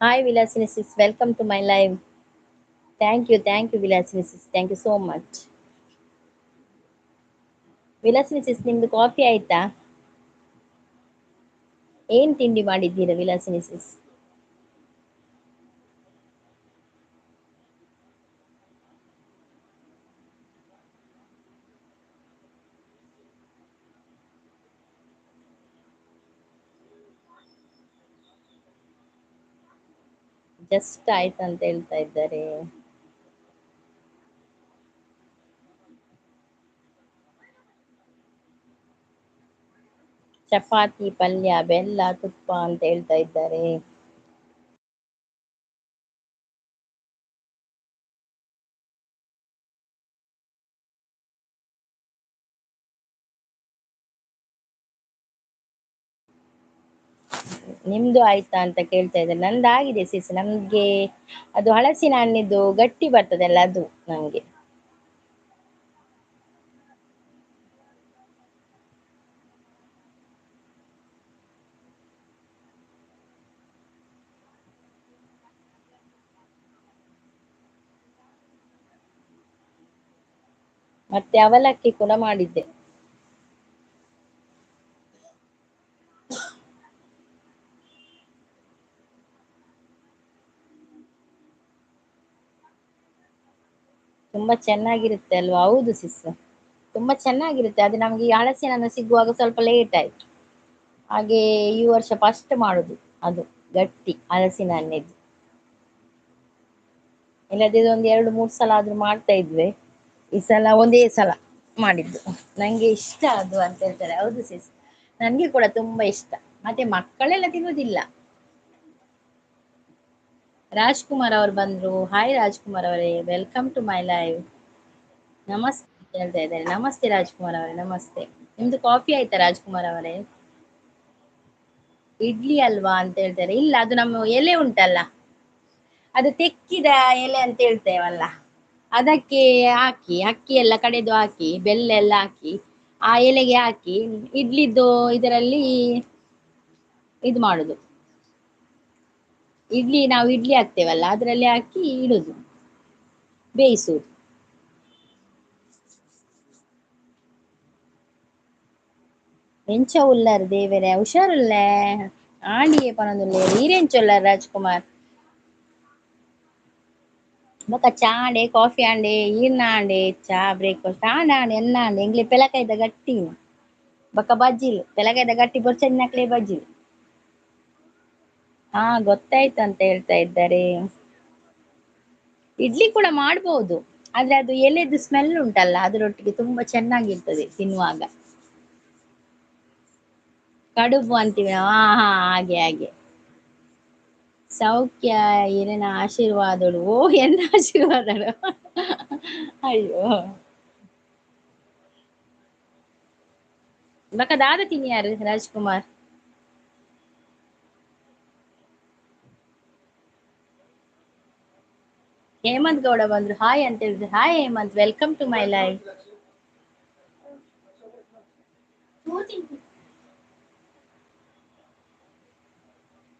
Hi, Vilasini sis. Welcome to my live. Thank you, Vilasini sis. Thank you so much. Vilasini ಸಿಸ್ ನಿಮ್ದು coffee ಆಯ್ತಾ? ಏನ್ ತಿಂಡಿ ಮಾಡಿದ್ದೀರಾ ವಿಲಾಸಿನಿ ಸಿಸ್? Just ಆಯ್ತು ಅಂತ ಹೇಳ್ತಾ ಇದ್ದಾರೆ. ಚಪಾತಿ, ಪಲ್ಯ, ಬೆಲ್ಲ, ತುಪ್ಪ ಅಂತ ಹೇಳ್ತಾ ಇದ್ದಾರೆ. ನಿಮ್ದು ಆಯ್ತಾ ಅಂತ ಕೇಳ್ತಾ ಇದ್ದಾರೆ. ನಂದಾಗಿದೆ ಸಿಸ್. ನಮ್ಗೆ ಅದು ಹಲಸಿನ ಹಣ್ಣಿದ್ದು ಗಟ್ಟಿ ಬರ್ತದಲ್ಲ ಅದು ನಂಗೆ. ಮತ್ತೆ ಅವಲಕ್ಕಿ ಕೂಡ ಮಾಡಿದ್ದೆ. ತುಂಬಾ ಚೆನ್ನಾಗಿರುತ್ತೆ ಅಲ್ವಾ? ಹೌದು ಸಿಸ್. ತುಂಬಾ ಚೆನ್ನಾಗಿರುತ್ತೆ. ಅದು ನಮ್ಗೆ ಈ ಹಲಸಿನ ಹಣ್ಣು ಸಿಗುವಾಗ ಸ್ವಲ್ಪ ಲೇಟ್ ಆಯ್ತು. ಹಾಗೆ ಈ ವರ್ಷ ಫಸ್ಟ್ ಮಾಡುದು ಅದು ಗಟ್ಟಿ ಹಲಸಿನ ಹಣ್ಣಿದ್ದು. ಇಲ್ಲದಿದ್ರೆ ಒಂದು 2-3 ಸಲ ಆದ್ರೂ ಮಾಡ್ತಾ ಇದ್ವಿ. ಈ ಸಲ ಒಂದೇ ಸಲ ಮಾಡಿದ್ದು. ನಂಗೆ ಇಷ್ಟ ಅದು ಅಂತ ಹೇಳ್ತಾರೆ. ಹೌದು ಸಿಸ್, ನನ್ಗೆ ಕೂಡ ತುಂಬಾ ಇಷ್ಟ. ಮತ್ತೆ ಮಕ್ಕಳೆಲ್ಲ ತಿನ್ನುವುದಿಲ್ಲ. ರಾಜ್ಕುಮಾರ್ ಅವರು ಬಂದ್ರು. ಹಾಯ್ ರಾಜ್ಕುಮಾರ್ ಅವರೇ, ವೆಲ್ಕಮ್ ಟು ಮೈ ಲೈವ್. ನಮಸ್ತೆ ಅಂತ ಹೇಳ್ತಾ ಇದ್ದಾರೆ. ನಮಸ್ತೆ ರಾಜ್ಕುಮಾರ್ ಅವರೇ, ನಮಸ್ತೆ. ನಿಮ್ದು ಕಾಫಿ ಆಯ್ತಾ ರಾಜ್ಕುಮಾರ್ ಅವರೇ? ಇಡ್ಲಿ ಅಲ್ವಾ ಅಂತ ಹೇಳ್ತಾರೆ. ಇಲ್ಲ, ಅದು ನಮ್ಮ ಎಲೆ ಉಂಟಲ್ಲ, ಅದು ತೆಕ್ಕಿದ ಎಲೆ ಅಂತ ಹೇಳ್ತೇವಲ್ಲ, ಅದಕ್ಕೆ ಹಾಕಿ ಅಕ್ಕಿ ಎಲ್ಲ ಕಡೆದು ಹಾಕಿ ಬೆಲ್ಲ ಎಲ್ಲ ಹಾಕಿ ಆ ಎಲೆಗೆ ಹಾಕಿ ಇಡ್ಲಿದ್ದು ಇದರಲ್ಲಿ ಇದು ಮಾಡುದು. ನಾವು ಇಡ್ಲಿ ಹಾಕ್ತೇವಲ್ಲ ಅದರಲ್ಲಿ ಹಾಕಿ ಇಡುದು, ಬೇಯಿಸುದು. ಎಂಚ ಉಳ್ಳಾರ್ ದೇವರೇ, ಹುಷಾರುಳ್ಳೆ ಆಂಡಿಗೆ ಪನೊಂದುಲ್ಲೆ ಈರೆಂಚೊಲ್ಲಾರ್ ರಾಜ್ಕುಮಾರ್. ಬೊಕ ಚಾ ಆಂಡೆ ಕಾಫಿ ಆಂಡೆ ಈರ್ನ ಆಂಡೆ ಚಾ ಬ್ರೇಕ್ಫಾಸ್ಟ್ ಆಂಡ ಆಂಡೆ ಎನ್ನ ಆಂಡೆ ಎಂಗ್ಲೆ ಪೆಲಕೈದ ಗಟ್ಟಿ ಬೊಕ ಬಜ್ಜಿಲ್ ಪೆಲಕೈದ ಗಟ್ಟಿ ಬೊರ್ಚಂದಿನಕ್ಲೆ ಬಜ್ಜಿಲ್. ಹಾ, ಗೊತ್ತಾಯ್ತು ಅಂತ ಹೇಳ್ತಾ ಇದ್ದಾರೆ. ಇಡ್ಲಿ ಕೂಡ ಮಾಡ್ಬೋದು, ಆದ್ರೆ ಅದು ಎಲೆದು ಸ್ಮೆಲ್ ಉಂಟಲ್ಲ ಅದರೊಟ್ಟಿಗೆ ತುಂಬಾ ಚೆನ್ನಾಗಿರ್ತದೆ ತಿನ್ನುವಾಗ. ಕಡುಬು ಅಂತೀವಿ ನಾವು. ಹಾ ಹಾ, ಹಾಗೆ ಹಾಗೆ. ಸೌಖ್ಯ ಏನೇನ ಆಶೀರ್ವಾದಗಳು. ಓ, ಎನ್ನ ಆಶೀರ್ವಾದಗಳು. ಅಯ್ಯೋ, ಬಕ ದಾದ ತಿನ್ಯಾರು ರಾಜ್ಕುಮಾರ್. ಹೇಮಂತ್ ಗೌಡ ಬಂದ್ರು. ಹಾಯ್ ಅಂತ ಹೇಳಿದ್ರು. Hi Hemant, welcome to my life.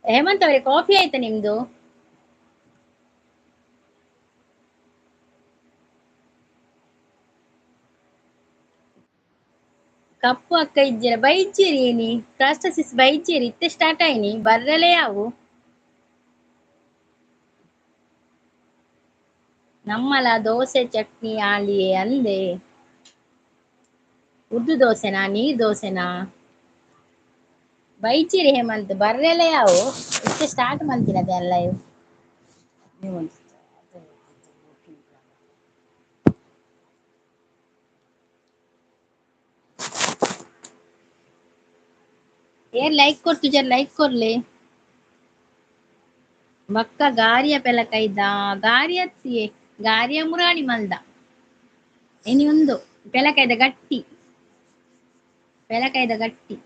Hemant ಅವರೇ, ಕಾಫಿ ಆಯ್ತಾ ನಿಮ್ದು? ಕಪ್ಪು ಅಕ್ಕ ಇಜ್ಜರ ಬೈಜ್ಜೇರಿ ಏನಿ ಪ್ರಾಸ್ಟಸಿಸ್ ಬೈಜ್ಜೇರಿ ಇತ್ತೆ ಸ್ಟಾರ್ಟ್ ಆಯ್ನಿ ಬರ್ರಲೆ ಯಾವು ನಮ್ಮಲ ದೋಸೆ ಚಟ್ನಿ ಆಂಡಿ ಅಂದೆ. ಉದ್ದು ದೋಸೆನಾ ನೀರ್ ದೋಸೆನಾ? ಬೈಚೇರಿ ಹೇಮಂತ್ ಬರ್ರೆಲೆ ಯಾವು ಇತ್ತೆ ಸ್ಟಾರ್ಟ್ ಮಂತಿನದೆ ಲೈವ್. ಏನ್ ಲೈಕ್ ಕೊರ್ತು ಜರ ಲೈಕ್ ಕೊರ್ಲೆ. ಬಕ್ಕ ಗಾರಿಯ ಪೆಲಕೈದ ಗಾರಿಯತ್ತಿಯೇ ಗಾರಿಯ ಮುರಾಣಿ ಮಲ್ದ ಇನಿ ಒಂದು ಪೆಲಕೈದ ಗಟ್ಟಿ, ಪೆಲಕೈದ ಗಟ್ಟಿ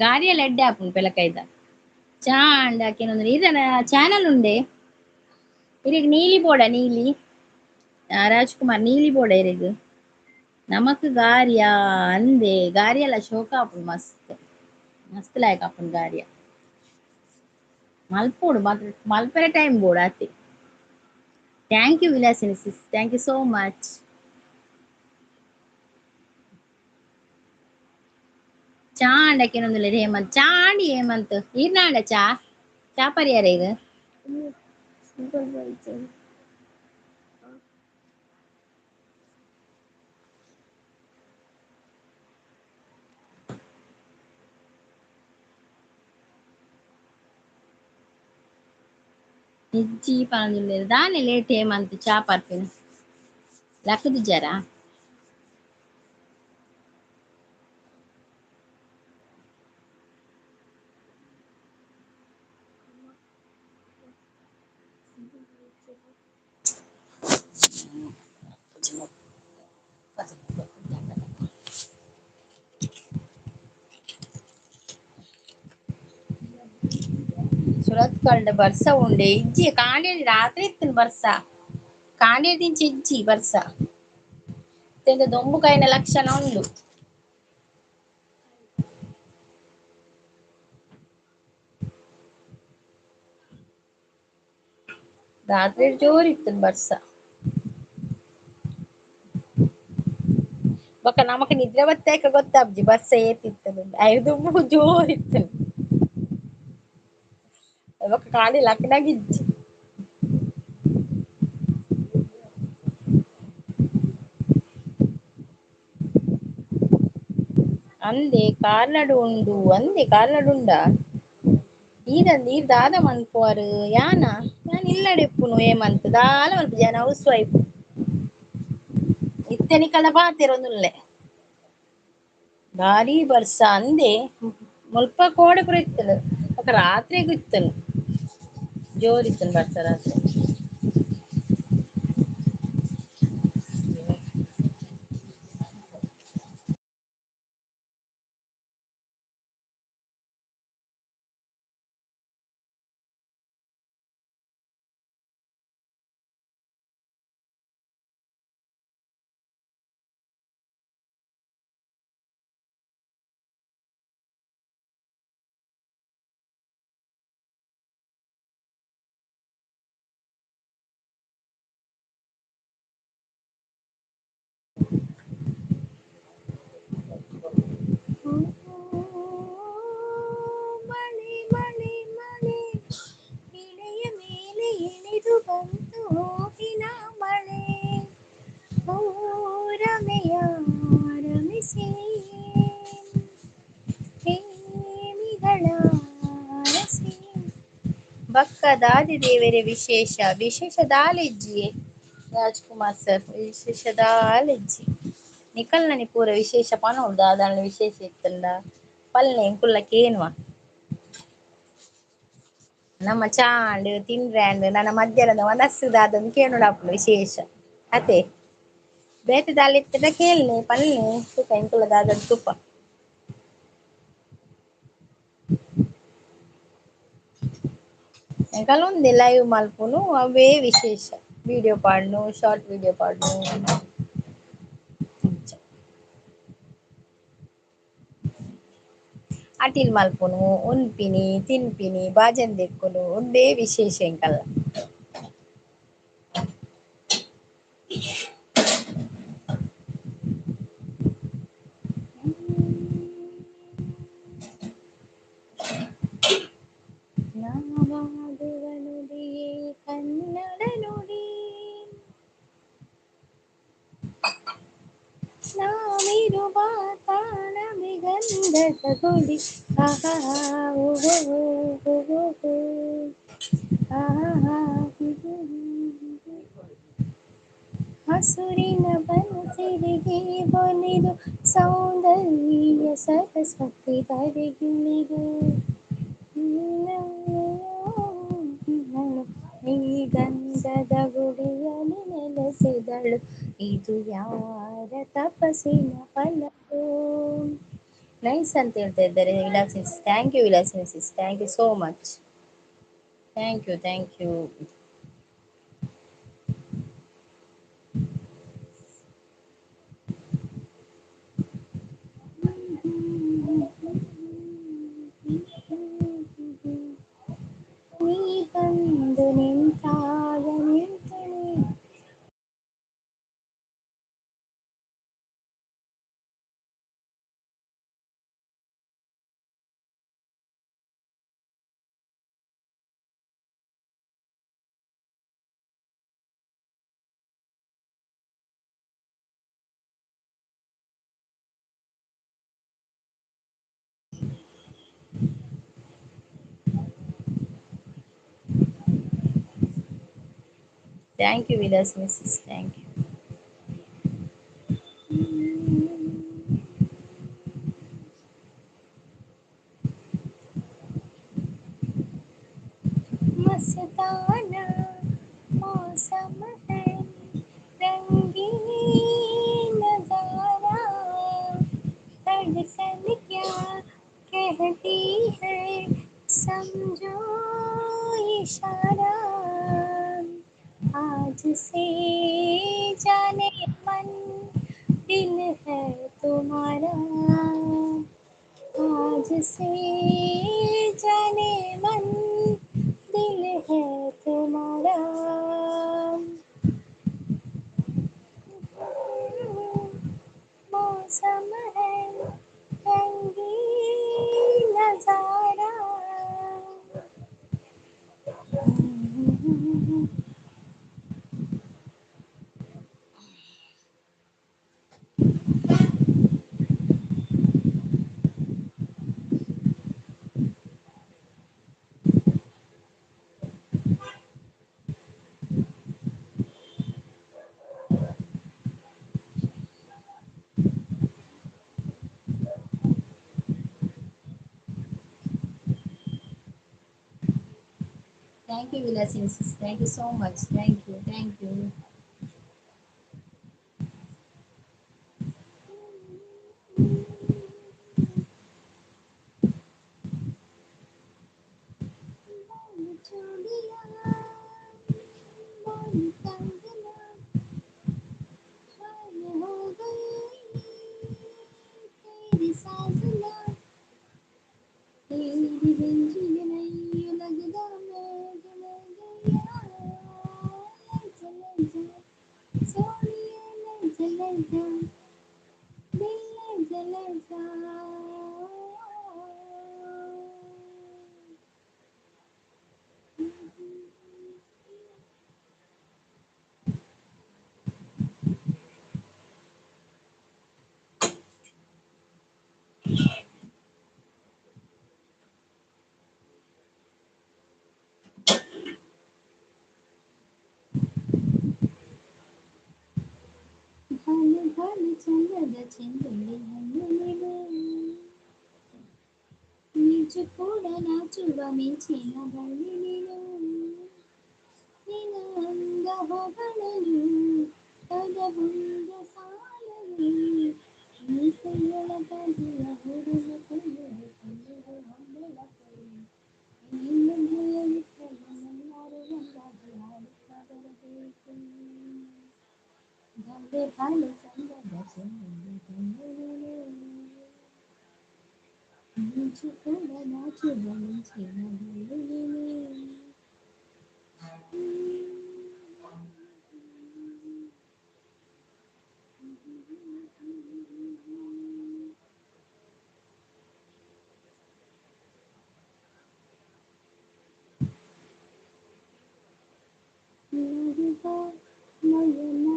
ಗಾರಿಯ ಲೆಡ್ಡೆ ಆಪುಂಡು ಪೆಲಕೈದ ಚಾ ಅಂಡಾಕಿನೊಂದು ಇದನ ಚಾನಲ್ ಉಂಡೆ ಇರಿಗ್ ನೀಲಿ ಬೋಡ ನೀಲಿ ರಾಜ್ಕುಮಾರ್ ನೀಲಿ ಬೋಡ ಇರಿಗ್ ನಮಕ್ ಗಾರಿಯ ಅಂದೆ ಗಾರಿಯಲ ಶೋಕ ಆಪುಂಡು ಮಸ್ತ್ ಮಸ್ತ್ ಲಾಯ್ಕ್ ಆಪುಂಡು ಗಾರಿಯ. ಮಲ್ಪೋಡು ಮಾತ್ರ ಮಲ್ಪರೆ ಟೈಮ್ ಬೋಡು ಅತ್ತೆ. Thank you Vilasini sis, thank you so much. ಚಾ ಅಂಡಕ್ಕೆ ಇನ್ನೊಂದುಲ್ಲ ಹೇಮಂತ್ ಚಾ ಆಂಡಿ ಹೇಮಂತ್ ಈರ್ನಾಂಡ ಚಾ ಪರಿಹಾರ ಇದು ನಿಜ್ಜಿ ಪಾಂದುಲ್ಲೇರು ದಾನೆ ಲೇಟ್ ಹೇಮಂತ್ ಚಾ ಪರ್ಪಿನ ಲಕ್ಕದು ಜರ ಸುರತ್ ಕಲ್ಡ ಬರ್ಸ ಉಂಡೆ ಇಜ್ಜಿ ಕಾಂಡೇಡಿ ರಾತ್ರಿ ಇತ್ತನ ಬರ್ಸ ಕಾಂಡೇಡಿ ದಿಂಚಿ ಇಜ್ಜಿ ಬರ್ಸ ತೆಂದ ದೊಂಬು ಕಾಯಿನ ಲಕ್ಷಣ ಉಂಡು. ರಾತ್ರಿ ಜೋರ್ ಇತ್ತನ ಬರ್ಸ ಬೊಕ ನಮಕ್ ನಿದ್ರೆ ಬತ್ತೇಕ ಗೊತ್ತಾಬ್ಜಿ ಬರ್ಸ ಏತಿತ್ತಂಡ ಐದು ದುಂಬು ಜೋರ್ ಇತ್ತುಂಡು ಬೊಕ ಕಾಲಿ ಲಕ್ಕಡಗಿಜ್ಜಿ ಅಂದೆ ಕಾರ್ಲಡ್ ಉಂಡು ಅಂದೆ ಕಾರ್ಲಡ್ ಉಂಡ ಈರ್ ದಾದ ಮನ್ಪುವರ್ ಯಾನ್ ಇಲ್ಲಡೆಪ್ಪುನು ಹೇಮಂತ್ ದಾಲ ಮಲ್ಪುಜಿ ಯಾನ್ ಹೌಸ್ ವೈಫ್ ಇತ್ತೆನಿಕಲ್ನ ಪಾತೆರೊಂದುಲ್ಲೆ ಭಾರಿ ಬರ್ಸ ಅಂದೆ ಮುಲ್ಪ ಕೋಡೆ ಪುರ ಇತ್ತುಂಡು ಬೊಕ ರಾತ್ರಿಗು ಇತ್ತುಂಡು ಜೋರ್ ಇತ್ತುಂಡು ಬರ್ಸ ರಾತ್ರಿ. ಮಳೆ ಮಳೆ ಮಳೆ ಇಳೆಯ ಮೇಲೆ ಇಳಿದು ಬಂತು ಹೂವಿನ ಮಳೆ ಓ ರಮೆಯ ರಮಿಸಿ ಪ್ರೇಮಿಗಳ ರಸಿ ಬಕ್ಕ ದಾದಿ ದೇವರ ವಿಶೇಷ ವಿಶೇಷ ದಾಲೆಜ್ಜಿ ರಾಜ್ಕುಮಾರ್ ಸರ್ ವಿಶೇಷ ದಾಲೆಜ್ಜಿ ನಿಕಲ್ನನಿ ಪೂರ ವಿಶೇಷ ಪನೋಡು ದಾದಾಂಡ್ಲ ವಿಶೇಷ ಇತ್ತಂಡ ಪಲ್ಲೆ ಕುಲ್ಲ ಕೇನ್ವ ನಮ್ಮ ಚಾಂಡ್ ತಿನ್್ರ್ಯಾಂಡ್ ನನ್ನ ಮಧ್ಯಾಹ್ನದ ಮನಸ್ಸು ದಾದಂದು ಕೇಣುಡಾಪುಂಡು ವಿಶೇಷ ಅತೆ ಬೇತೆ ದಾಲ ಇತ್ತೆಡ ಕೇಳನೆ ಪನ್ನೆ ತುಕ ಎಂಕುಲ್ಲ ದಾದಾನ್ ತುಪ್ಪ ಎಂಕಲ್ಲ ಒಂದೆ ಲೈವ್ ಮಲ್ಪುನು ಅವೇ ವಿಶೇಷ ವೀಡಿಯೋ ಪಾಡ್ನು ಶಾರ್ಟ್ ವೀಡಿಯೋ ಪಾಡ್ನು ಅಟಿಲ್ ಮಲ್ಪುನು ಉನ್ಪಿನಿ ತಿನ್ಪಿನಿ ಬಾಜಂದ್ ದೆಕ್ಕುನು ಉಂದೇ ವಿಶೇಷ ಎಂಕಲ್ಲ ನಾವಾಡುವ ನುಡಿಯೇ ಕನ್ನಡ ನುಡಿ ನಾವಿರುವ ತಾಣವೇ ಗಂಧದ ಗುಡಿ ಆಹಾ ಓಹೋ ಆಹಾ ಹಸುರಿನ ಬನಸಿರಿಗೆ ಬಲಿದು ಸೌಂದರ್ಯ ಸರಸ್ವತಿ ಧರೆಗಿಳಿದು ಈ ಗಂಧದ ಗುಡಿಯಲ್ಲಿ ನೆಲೆಸಿದಳು ಇದು ಯಾರ ತಪಸ್ಸಿನ ಫಲವೋ ನೈಸ್ ಅಂತ ಹೇಳ್ತಾ ಇದ್ದಾರೆ ವಿಲಾಸಿಸ್ ಥ್ಯಾಂಕ್ ಯು ವಿಲಾಸಿಸ್ thank you so much thank you Thank you, Vilas Mrs. Thank you. मस्ताना मौसम है, रंगीन नजारा, धड़कन क्या कहती है, समझो इशारा। आज से जाने मन, दिल है तुम्हारा। आज से जाने मन, दिल है तुम्हारा। मौसम है रंगीन नजारा। Thank you, Vilas. Thank you so much. Thank you. Thank you. चूड़ियां मोरी कंगना, हाय हो गई तेरी साजना, तेरी रंजीन नहीं लगदा मैं जल गया। ले जा सोनिए, ले जा दिल ले जा। भानु भानु ಚಂದದ ಚೆಂದುಳ್ಳಿ ಹಣ್ಣು ನೀನು, ಮಿಂಚು ಕೂಡ ನಾಚುವ ಮಿಂಚಿನ ಬಳ್ಳಿ ನೀನು, ನಿನ್ನ ಅಂದ ಹೊಗಳಲು ಪದವೊಂದ ಸಾಲಲಿ, ಮೀಸೆಯೊಳಗಾಗಿಯ ಹುಡುಗ ಕೈಯೊಳು ಕೈಯೊಳು ಹೊಂದಳ ಕೈ, ನಿನ್ನ ಭಯವಿಟ್ಟರೆ ನನ್ನಾರು ಒಂದಾಗಿ ಹಾಡುತ್ತಾ ಬರಬೇಕು. ಧನ್ಯ ಭಾನು ಚಂದದ ಚೆಂದುಳ್ಳಿ ಹಣ್ಣು ನೀನು, ಮಿಂಚು ಕೂಡ ನಾಚುವ ಮಿಂಚಿನ ಬಳ್ಳಿ ನೀನು. ಮಧುರ ನಯನ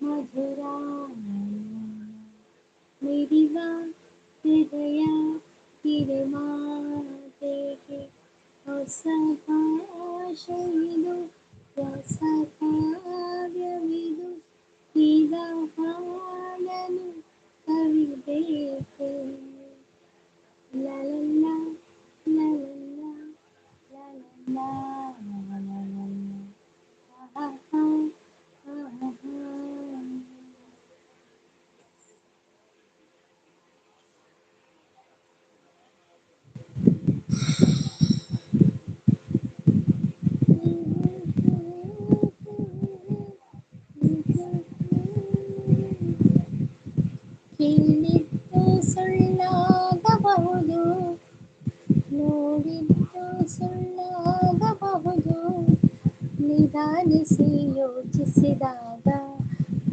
ಮಧುರ ಮಿಡಿವ ಹೃದಯ ಕಿರುಮಾತೆಗೆ ಹೊಸ ಭಾಷೆಯಿದು, ಹೊಸ ಕಾವ್ಯವಿದು, ಈಗ ಹಾಡಲು ಕವಿಬೇಕು. ಲಲಲ್ಲ ಲಲಲ್ಲ ಲಲಲ್ಲ ಲಲಲ್ಲ. ಆಹಾ, ಆಹಾ. ಕೇಳಿದ್ದು ಸುಳ್ಳಾಗಬಹುದು, ನೋಡಿದ್ದು ಸುಳ್ಳಾಗಬಹುದು, ನಿಧಾನಿಸಿ ಯೋಚಿಸಿದಾಗ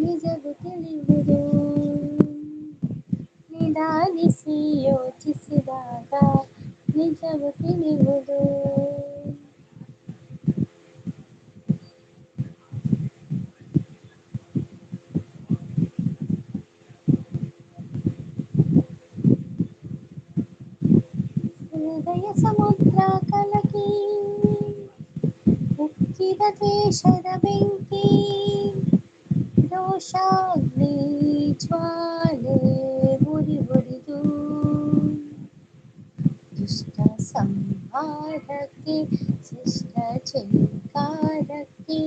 ನಿಜವು ತಿಳಿಯುವುದು. ನಿಧಾನಿಸಿ ಯೋಚಿಸಿದಾಗ ನಿಜವು ತಿಳಿಯುವುದು. ಹೃದಯ ಸಮುದ್ರ ಕಲಕಿ ಚಿರದ್ವೇಷದ ಬೆಂಕಿ ರೋಷಾಗ್ನಿ ಜ್ವಾಲೆ ಉರಿ ಉರಿದು ದುಷ್ಟ ಸಂಹಾರಕ್ಕೆ ಶಿಷ್ಟ ಚಿಂಕಾರಕ್ಕೆ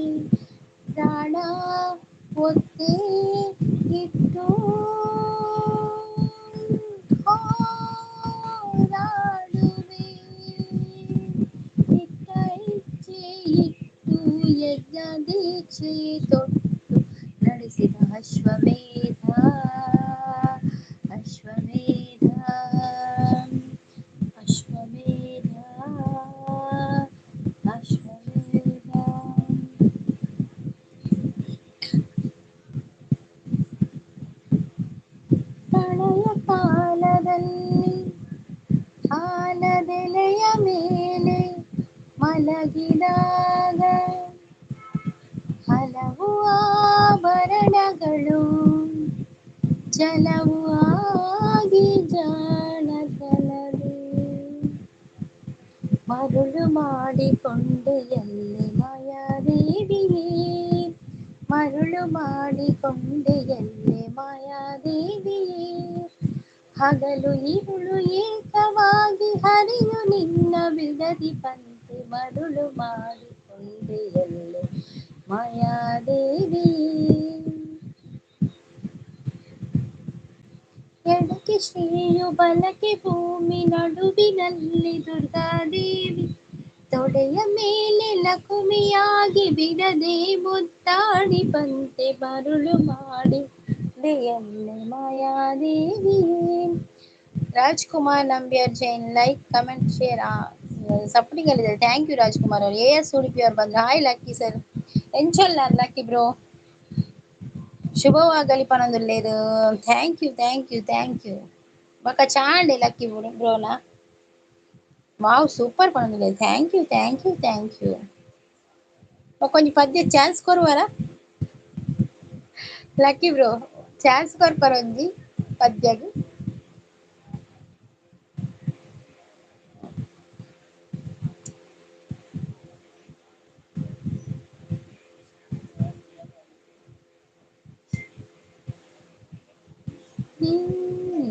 ಪ್ರಾಣ ಒತ್ತೆ ಇಟ್ಟು ಹೋರಾಡುವೆ ಇಟ್ಟ ಇಚ್ಛೆ ಇಟ್ಟು ಯಜ್ಞ ದೀಕ್ಷೆ ತೊಟ್ಟು ನಡೆಸಿದ ಅಶ್ವಮೇಧ ಅಶ್ವಮೇಧ ಅಶ್ವಮೇಧ ಅಶ್ವಮೇಧ ಪ್ರಳಯ ಕಾಲದಲ್ಲಿ ಆಲದೆಲೆಯ ಮೇಲೆ ಮಲಗಿದಾಗ ಹಲವು ಆಭರಣಗಳು ಜಲವು ಆಗಿ ಜಾಣತನದೆ ಮರುಳು ಮಾಡಿಕೊಂಡೆ ಎಲ್ಲಿ ಮಾಯಾದೇವಿಯೇ ಮರುಳು ಮಾಡಿಕೊಂಡೆ ಎಲ್ಲಿ ಮಾಯಾದೇವಿಯೇ ಹಗಲು ಇರುಳು ಏಕವಾಗಿ ಹರಿಯು ನಿನ್ನ ಬಿಡದಿ ಪಂತೆ ಮರುಳು ಮಾಡಿಕೊಂಡೆ ಎಲ್ಲಿ ಮಾಯಾದೇವಿಯೇ ಎಡಕ್ಕೆ ಶ್ರೀಯು ಬಲಕ್ಕೆ ಭೂಮಿ ನಡುವಿನಲ್ಲಿ ದುರ್ಗಾದೇವಿ ತೊಡೆಯ ಮೇಲೆ ಲಕುಮಿಯಾಗಿ ಬಿಡದೆ ಮುದ್ದಾಡಿ ಬಂತೆ ಮರುಳು ಮಾಡಿ ಎಲ್ಲಿ Mayadevi Rajkumar Nambiar Jain like comment share supporting ಅಲ್ಲಿದ್ದಾರೆ ಥ್ಯಾಂಕ್ ಯು ರಾಜ್ಕುಮಾರ್ ಅವರು ಎಸ್ ಉಡುಪಿ ಅವ್ರು ಬಂದ್ರು ಹಾಯ್ ಲಕ್ಕಿ ಸರ್ ಎಂಚಲ್ಲ ಲಕ್ಕಿ ಬ್ರೋ ಶುಭವಾಗಲಿ ಪನೊಂದುಲ್ಲೇರು thank you thank you thank you ಬೊಕ ಚಾಂಡೆ ಲಕ್ಕಿ ಬ್ರೋನ ವಾವ್ ಸೂಪರ್ ಪನೊಂದುಲ್ಲೇರು thank you thank you thank you ಒಂಜಿ ಪದ್ಯ ಚಾನ್ಸ್ ಕೊರುವರ ಲಕ್ಕಿ ಬ್ರೋ ಚಾನ್ಸ್ ಕೊರ್ಪರ ಒಂಜಿ ಪದ್ಯಗ್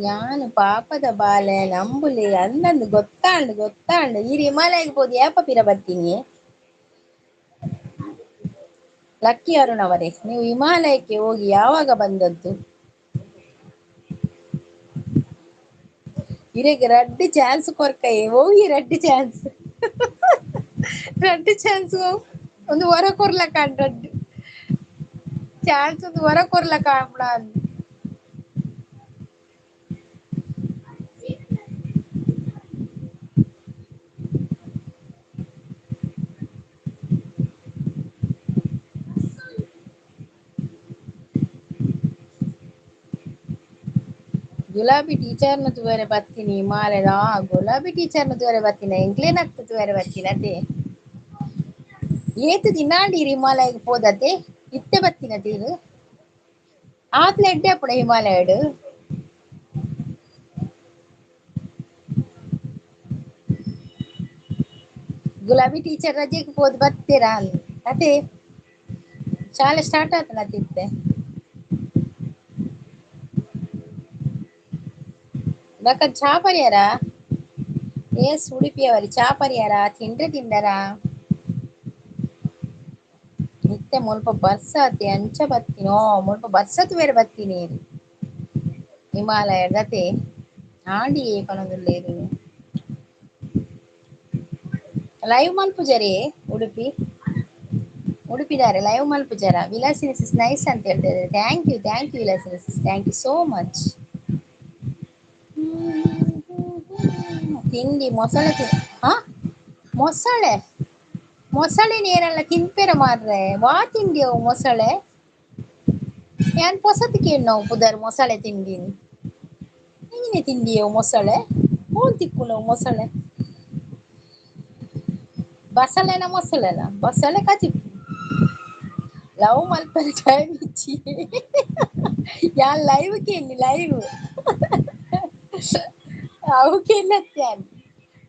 ಯಾನು ಪಾಪದ ಬಾಲೆ ನಂಬುಲಿ ಅಂದಂದು ಗೊತ್ತಾಂಡು ಈ ಹಿಮಾಲಯಕ್ಕೆ ಹೋಗಿ ಯಾಪ ಪಿರ ಬರ್ತೀನಿ ಲಕ್ಕಿ ಅರುಣ್ ಅವರೇ ನೀವು ಹಿಮಾಲಯಕ್ಕೆ ಹೋಗಿ ಯಾವಾಗ ಬಂದದ್ದು ಇರೆಗ್ ರಡ್ಡ್ ಚಾನ್ಸ್ ಕೊರ್ಕೈ ಹೋಗಿ ರಡ್ಡ್ ಚಾನ್ಸ್ ರಡ್ಡ್ ಚಾನ್ಸ್ ಒಂದು ವರ ಕೊರ್ಲಕ ರಡ್ಡ್ ಚಾನ್ಸ್ ಒಂದು ವರ ಕೊರ್ಲಕ ಗುಲಾಬಿ ಟೀಚರ್ನ ತೂವರೆ ಬತ್ತೀನಿ ಮಾಲೆದ ಗುಲಾಬಿ ಟೀಚರ್ನ ತೂವರೆ ಬತ್ತೀನಿ ಎಂಕ್ಲೇನಾಗ್ತ ತೂವರೆ ಬತ್ತೀನಿ ಅದೇ ಏತು ದಿನಾಂಡಿ ಹಿಮಾಲಯಕ್ಕೆ ಹೋದತೆ ಇತ್ತೆ ಬತ್ತಿನ ತೀರು ಆತ್ಲ ಎಡ್ಡೆ ಅಪ್ಪಡ ಹಿಮಾಲಯಡ್ ಗುಲಾಬಿ ಟೀಚರ್ ರಜೆಗೆ ಹೋದ್ ಬರ್ತೀರಾ ಅದೇ ಶಾಲೆ ಸ್ಟಾರ್ಟ್ ಆತನ ತಿತ್ತೆ ಬಕ್ಕ ಚಾ ಪರಿಯಾರ ಏಸ್ ಉಡುಪಿಯವರಿ ಚಾ ಪರಿಯಾರ ತಿಂಡ್ರೆ ತಿಂಡರ ಇತ್ತೆ ಮುಲ್ಪ ಬರ್ಸತಿ ಅಂಚ ಬತ್ತೀನಿ ಮುಲ್ಪ ಬರ್ಸತ್ ಬೇರೆ ಬತ್ತೀನಿ ಹಿಮಾಲಯ ಗತೆ ಆಂಡಿ ಪನೊಂದುಲ್ಲೇರು ಲೈವ್ ಮಲ್ಪುಜರಿ ಉಡುಪಿದಾರೆ ಲೈವ್ ಮಲ್ಪುಜರ ವಿಲಾಸಿನಿಸ್ ನೈಸ್ ಅಂತ ಹೇಳ್ತಾರೆ thank you Vilasini sis thank you so much ತಿಂಡಿ ಮೊಸಳೆ ಹಾ ಮೊಸಳೆ ನೀರೆಲ್ಲ ತಿನ್ಪೇರ ಮಾರ್ರೆ ವಾ ತಿಂಡಿ ಅವು ಮೊಸಳೆ ಏನ್ ಪೊಸತ್ ಕೇಳಿ ನಾವು ಪುದರ್ ಮೊಸಳೆ ತಿಂಡಿ ನೀನೆ ತಿಂಡಿ ಅವು ಮೊಸಳೆ ಹೋಲ್ ತಿಕ್ಕು ನಾವು ಮೊಸಳೆ ಬಸಳೆನ ಮೊಸಳೆ ಕಚಿ ಲವ್ ಮಲ್ಪರ ಚಾಯ್ ಬಿಚ್ಚಿ ಯಾನ್ ಲೈವ್ ಕೇಳಿ ಲೈವ್ ಅವು ಕೇಳತ್ಯಾನ್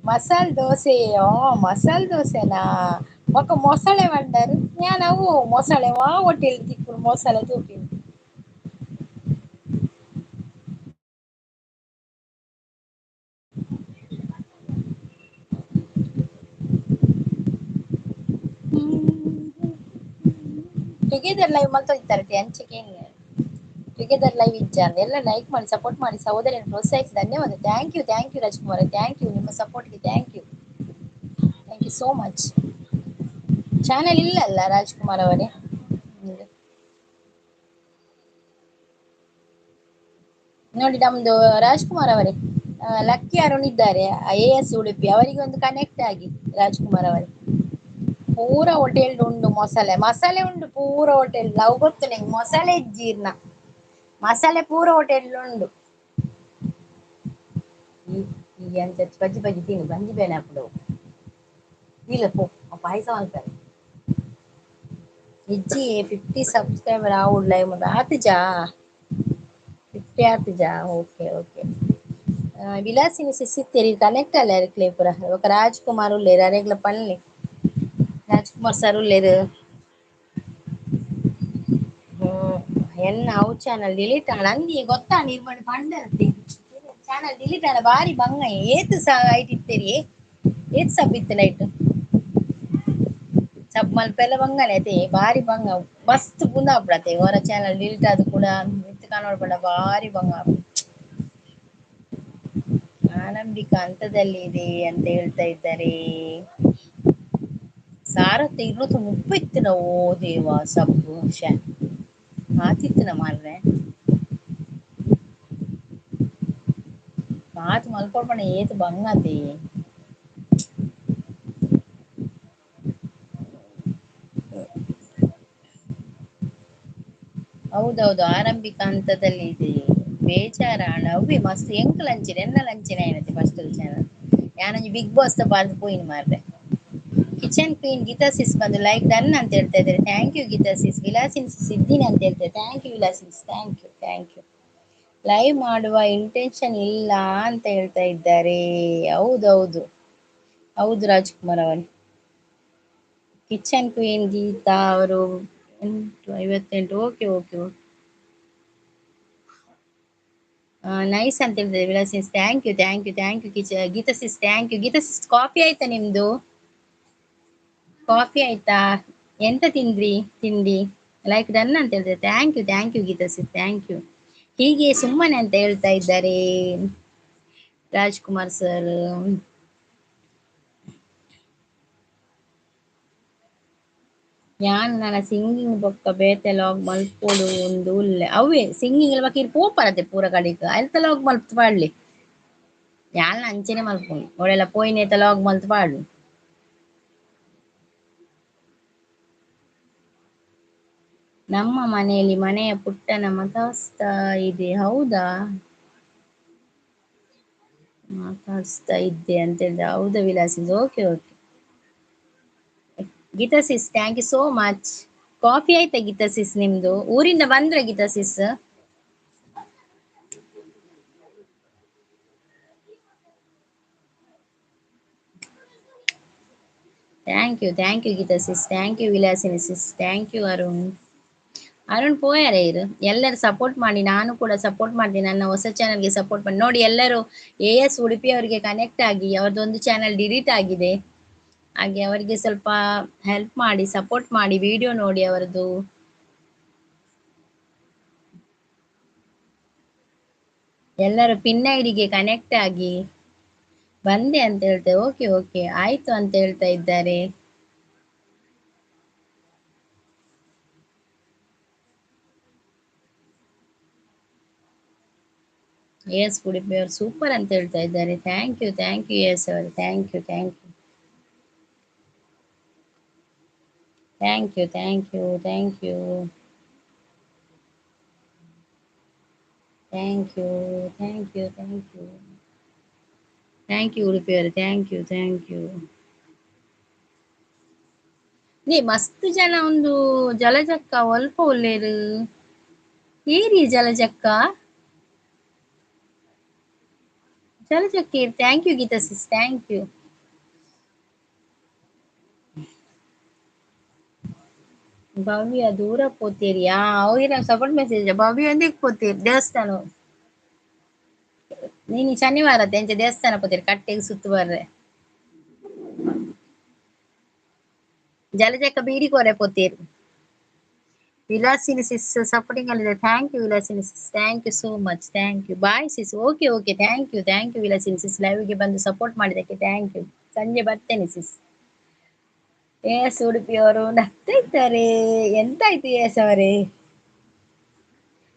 ಮಸಾಲ್ ದೋಸೆನಾ ఒక మొసಳೆ పడ్డారు ഞാനವು ಮೊಸಳೆ ವಾ ಹೋಟೆಲ್ ತಿಕ್ಕುಡು ಮೊಸಳೆ ತೂಪಿನಿ ಟುಗೆದರ್ ಲೈವ್ ಮಲ್ತೊಯ್ತಾರೆ ಅಂಚೆಗೆ ಟುಗೆದರ್ ಲೈವ್ ಇಜ್ಜಾಂದ್ ಎಲ್ಲ ಲೈಕ್ ಮಾಡಿ ಸಪೋರ್ಟ್ ಮಾಡಿ ಸಹೋದರಿಯನ್ನು ಪ್ರೋತ್ಸಾಹಿಸಿ ಧನ್ಯವಾದ thank you Rajkumar thank you ನಿಮ್ಮ ಸಪೋರ್ಟ್ಗೆ thank you so much channel ಇಲ್ಲ ಅಲ್ಲ ರಾಜ್ಕುಮಾರ್ ಅವರೇ ನೋಡಿ ನಮ್ದು ರಾಜ್ಕುಮಾರ್ ಅವರೇ ಲಕ್ಕಿ ಅರುಣ್ ಇದ್ದಾರೆ AS ಉಡುಪಿ ಅವರಿಗೆ ಒಂದು ಕನೆಕ್ಟ್ ಆಗಿ ರಾಜ್ಕುಮಾರ್ ಅವರೇ ಪೂರ ಹೋಟೆಲ್ ಉಂಡು ಮಸಾಲೆ ಉಂಡು ಪೂರ ಹೋಟೆಲ್ ಅವು ಗೊತ್ತು ನಂಗೆ ಮೊಸಳೆ ಜೀರ್ಣ ಮಸಾಲೆ ಪೂರ ಹೋಟೆಲ್ ಉಂಡು ಈ ಎಂತ ಬಜ್ಜಿ ಬಜ್ಜಿ ತಿನ್ನು ಗಂಜಿ ಬೇನೆ ಹಾಕ್ಬಿಡು ಇಲ್ಲ ಪೋ ಪಾಯಸ ಮಾಡ್ತಾರೆ ಇಜ್ಜಿ 50 ಸಬ್ಸ್ಕ್ರೈಬರ್ ಆವುಡ್ ಲೈವ್ ಆತಿಜಾ 50 ಆತಿಜಾ ಓಕೆ ಓಕೆ ವಿಲಾಸಿನಿ ಸಿಸಿತ್ತೇರಿ ಕನೆಕ್ಟ್ ಅಲ್ಲ ಕ್ಲೇಪುರ ఒక ರಾಜ್ ಕುಮಾರ್ ಉಲ್ಲೇರು ಅರೆಗ್ಲ ಪನ್ಲೆ ರಾಜ್ ಕುಮಾರ್ ಸರ್ ಉಲ್ಲೇರು ಎನ್ನ ಅವು ಚಾನಲ್ ಡಿಲೀಟ್ ಆಂಡ್ ಅಂದಿ ಗೊತ್ತಾ ನಿರ್ಮಾಣ ಪಂಡರ್ತಿ ಚಾನಲ್ ಡಿಲೀಟ್ ಆಂಡ ಬಾರಿ ಬಂಗ ಏತ್ ಸ ಐಟ್ ಇತ್ತೆರಿ ಏತ್ ಸಬ್ ಇತ್ತು ಲೈಟ್ ಸಬ್ ಮಲ್ಪೆಲ್ಲ ಬಂಗನೆ ಅತೆ ಬಾರಿ ಬಂಗ ಮಸ್ತ್ ಪುಂದಾಪುಡತೆ ಹೊರ ಚಾನಲ್ ಡಿಲೀಟ್ ಆದ್ ಕೂಡ ಮಿತ್ ಕಾಣೋಡ್ಬೇಡ ಬಾರಿ ಬಂಗ ಆನಂಬಿಕಾ ಹಂತದಲ್ಲಿ ಇದೆ ಅಂತ ಹೇಳ್ತಾ ಇದ್ದಾರೆ ಸಾರತ್ತೆ 230 ಇತ್ತು ನಾವು ಓ ದೇವಾ ಸಬ್ಬು ಆತಿತ್ತು ನ ಮಾರ್ರೆ ಮಾತ್ ಮಲ್ಕೊಳ್ಪಣ ಏತ್ ಬಂಗತಿ ಹೌದೌದು ಆರಂಭಿಕ ಹಂತದಲ್ಲಿ ಇದೆ ಬೇಜಾರಾಣ ಅವ್ವಿ ಮಸ್ತ್ ಎಂಕ್ ಲಂಚಿನ ಎನ್ನ ಲಂಚಿನ ಏನತಿ ಫಸ್ಟ್ ಚಾನಲ್ ಯಾನೊಂಜಿ ಬಿಗ್ ಬಾಸ್ ದ ಪಾರ್ದ್ ಪೋಯಿನ ಮಾರ್ರೆ ಕಿಚನ್ ಕ್ವೀನ್ ಗೀತಾ ಸಿಸ್ ಬಂದು ಲೈಕ್ ಡನ್ ಅಂತ ಹೇಳ್ತಾ ಇದ್ದಾರೆ thank you Geetha sis Vilasini ಸಿದ್ದೀನಿ ಅಂತ ಹೇಳ್ತಾರೆ thank you Vilasini sis thank you live ಮಾಡುವ ಇಂಟೆನ್ಷನ್ ಇಲ್ಲ ಅಂತ ಹೇಳ್ತಾ ಇದ್ದಾರೆ ಹೌದೌದು ಹೌದು ರಾಜ್ಕುಮಾರ್ ಅವರು ಕಿಚನ್ ಕ್ವೀನ್ ಗೀತಾ ಅವರು 58 ಓಕೆ ಓಕೆ ನೈಸ್ ಅಂತ ಹೇಳಿದ್ರೆ Vilasini sis thank you Geetha sis thank you Geetha sis coffee ಆಯ್ತಾ ನಿಮ್ದು ಕಾಫಿ ಆಯ್ತಾ ಎಂತ ತಿಂದ್ರಿ ತಿಂಡಿ ಲೈಕ್ ಡನ್ ಅಂತ ಹೇಳಿದ್ರೆ thank you Geetha sis thank you ಹೀಗೆ ಸುಮ್ಮನೆ ಅಂತ ಹೇಳ್ತಾ ಇದ್ದಾರೆ ರಾಜ್ಕುಮಾರ್ ಸರ್ ನನ್ನ ಸಿಂಗಿಂಗ್ ಬೊಕ್ಕ ಬೇತೆ ಲಾಗ್ ಮಲ್ಪೊಡು ಒಂದು ಉಲ್ಲೆ ಅವೇ ಸಿಂಗಿಂಗ್ ಬಗ್ಗೆ ಪೋಪರತೆ ಪೂರ ಕಡೆಗ್ ಅಲ್ತ ಲಾಗ್ ಮಲ್ತ್ ಪಾಡ್ಲಿ ಯಾನ್ ಅಂಚನೆ ಮಲ್ಪೊಂಡು ಒಳ್ಳೆಲ್ಲ ಪೋಯಿನೇತ ಲಾಗ್ ಮಲ್ತ್ ಪಾಡು ನಮ್ಮ ಮನೆಯಲ್ಲಿ ಮನೆಯ ಪುಟ್ಟನ ಮಾತಾಡ್ಸ್ತಾ ಇದೆ ಹೌದಾ ಮಾತಾಡ್ಸ್ತಾ ಇದ್ದೆ ಅಂತ ಹೇಳಿದ್ರೆ ಹೌದಾ ವಿಲಾಸಿಸ್ okay okay Geetha sis thank you so much coffee ಆಯ್ತಾ ಗೀತಾ ಸಿಸ್ ನಿಮ್ದು ಊರಿಂದ ಬಂದ್ರ Geetha sis thank you Geetha sis thank you Vilasini sis thank you Arun ಪೋಯಾರ ಇರು ಎಲ್ಲರೂ ಸಪೋರ್ಟ್ ಮಾಡಿ ನಾನು ಕೂಡ ಸಪೋರ್ಟ್ ಮಾಡ್ತೀನಿ ನನ್ನ ಹೊಸ ಚಾನಲ್ಗೆ ಸಪೋರ್ಟ್ ಮಾಡಿ ನೋಡಿ ಎಲ್ಲರೂ AS ಉಡುಪಿ ಅವರಿಗೆ ಕನೆಕ್ಟ್ ಆಗಿ ಅವ್ರದ್ದೊಂದು ಚಾನಲ್ ಡಿಲೀಟ್ ಆಗಿದೆ ಹಾಗೆ ಅವರಿಗೆ ಸ್ವಲ್ಪ ಹೆಲ್ಪ್ ಮಾಡಿ ಸಪೋರ್ಟ್ ಮಾಡಿ ವಿಡಿಯೋ ನೋಡಿ ಅವರದ್ದು ಎಲ್ಲರೂ ಪಿನ್ ಐಡಿಗೆ ಕನೆಕ್ಟ್ ಆಗಿ ಬಂದೆ ಅಂತ ಹೇಳ್ತೇವೆ ಓಕೆ ಆಯ್ತು ಅಂತ ಹೇಳ್ತಾ ಇದ್ದಾರೆ ಎಸ್ ಉಡುಪಿ ಅವರು ಸೂಪರ್ ಅಂತ ಹೇಳ್ತಾ ಇದ್ದಾರೆ ಥ್ಯಾಂಕ್ ಯು ಎಸ್ ಅವರು ಥ್ಯಾಂಕ್ ಯು ಉಡುಪಿ ಅವರು ಥ್ಯಾಂಕ್ ಯು ನೀ ಮಸ್ತ್ ಜನ ಒಂದು ಜಲಜಕ್ಕ ಒಲ್ಪ ಒಲ್ಲೇರು ಏರಿ ಜಲಜಕ್ಕ thank you Geetha sis thank you Bhavya ದೂರ ಪೋತೀರಿಯಾ ಅವ್ರಿಗೆ ಸಪೋರ್ಟ್ ಮೆಸೇಜ್ ಭವ್ಯ ಎಂದಿಗೆ ಪೋತೀರಿ ದೇವಸ್ಥಾನ ನೀನು ಶನಿವಾರ ಎಂಚ ದೇವಸ್ಥಾನ ಪೋತೀರಿ ಕಟ್ಟೆಗೆ ಸುತ್ತು ಬರ್ರೆ ಜಲಜಕ್ಕ ಬೀಡಿ ಕೋರೆ ಪೋತೀರಿ ವಿಲಾಸಿನಿ ಸಿಸ್ ಸಪೋರ್ಟಿಂಗ್ ಅಲ್ಲಿದೆ thank you Vilasini sis thank you so much thank you bye sis okay okay thank you Vilasini sis ಲೈವ್ಗೆ ಬಂದು ಸಪೋರ್ಟ್ ಮಾಡಿದ್ದಕ್ಕೆ ಥ್ಯಾಂಕ್ ಯು ಸಂಜೆ ಬರ್ತೇನೆ ಸಿಸ್ ಎಸ್ ಉಡುಪಿಯವರು ನಗ್ತಾ ಇದ್ದಾರೆ ಎಂತಾಯ್ತು ಎಸ್ ಅವರೇ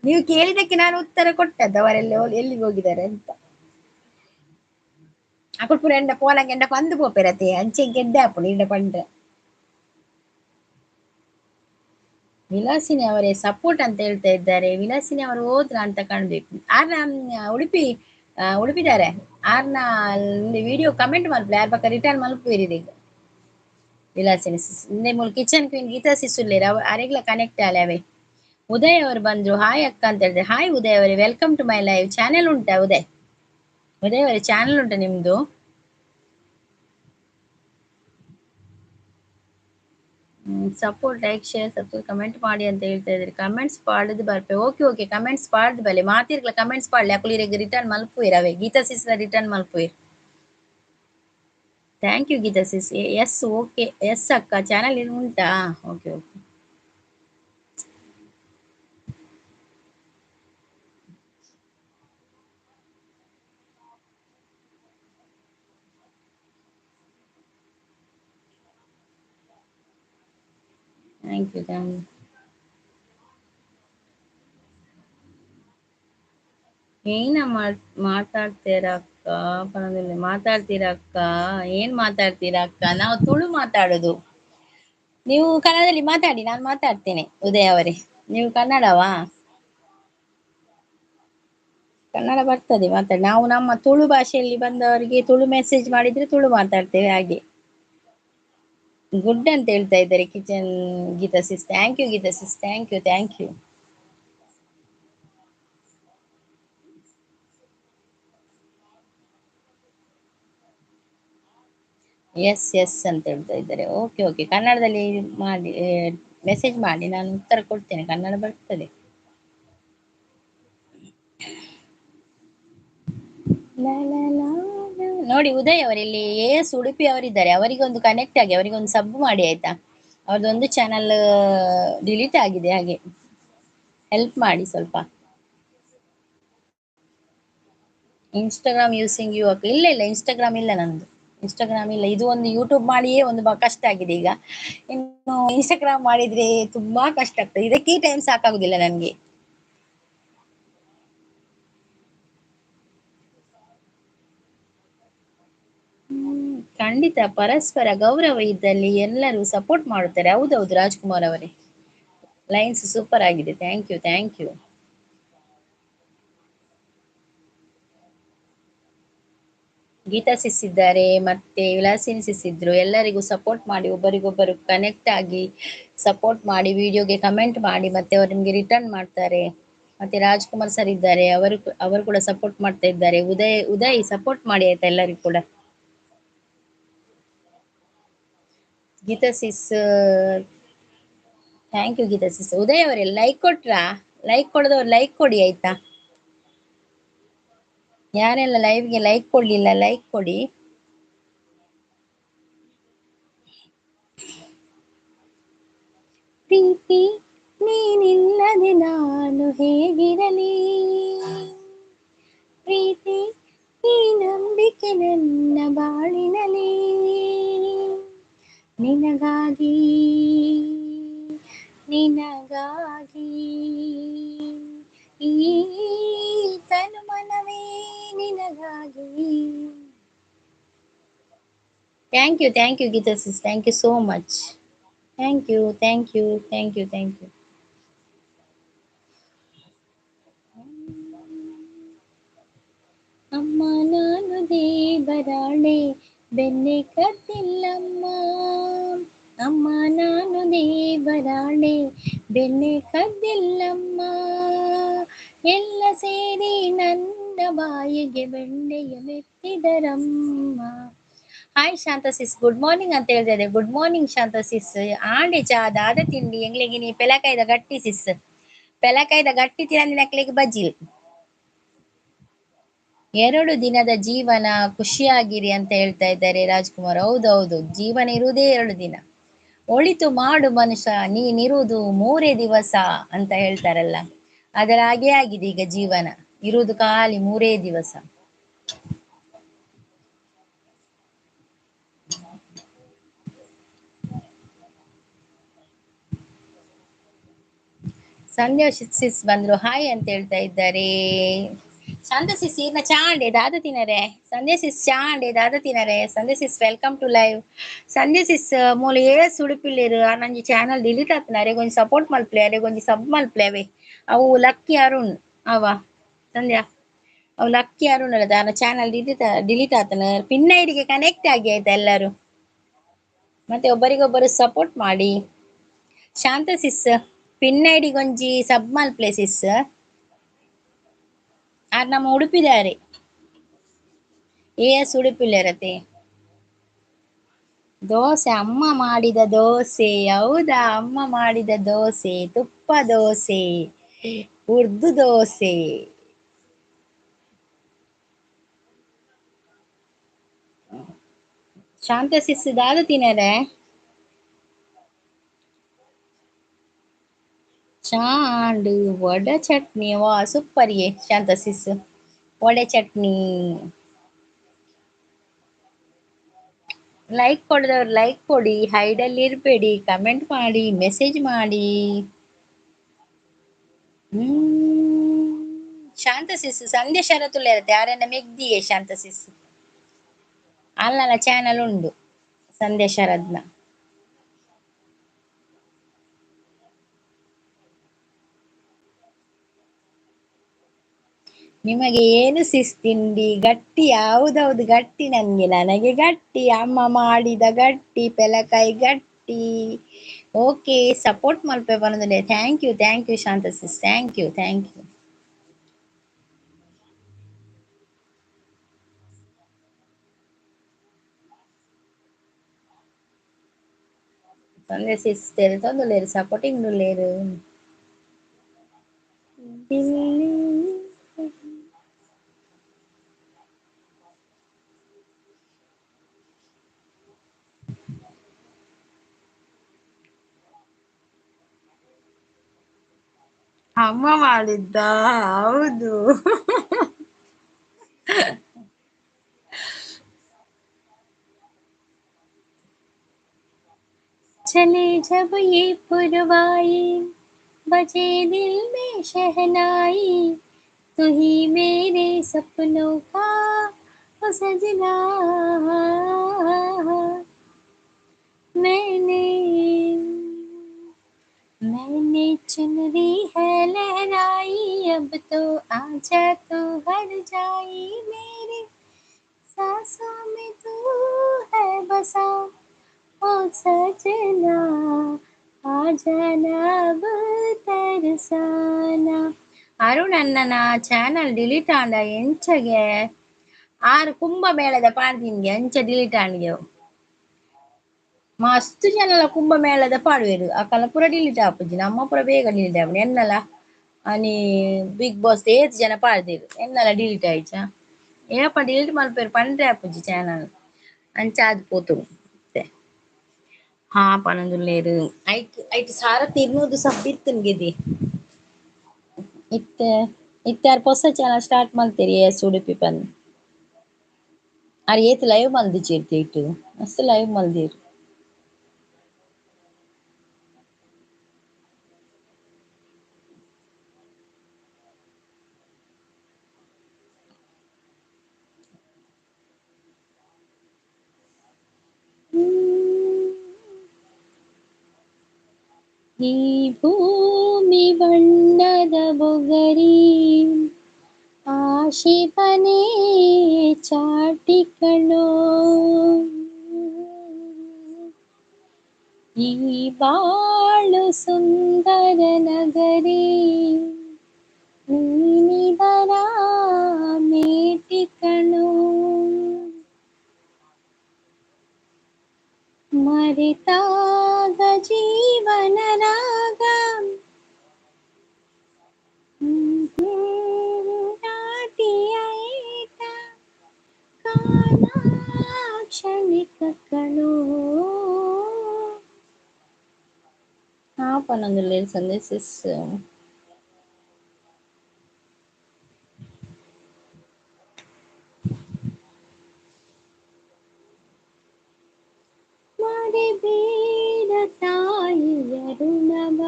ನೀವು ಕೇಳಿದಕ್ಕೆ ನಾನು ಉತ್ತರ ಕೊಟ್ಟದ್ದು ಅವರೆಲ್ಲ ಎಲ್ಲಿಗೆ ಹೋಗಿದ್ದಾರೆ ಅಂತ ಅಕುಲ್ ಎಂಡ ಪೋಲಂಗೆ ಎಂಡ ಪಂದು ಪೋಪೆರತೆ ಅಂಚೆ ಗೆಡ್ಡೆ ಹಾಪುಡು ಇಂಡ ಪಂಡ ವಿಲಾಸಿನಿ ಅವರೇ ಸಪೋರ್ಟ್ ಅಂತ ಹೇಳ್ತಾ ಇದ್ದಾರೆ ವಿಲಾಸಿನಿ ಅವರು ಹೋದ್ರ ಅಂತ ಕಾಣ್ಬೇಕು ಉಡುಪಿ ಉಡುಪಿದ್ದಾರೆ ಆರ್ನ ವಿಡಿಯೋ ಕಮೆಂಟ್ ಮಲ್ಪಲೆ ಯಾರ ಪಕ್ಕ ರಿಟರ್ನ್ ಮಲ್ಪುವಿರಿದೆ ಈಗ ವಿಲಾಸಿನಿ ಇಂದೆ ಮೂಲ ಕಿಚನ್ ಕ್ವೀನ್ ಗೀತಾ ಸಿಸುಲ್ಲೇರ ಅರೆಗ್ಲ ಕನೆಕ್ಟ್ ಆಲವೆ ಉದಯ್ ಅವರು ಬಂದ್ರು ಹಾಯ್ ಅಕ್ಕ ಅಂತ ಹೇಳಿದ್ರೆ ಹಾಯ್ ಉದಯ್ ಅವರೇ welcome to my live channel ಉಂಟಾ ಉದಯ್ ಅವರೇ ಚಾನೆಲ್ ಉಂಟಾ ನಿಮ್ದು support like share subscribe comment ಮಾಡಿ ಅಂತ ಹೇಳ್ತಾ ಇದ್ರಿ ಕಮೆಂಟ್ಸ್ ಪಾಡ್ದು ಬರ್ಪೆ ಓಕೆ ಕಮೆಂಟ್ಸ್ ಪಾಡ್ದು ಬಲೆ ಮಾತಿರ್ಲ ಕಮೆಂಟ್ಸ್ ಪಾಡ್ಲಿ ಅಕುಲಿರೆಗೆ ರಿಟರ್ನ್ ಮಲ್ಪುಯಿರ್ ಅವೇ ಗೀತಾ ಸಿಸ್ಲ ರಿಟರ್ನ್ ಮಲ್ಪುಯಿರ್ thank you Geetha sis yes okay yes ಅಕ್ಕ ಚಾನಲ್ ಉಂಟಾ ಓಕೆ ಓಕೆ ಥ್ಯಾಂಕ್ ಯು ಏನ ಮಾತಾಡ್ತೀರಾ ಅಕ್ಕ ಪರವಾಗಿಲ್ಲ ಮಾತಾಡ್ತೀರಾ ಅಕ್ಕ ಏನ್ ಮಾತಾಡ್ತೀರಾ ಅಕ್ಕ ನಾವು ತುಳು ಮಾತಾಡೋದು ನೀವು ಕನ್ನಡದಲ್ಲಿ ಮಾತಾಡಿ ನಾನು ಮಾತಾಡ್ತೇನೆ ಉದಯ್ ಅವರೇ ನೀವು ಕನ್ನಡವಾ ಕನ್ನಡ ಬರ್ತದೆ ಮಾತಾಡಿ ನಾವು ನಮ್ಮ ತುಳು ಭಾಷೆಯಲ್ಲಿ ಬಂದವರಿಗೆ ತುಳು ಮೆಸೇಜ್ ಮಾಡಿದ್ರೆ ತುಳು ಮಾತಾಡ್ತೇವೆ ಹಾಗೆ ಗುಡ್ ಅಂತ ಹೇಳ್ತಾ ಇದ್ದಾರೆ kitchen Geeta sis thank you Geetha sis thank you yes ಅಂತ ಹೇಳ್ತಾ ಇದ್ದಾರೆ ಓಕೆ ಕನ್ನಡದಲ್ಲಿ ಮಾಡಿ ಮೆಸೇಜ್ ಮಾಡಿ ನಾನು ಉತ್ತರ ಕೊಡ್ತೇನೆ ಕನ್ನಡ ಬರ್ತದೆ ನೋಡಿ ಉದಯ್ ಅವರಲ್ಲಿ ಎಸ್ ಉಡುಪಿ ಅವರಿದ್ದಾರೆ ಅವರಿಗೊಂದು ಕನೆಕ್ಟ್ ಆಗಿ ಅವರಿಗೊಂದು ಸಬ್ ಮಾಡಿ ಆಯ್ತಾ ಅವ್ರದ್ದೊಂದು ಚಾನಲ್ ಡಿಲೀಟ್ ಆಗಿದೆ ಹಾಗೆ ಹೆಲ್ಪ್ ಮಾಡಿ ಸ್ವಲ್ಪ ಇನ್ಸ್ಟಾಗ್ರಾಮ್ ಯೂಸಿಂಗ್ ಯು ಇಲ್ಲ ಇನ್ಸ್ಟಾಗ್ರಾಮ್ ಇಲ್ಲ ನಂದು ಇನ್ಸ್ಟಾಗ್ರಾಮ್ ಇಲ್ಲ ಇದು ಒಂದು ಯೂಟ್ಯೂಬ್ ಮಾಡಿಯೇ ಒಂದು ಕಷ್ಟ ಆಗಿದೆ ಈಗ ಇನ್ನು ಇನ್ಸ್ಟಾಗ್ರಾಮ್ ಮಾಡಿದ್ರೆ ತುಂಬಾ ಕಷ್ಟ ಆಗ್ತದೆ ಇದಕ್ಕೆ ಟೈಮ್ ಸಾಕಾಗುದಿಲ್ಲ ನನ್ಗೆ ಖಂಡಿತ ಪರಸ್ಪರ ಗೌರವ ಇದ್ದಲ್ಲಿ ಎಲ್ಲರೂ ಸಪೋರ್ಟ್ ಮಾಡುತ್ತಾರೆ ಹೌದೌದು ರಾಜ್ಕುಮಾರ್ ಅವರೇ ಲೈನ್ಸ್ ಸೂಪರ್ ಆಗಿದೆ ಥ್ಯಾಂಕ್ ಯು ಗೀತಾ ಸಿಸ್ ಇದ್ದಾರೆ ಮತ್ತೆ ವಿಲಾಸಿನಿ ಸಿಸ್ ಇದ್ರು ಎಲ್ಲರಿಗೂ ಸಪೋರ್ಟ್ ಮಾಡಿ ಒಬ್ಬರಿಗೊಬ್ಬರು ಕನೆಕ್ಟ್ ಆಗಿ ಸಪೋರ್ಟ್ ಮಾಡಿ ವಿಡಿಯೋಗೆ ಕಮೆಂಟ್ ಮಾಡಿ ಮತ್ತೆ ಅವರು ನಿಮ್ಗೆ ರಿಟರ್ನ್ ಮಾಡ್ತಾರೆ ಮತ್ತೆ ರಾಜ್ಕುಮಾರ್ ಸರ್ ಇದ್ದಾರೆ ಅವರು ಕೂಡ ಸಪೋರ್ಟ್ ಮಾಡ್ತಾ ಇದ್ದಾರೆ ಉದಯ್ ಸಪೋರ್ಟ್ ಮಾಡಿ ಆಯ್ತಾ ಎಲ್ಲರಿಗೂ ಕೂಡ Geetha sis thank you Geetha sis Uday ಅವರೇ ಲೈಕ್ ಕೊಟ್ರಾ ಲೈಕ್ ಕೊಡದವ್ರು ಲೈಕ್ ಕೊಡಿ ಆಯ್ತಾ ಯಾರೆಲ್ಲ ಲೈವ್ಗೆ ಲೈಕ್ ಕೊಡ್ಲಿಲ್ಲ ಲೈಕ್ ಕೊಡಿ ಪ್ರೀತಿ ನೀನಿಲ್ಲದೆ ನಾನು ಹೇಗಿರಲಿ ಪ್ರೀತಿ ಈ ನಂಬಿಕೆ ನನ್ನ ಬಾಳಿನಲಿ ನಿನಗಾಗಿ ಈ ತನು ಮನವೇ ನಿನಗಾಗಿ thank you Geetha sis thank you so much thank you ಅಮ್ಮ ನಾನು ದೇವರಾಣೆ ಬೆನ್ನೆ ಕದ್ದಿಲ್ಲಮ್ಮ ಅಮ್ಮ ನಾನು ದೇವರಾಣೆ ಬೆನ್ನೆ ಕದ್ದಿಲ್ಲಮ್ಮ ಎಲ್ಲ ಸೇರಿ ನನ್ನ ಬಾಯಿಗೆ ಬೆಣ್ಣೆಯ ಮೆತ್ತಿದರಮ್ಮ ಹಾಯ್ ಶಾಂತ ಸಿಸ್ ಗುಡ್ ಮಾರ್ನಿಂಗ್ ಅಂತ ಹೇಳ್ತಾ ಇದೆ. ಗುಡ್ ಮಾರ್ನಿಂಗ್ ಶಾಂತ ಸಿಸ್. ಆಂಡೆ ಚಾ ದಾದ ತಿಂಡಿ ಎಂಗ್ಲಿಗೆ ನೀ ಪೆಲಕಾಯ್ದ ಗಟ್ಟಿ ಸಿಸ್. ಪೆಲಕಾಯ್ದ ಗಟ್ಟಿ ತಿನ್ನಕ್ಲಿಗೆ ಬಜ್ಜಿ. 2 ದಿನದ ಜೀವನ ಖುಷಿಯಾಗಿರಿ ಅಂತ ಹೇಳ್ತಾ ಇದ್ದಾರೆ ರಾಜ್ಕುಮಾರ್. ಹೌದೌದು, ಜೀವನ ಇರುವುದೇ 2 ದಿನ. ಒಳಿತು ಮಾಡು ಮನುಷ್ಯ ನೀನಿರುವುದು 3 ದಿವಸ ಅಂತ ಹೇಳ್ತಾರಲ್ಲ, ಅದರ ಹಾಗೆ ಆಗಿದೆ ಈಗ ಜೀವನ. ಇರುವುದು ಖಾಲಿ 3 ದಿವಸ. ಸಂಧ್ಯಾ ಸಿಸ್ ಬಂದ್ರು, ಹಾಯ್ ಅಂತ ಹೇಳ್ತಾ ಇದ್ದಾರೆ. ಸಂಧ್ಯಾ ಸಿಸ್ ಇನ್ನ ಚಾಂಡೆ ದಾದ ತಿನ್ನರೆ. ಸಂಧ್ಯಾ ಸಿಸ್ ಚಾಂಡೆ ದಾದ ತಿನ್ನರೆ. ಸಂಧ್ಯಾ ಸಿಸ್ ವೆಲ್ಕಮ್ ಟು ಲೈವ್. ಸಂಧ್ಯಾ ಸಿಸ್ ಮೂಲು ಏಸ್ ಉಡುಪಿಲ್ಲಿರು ನಂಜಿ ಚಾನಲ್ ಡಿಲೀಟ್ ಆತ್ನ ಅರೆಗೊಂಜಿ ಸಪೋರ್ಟ್ ಮಲ್ಪ್ಲೆ ಅರೆಗೊಂಜಿ ಸಬ್ ಮಲ್ಪ್ಲೆ ಅವೆ ಅವು ಲಕ್ಕಿ ಅರುಣ್ ಅವ ಸಂಧ್ಯಾ. ಅವು ಲಕ್ಕಿ ಅರುಣ್ ಅಲ್ಲದ ಅವನ ಚಾನಲ್ ಡಿಲೀಟ್ ಆತನ. ಪಿನ್ ಐಡಿಗೆ ಕನೆಕ್ಟ್ ಆಗಿ ಆಯ್ತಾ ಎಲ್ಲರೂ. ಮತ್ತೆ ಒಬ್ಬರಿಗೊಬ್ಬರು ಸಪೋರ್ಟ್ ಮಾಡಿ. ಶಾಂತ ಸಿಸ್ ಪಿನ್ ಐಡಿಗೊಂಜಿ ಸಬ್ ಮಲ್ಪ್ಲೆ ಸಿಸ್. ಆರ್ ನಮ್ಮ ಉಡುಪಿದಾರೆ. ಏಸ್ ಉಡುಪಿಲ್ಲರತೆ. ದೋಸೆ ಅಮ್ಮ ಮಾಡಿದ ದೋಸೆ. ಹೌದಾ, ಅಮ್ಮ ಮಾಡಿದ ದೋಸೆ, ತುಪ್ಪ ದೋಸೆ, ಉರ್ದು ದೋಸೆ. ಶಾಂತ ಸಿಸ್ ದಾದ ತಿನ್ನರೆ. ಚಾಂಡ್ ವಡೆ ಚಟ್ನಿ ವಾ ಸೂಪರ್ ಯೇ ಶಾಂತ ಸಿಸ್. ವಡೆ ಚಟ್ನಿ. ಲೈಕ್ ಕೊಡದವ್ರು ಲೈಕ್ ಕೊಡಿ, ಹೈಡಲ್ಲಿ ಇರ್ಬೇಡಿ, ಕಮೆಂಟ್ ಮಾಡಿ, ಮೆಸೇಜ್ ಮಾಡಿ. ಹ್ಮ್ ಶಾಂತ ಸಿಸ್ ಸಂಧ್ಯಾ ಶರತ್ತುಲ್ಲ ಇರತ್ತೆ ಯಾರನ್ನ ಮೆಗ್ದಿಯೇ ಶಾಂತ ಸಿಸ್. ಅಲ್ಲಲ್ಲ ಚಾನಲ್ ಉಂಡು ಸಂಧ್ಯಾ ಶರದ್ನ. ನಿಮಗೆ ಏನು ಸಿಸ್ ತಿಂಡಿ ಗಟ್ಟಿ? ಹೌದೌದು ಗಟ್ಟಿ, ನನಗೆ ಗಟ್ಟಿ, ಅಮ್ಮ ಮಾಡಿದ ಗಟ್ಟಿ, ಪೆಲಕಾಯಿ ಗಟ್ಟಿ. ಓಕೆ, ಸಪೋರ್ಟ್ ಮಲ್ಪೆ ಬಂದ್ರೆ thank you Shantha sis, thank you. Sandhya sis ತೊಂದುಲೇರು ಸಪೋರ್ಟಿಂಗ್ ಲೇರು. ಅಮ್ಮ ಮಾಡಿದ್ದ. ಹೌದು. चले जब ये पुरवाई बजे दिल में शहनाई तू ही मेरे सपनों का ओ सजना मैंने मैंने चुनरी है लहराई अब तो आजा तो हर जाई मेरे सांसों में तू है बसा ओ सजना आ जाना अब तरसाना. ಅರುಣ್ ಅಣ್ಣನ ಚಾನಲ್ ಡಿಲೀಟ್ ಆಂಡ ಎಂಚಗೆ ಆರು ಕುಂಭಮೇಳದ ಪಾಡ್ದಿನ್ಗೆ ಅಂಚ ಡಿಲೀಟ್ ಆಂಡ್ಗೆ ಮಸ್ತ್ ಜನಲ ಕುಂಭಮೇಳದ ಪಾಡುವೆರು ಅಕಲ ಪೂರ ಡಿಲೀಟ್ ಆಪುಜಿ ನಮ್ಮ ಪೂರ ಬೇಗ ಡಿಲೀಟ್ ಆಪುಂಡು ಎನ್ನಲ ಅನಿ ಬಿಗ್ ಬಾಸ್ ಏತ್ ಜನ ಪಾಡ್ದೆರ್ ಎನ್ನಲ ಡಿಲೀಟ್ ಆಯ್ಚ ಏಪ ಡಿಲೀಟ್ ಮಲ್ಪೇರು ಪಂಡ್ರೆ ಆಪುಜಿ ಚಾನಲ್ ಅಂಚ ಆದ್ ಪೋತುಂಡು. ಹಾ ಪನೊಂದುಲ್ಲೇರು ಐಟ್ ಐಟ್ ಸಾರಥಿ ಇರ್ನೂದು ಸಬ್ ಇತ್ತ್ಂಡ್ ಗೆದೆ ಇತ್ತೆ ಇತ್ತಾರ್ ಪೊಸ ಚಾನಲ್ ಸ್ಟಾರ್ಟ್ ಮಲ್ತೆರ್ ಎಸ್ ಉಡುಪಿ ಪಂದ್ ಅರ್ ಏತ್ ಲೈವ್ ಮಲ್ದಿಜೆರ್ ಇಟ್ಟು ಮಸ್ತ್ ಲೈವ್ ಮಲ್ದೆರ್. ಈ ಭೂಮಿ ಬಣ್ಣದ ಬೊಗರಿ ಆ ಶಿವನೇ ಚಾಟಿಕಣೋ ಈ ಬಾಳು ಸುಂದರ ನಗರಿ ನೀನಿದರ ಮೇಟಿಕಣೋ. ಮರೆತಾಗ ಜೀವನರಾಗ ನಾಟಿಯ ಏಟ ಕಾಲ ಕ್ಷಣಿಕ ಕಣೋ. Apa nang listen? This is ಮರೆಬೇಡ ತಾಯಿಯ ಋಣವ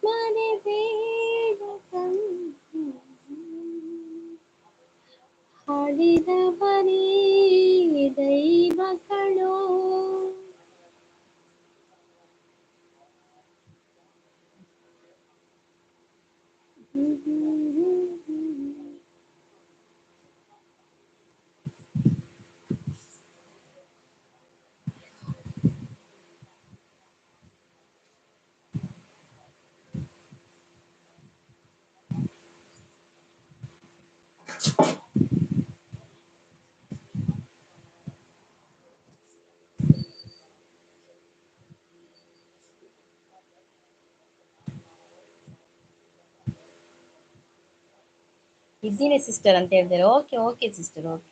ಮರೆಬೇಡ ತಂಗಿ ಹಾಡಿದವರೇ ದೈವ ಕಣೋ. ಇದ್ದೀನಿ ಸಿಸ್ಟರ್ ಅಂತ ಹೇಳ್ತಾರೆ. Okay okay sister, okay.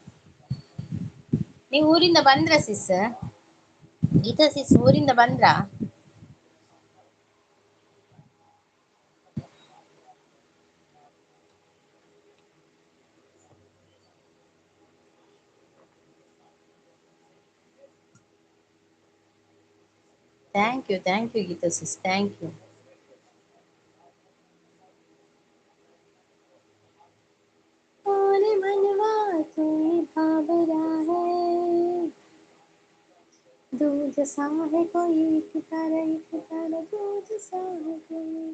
ನೀವು ಊರಿಂದ ಬಂದ್ರ ಸಿಸ್? ಗೀತಾ ಸಿಸ್ ಊರಿಂದ ಬಂದ್ರಾ? Thank you Geetha sis, thank you. और मनवा तू भावरा है, दूध सा है कोई एक तारा दूध सा है कोई.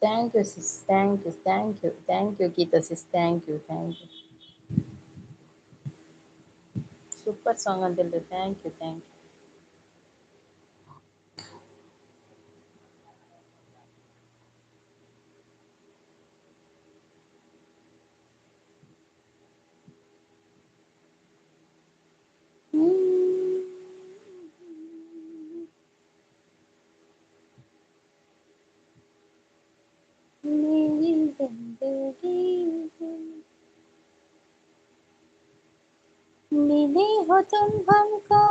Thank you sis, thank you Geetha sis, thank you. Super song ಅಂತ ಹೇಳಿದ್ರೆ ಥ್ಯಾಂಕ್ ಯು. मेरी जिंदगी मिले हो तुम हमको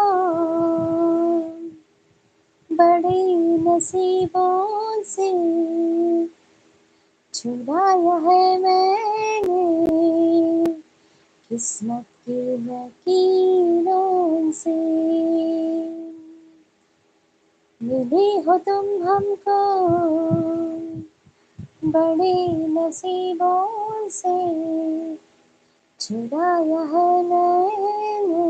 बड़े नसीबों से, चुराया है मैंने किस्मत की लकीरों से. मिले हो तुम हमको बड़े नसीबों से, चुराया है मैंने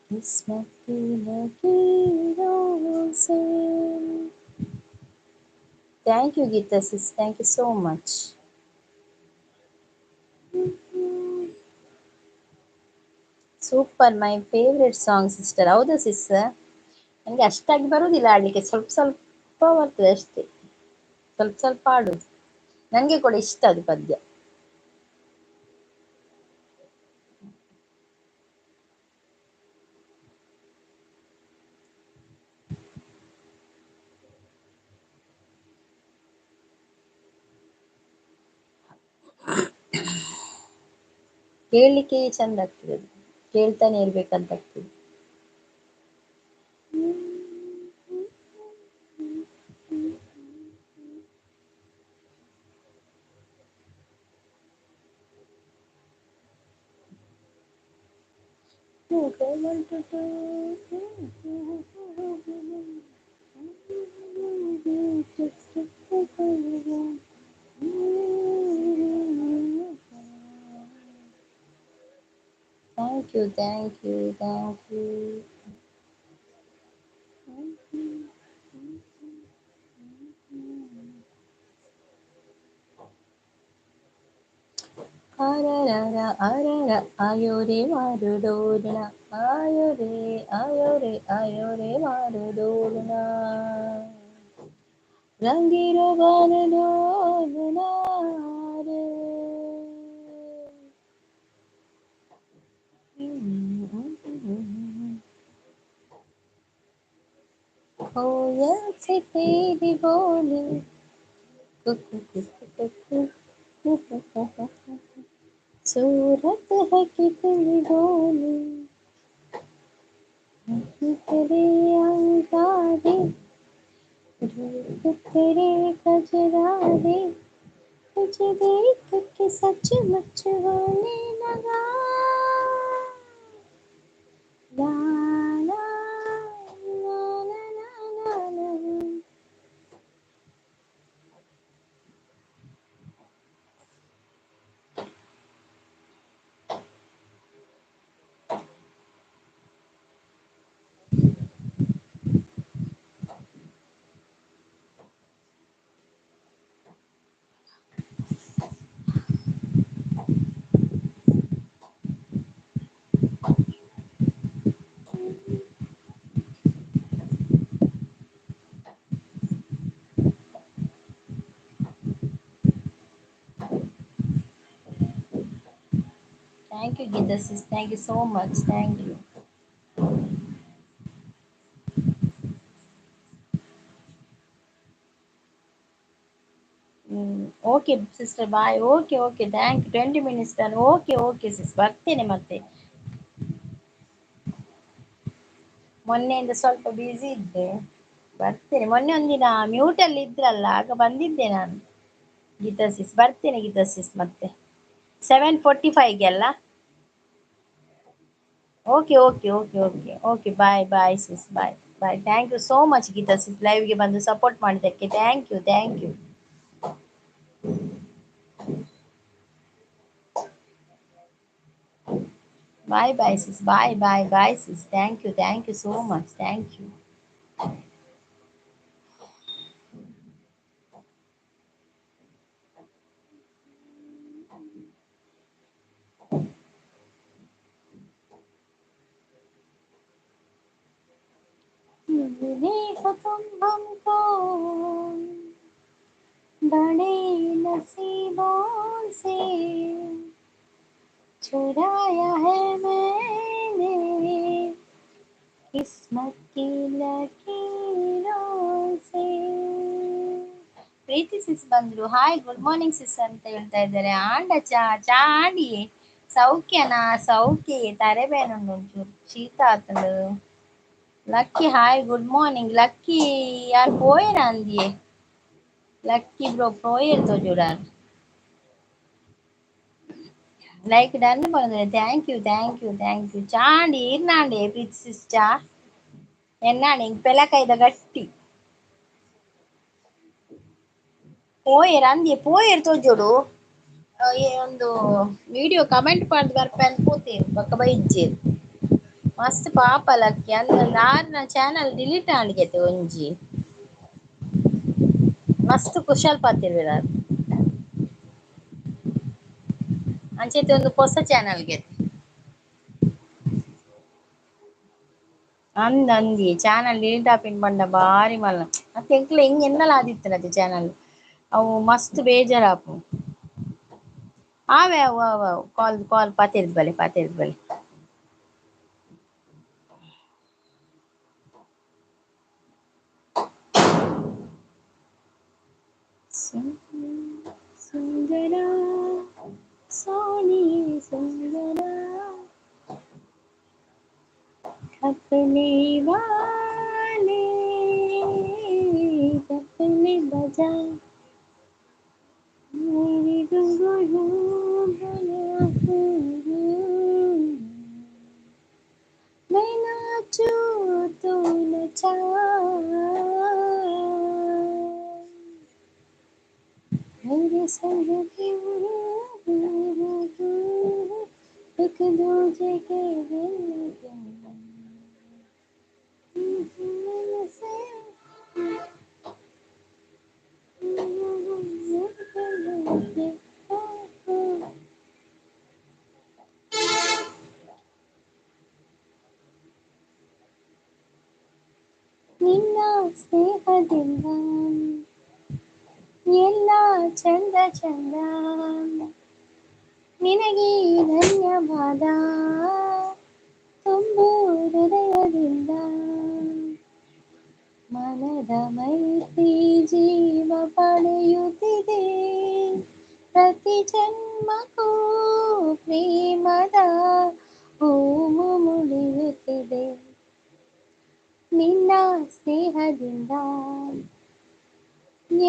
किस्मत की लकीरों से. Thank you Geeta sis, thank you so much. Super, my favourite song sister. ಹೌದಾ ಸಿಸ್? ನನಗೆ ಅಷ್ಟಾಗಿ ಬರುವುದಿಲ್ಲ ಆಡಲಿಕ್ಕೆ, ಸ್ವಲ್ಪ ಸ್ವಲ್ಪ ಬರ್ತದೆ ಅಷ್ಟೇ, ಸ್ವಲ್ಪ ಸ್ವಲ್ಪ ಆಡುದು. ನನಗೆ ಕೂಡ ಇಷ್ಟ ಅದು ಪದ್ಯ. ಕೇಳಲಿಕ್ಕೆ ಚಂದ ಆಗ್ತದೆ, ಅದು ಕೇಳ್ತಾನೆ ಇರ್ಬೇಕಂತ ಆಗ್ತದೆ. Thank you, thank you, thank you. Arara, arara, ayore marudona. Ayore, ayore, ayore marudona. Rangiro marudona. कोयल से तेरी बोली कुकू कुकू कुकू सूरत है कितनी बोली तेरे अंगारे रूप तेरे कजरारे तुझे देख के सचमुच होने लगा ला ला ला ला ला ला ला। Thank you, Gita sis. Thank you so much. Thank you. Okay, sister. Bye. Okay, okay. Thank you. 20 minutes done. Okay, okay, sis. ಬರ್ತೇನೆ ಮತ್ತೆ. ಮೊನ್ನೆಯಿಂದ ಸ್ವಲ್ಪ ಬ್ಯುಸಿ ಇದ್ದೆ. ಬರ್ತೇನೆ. ಮೊನ್ನೆ ಒಂದಿನ ಮ್ಯೂಟಲ್ಲಿ ಇದ್ರಲ್ಲ, ಆಗ ಬಂದಿದ್ದೆ ನಾನು. ಗೀತಾ ಸಿಸ್. ಬರ್ತೇನೆ ಗೀತಾ ಸಿಸ್ ಮತ್ತೆ. 7:45ಗೆ ಅಲ್ಲ? Okay, okay, okay, okay. Okay, bye, bye sis. Bye, bye. Thank you so much Geetha sis. ಲೈವ್ಗೆ ಬಂದು ಸಪೋರ್ಟ್ ಮಾಡಿದ್ದಕ್ಕೆ thank you, thank you. Bye bye sis. Bye bye bye sis. Thank you so much. Thank you. देखो तुम हमको बड़े नसीबों से चुराया है मैंने किस्मत की लकीरों से. ಪ್ರೀತಿ ಸಿಸ್ ಬಂದ್ರು. ಹಾಯ್, ಗುಡ್ ಮಾರ್ನಿಂಗ್ ಸಿಸ್ ಅಂತ ಹೇಳ್ತಾ ಇದ್ದಾರೆ. ಆಂಡ ಚಾ ಚಾ ಆಡಿ ಸೌಖ್ಯನಾ? ಸೌಖ್ಯ. ತಲೆಬೇನುಂಡು ಒಂಚೂರು ಶೀತ ಆತಂಡು. Lucky hi, good morning. Lucky ಯಾರು ಪೋಯೇನ ಅಂದಿಯೇ? ಲಕ್ಕಿ ಬ್ರೋ ಪೋಯರ್ ತೋಜುಡಾರ್. ಲೈಕ್ ಡನ್ ಬಂದ್ರೆ thank you, thank you, thank you. ಚಾ ಅಂಡಿ ಇರ್ನಾಂಡೆ ಪ್ರೀತಿ ಸಿಸ್ ಚಾ ಎನ್ನಾಡಿ ಹಿಂಗ್ ಪೆಲಕೈದ ಗಟ್ಟಿ ಪೋಯರ್ ಅಂದಿಯೇ ಪೋಯರ್ ತೋಜುಡು. ಒಂದು ವಿಡಿಯೋ ಕಮೆಂಟ್ ಪಾಡ್ದು ಬರ್ಪೆ ಅನ್ಕೋತೇನೆ ಬೊಕ್ಕ ಬೈಜ್ಜೇರು ಮಸ್ತ್ ಪಾಪ ಲಕ್ಕಿ ಅಂದ ನಾರ್ನ ಚಾನಲ್ ಡಿಲೀಟ್ ಆಂಡ್ಗೆತೆ ಒಂಜಿ ಮಸ್ತ್ ಕುಶಲ್ ಪಾತಿರ್ವೆರ್ ಅಂಚೆತೆ ಒಂದು ಹೊಸ ಚಾನಲ್ಗೆ ಅಂದ್ ಅಂದಿ ಚಾನಲ್ ಡಿಲೀಟ್ ಆಪಿನ್ ಬಂಡ ಬಾರಿ ಮಲ್ಲ ಮತ್ತೆ ಎಂಕ್ಲೆ ಹೆಂಗ್ ಎನ್ನಲ ಆದಿತ್ತನದು ಚಾನಲ್ ಅವು ಮಸ್ತ್ ಬೇಜಾರಾಪು ಆವೆ ಅವು ಅವು ಕಾಲ್ ಕಾಲ್ ಪಾತಿರ್ದ್ ಬಲೆ ಸುಂದರ सोनी सुंदरा अपने वाले अपने बजा मेरी गुंगुरु बना मेरे संग एक दूजे के दिल ನಿನ್ನ ಸ್ನೇಹದಿಂದ ಎಲ್ಲ ಚಂದ ಚಂದ ನಿನಗೆ ಧನ್ಯವಾದ ತುಂಬು ಹೃದಯದಿಂದ ಮನದ ಮೈತ್ರಿ ಜೀವ ಪಡೆಯುತ್ತಿದೆ ಪ್ರತಿ ಜನ್ಮಕ್ಕೂ ಪ್ರೇಮದ ಹೂವು ಮುಡಿಯುತ್ತಿದೆ ನಿನ್ನ ಸ್ನೇಹದಿಂದ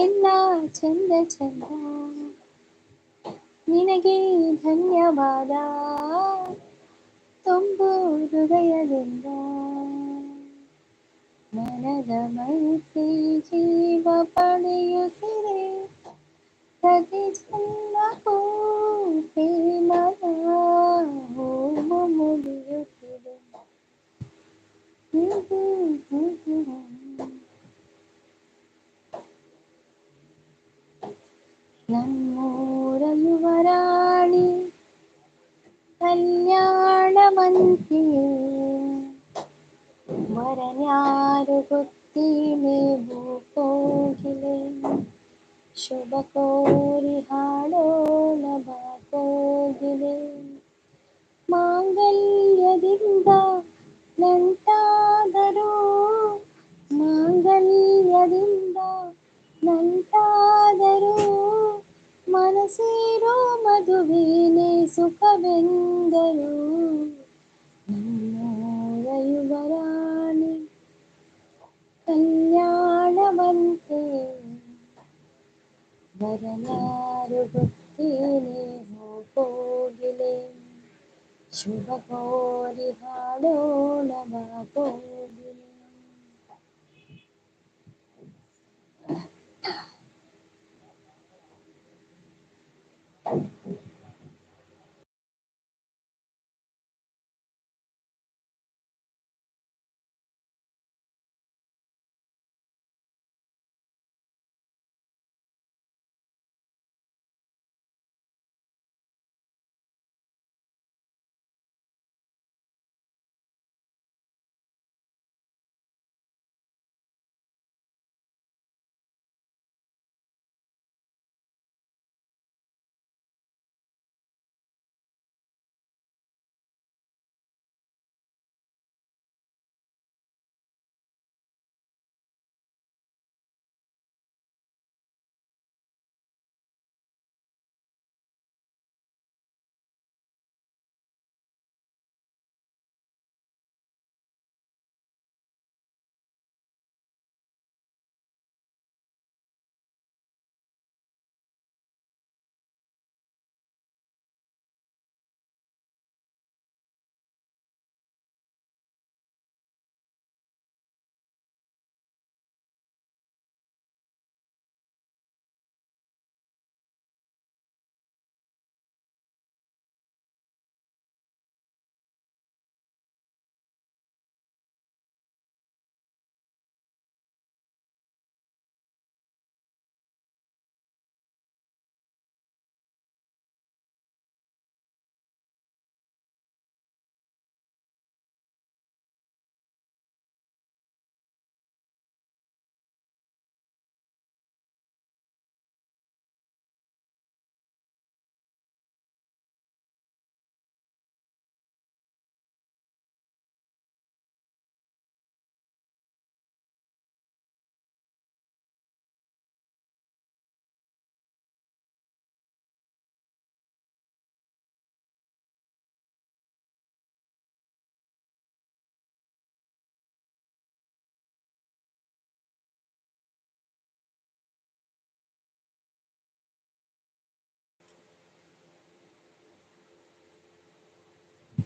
ಎಲ್ಲ ಚಂದ ಚಂದ ನಿನಗೆ ಧನ್ಯವಾದ ತುಂಬು ಹೃದಯದಿಂದ ಮನದ ಮೈತ್ರಿ ಜೀವ ಪಡೆಯುತ್ತಿದೆ ಪ್ರತಿ ಜನ್ಮಕ್ಕೂ ಪ್ರೇಮದ ಹೂವು ಮುಡಿಯುತ್ತಿದೆ ನಮ್ಮೂರ ಯುವರಾಣಿ ಕಲ್ಯಾಣವಂತಿ ವರನ್ಯಾರು ಗೊತ್ತಿಲೇವು ಕೋಗಿಲೆ ಶುಭ ಕೋರಿ ಹಾಡೋಣ ಬಾ ಕೋಗಿಲೆ ಮಾಂಗಲ್ಯದಿಂದ ನಂಟಾದರೂ ಮಾಂಗಲ್ಯದಿಂದ ನಂಟಾದರೂ ಮನಸೇರೋ ಮದುವೇನೆ ಸುಖವೆಂದರು ನಮ್ಮೂರ ಯುವರಾಣಿ ಕಲ್ಯಾಣವಂತೆ ವರನ್ಯಾರು ಗೊತ್ತೇನೆ ಕೋಗಿಲೆ ಶುಭ ಕೋರಿ ಹಾಡೋಣ ಬಾ ಕೋಗಿಲೆ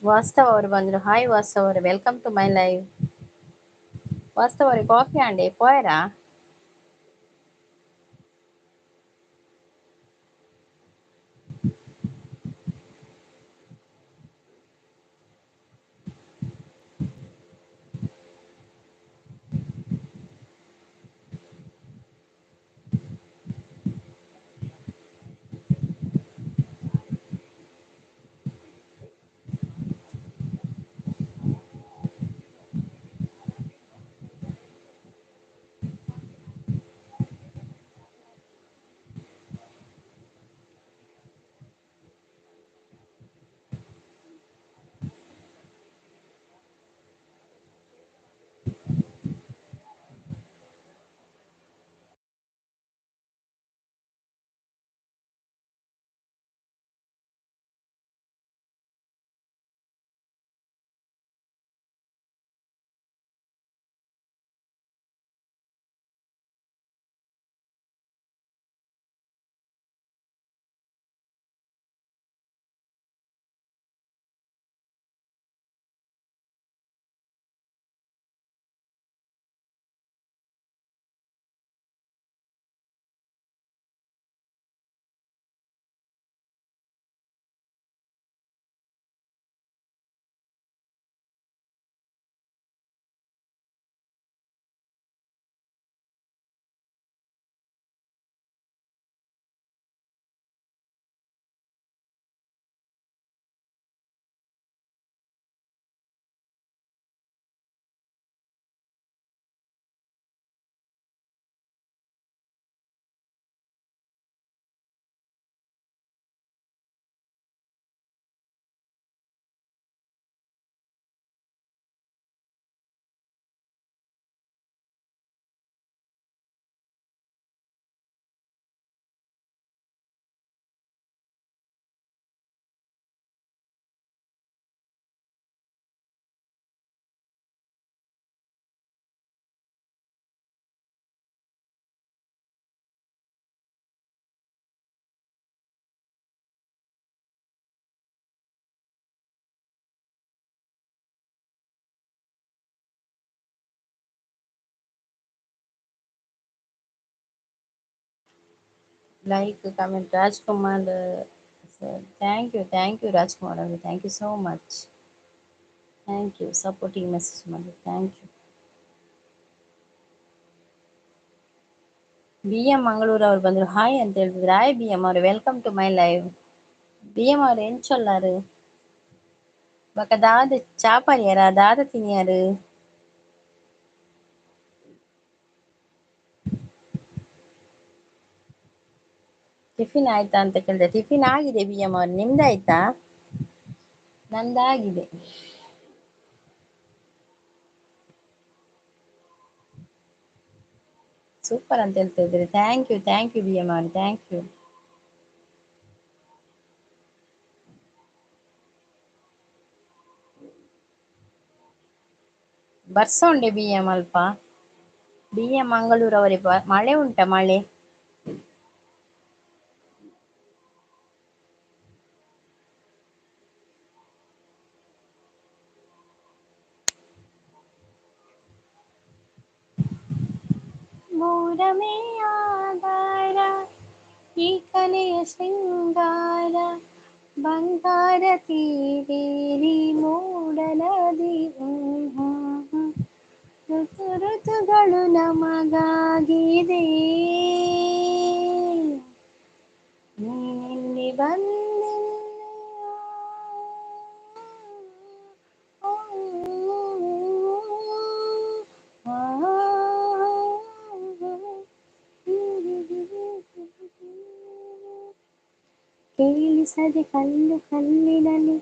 ವಾಸ್ತವ್ ಅವರು ಬಂದ್ರು. ಹಾಯ್ ವಾಸ್ತವ್ ಅವರು, ವೆಲ್ಕಮ್ ಟು ಮೈ ಲೈವ್. ವಾಸ್ತವರಿ ಕಾಫಿ ಅಂಡೆ ಪೋಯರಾ. Like comment Rajkumar sir thank you Rajkumar ಅವರೇ. Thank you so much. Thank you supporting message ಮಾಡಿ. Thank you. BM ಮಂಗಳೂರು ಅವ್ರು ಬಂದ್ರು ಹಾಯ್ ಅಂತ ಹೇಳ್ತಿದ್ರು. ಹಾಯ್ BM ಅವ್ರೆ, welcome to my live. BM ಅವ್ರೆ ಎಂಚೊಲ್ಲಾರು ಬೊಕ ದಾದ ಚಾಪರಿಯರ ದಾದ ತಿನಿಯಾರು. ಟಿಫಿನ್ ಆಯ್ತಾ ಅಂತ ಕೇಳಿದೆ. ಟಿಫಿನ್ ಆಗಿದೆ BM ಅವ್ರೆ, ನಿಮ್ದಾಯ್ತಾ? ನಂದಾಗಿದೆ. ಸೂಪರ್ ಅಂತ ಹೇಳ್ತಾ ಇದ್ದೀರಿ. ಥ್ಯಾಂಕ್ ಯು BM ಅವ್ರೆ, ಥ್ಯಾಂಕ್ ಯು. ಬರ್ಸೋಂಡೆ BM ಅಲ್ಪ. BM ಮಂಗಳೂರು ಅವರೇ ಮಳೆ ಉಂಟಾ ಮಳೆ? ಮೂರನೇ ಆಧಾರ ಈ ಕಲೆಯ ಶೃಂಗಾರ ಬಂಗಾರ ತೀರೇರಿ ಮೂಡಲದಿ ಋತು ಋತುಗಳು ನಮಗಾಗಿದೆ ನೀನೆಲ್ಲಿ ಬಂದೆ ಕೇಳಿಸದೆ ಕಲ್ಲು ಕಲ್ಲಿನಲ್ಲಿ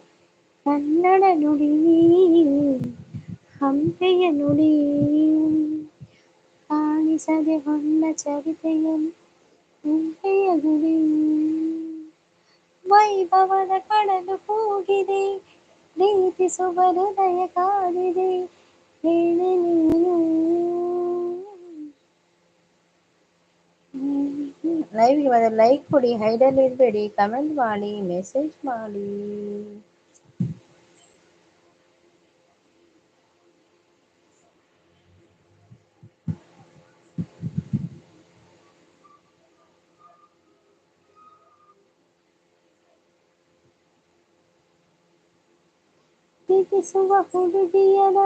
ಕನ್ನಡ ನುಡಿ ಹಂಪೆಯ ನುಡಿ ಕಾಣಿಸದೆ ಹೊನ್ನ ಚರಿತೆಯಲ್ಲಿ ಹಂಪೆಯ ಗುಡಿ ವೈಭವದ ಕಡಲು ಕೂಗಿದೆ ಪ್ರೀತಿಸುವ ಹೃದಯ ಕಾದಿದೆ ಹೇಳಿ ನೀನು. ಲೈವ್ಗೆ ಬಂದರೆ ಲೈಕ್ ಕೊಡಿ, ಹೈಡಲ್ಲಿ ಇರಬೇಡಿ, ಕಮೆಂಟ್ ಮಾಡಿ, ಮೆಸೇಜ್ ಮಾಡಿ. ಪ್ರೀತಿಸುವ ಹುಡುಗಿಯರ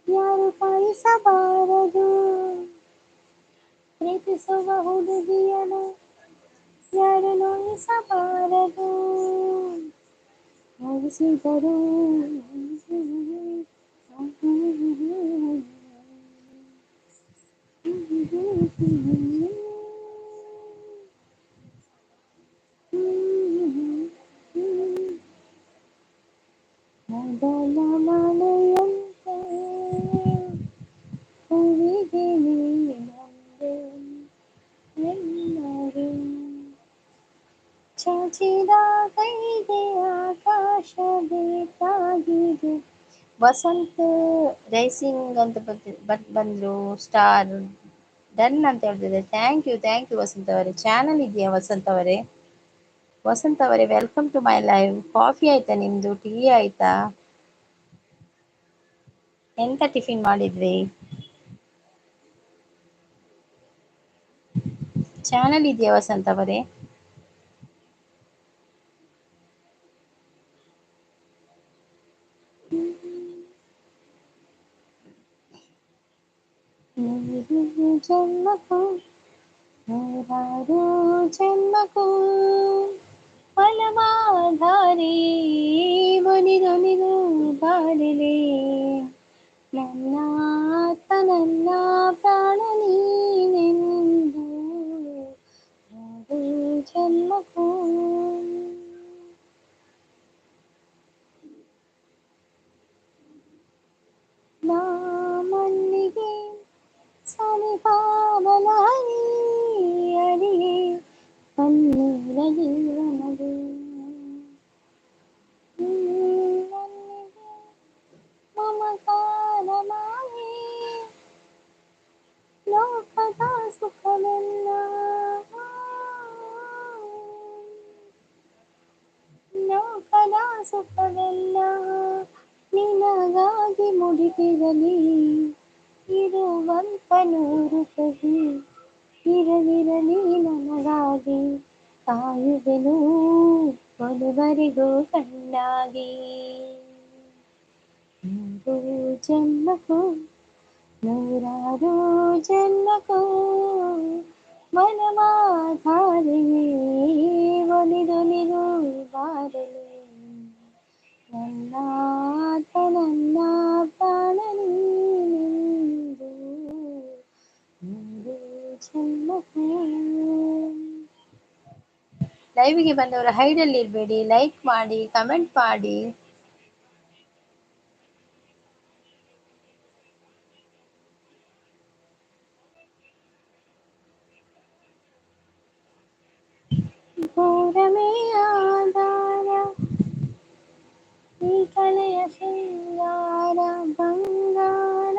ಯಾರು ಕಾಯಿಸಬಾರದು, ಪ್ರೀತಿಸುವ ಹುಡುಗಿಯರ ಯಾರು ನೋಯಿಸಬಾರದು, ನೋಯಿಸಿದರು ಮೊದಲ ಮಳೆಯಂತೆ ಹೂವಿಗೆ ನೀನಂದೆ ಎಲ್ಲರೂ ಚಾಚಿದ ಕೈಗೆ ಆಕಾಶ ಬೇಕಾಗಿದೆ. ವಸಂತ್ ರೈಸಿಂಗ್ ಅಂತ ಬಂದ್ರು ಸ್ಟಾರ್ ಡನ್ ಅಂತ ಹೇಳ್ತಿದೆ. ಥ್ಯಾಂಕ್ ಯು ವಸಂತ್ ಅವರೇ. ಚಾನಲ್ ಇದೆಯಾ ವಸಂತ್ ಅವರೇ? ವಸಂತ್ ಅವರೇ welcome to my live. Coffee ಆಯ್ತಾ ನಿಮ್ದು? ಟೀ ಆಯ್ತಾ? ಎಂತ ಟಿಫಿನ್ ಮಾಡಿದ್ರಿ? ಚಾನಲ್ ಇದೆಯಾ ವಸಂತ್ ಅವರೇ? ಜನ್ಮಕ್ಕೂ ನೂರಾರು ಜನ್ಮಕ್ಕೂ ಫಲವಾಧಾರಿ ಮುನಿದು ಬಾಳಿಲೆ ನನ್ನ ಆತ್ಮ ನನ್ನ ಪ್ರಾಣ ನೀನೆಂದು ನೂರು ಜನ್ಮಕ್ಕೂ. ನಾ ಮಣ್ಣಿಗೆ ಸನಿಪಾವನಾಗಿ ಅಡಿಗೆ ಕಣ್ಣೀರ ಜೀವನದು ಮಣ್ಣಿಗೆ ಮಮಕಾರ ಮಾಡಿ ಲೋಕದ ಸುಖವೆಲ್ಲ ಲೋಕದ ಸುಖವೆಲ್ಲ ನಿನಗಾಗಿ ಮುಡಿಪಿರಲಿ ಇರುವಂತ ನೂರು ಕಹಿ ಇರಲಿರಲಿ ನನಗಾಗಿ ಕಾಯುವೆನು ಕೊನೆವರೆಗೂ ಕಣ್ಣಾಗಿ ನೂರು ಜನ್ಮಕ್ಕೂ ನೂರಾರು ಜನ್ಮಕ್ಕೂ ಮನವಾಧಾರಿಯೇ ಒಲಿದೊಲಿದು ಬಾರಲಿ ನನ್ನ ಆತ್ಮ ನನ್ನ ಪ್ರಾಣ ನೀನೆಂದು ನೂರು ಜನ್ಮಕ್ಕೂ. ಲೈವ್ಗೆ ಬಂದವರು ಹೈಡಲ್ಲಿ ಇರಬೇಡಿ, ಲೈಕ್ ಮಾಡಿ, ಕಮೆಂಟ್ ಮಾಡಿ. ಘೋರಮೇ ಆಧಾರ ಈ ಕಲೆಯ ಶೃಂಗಾರ ಬಂಗಾರ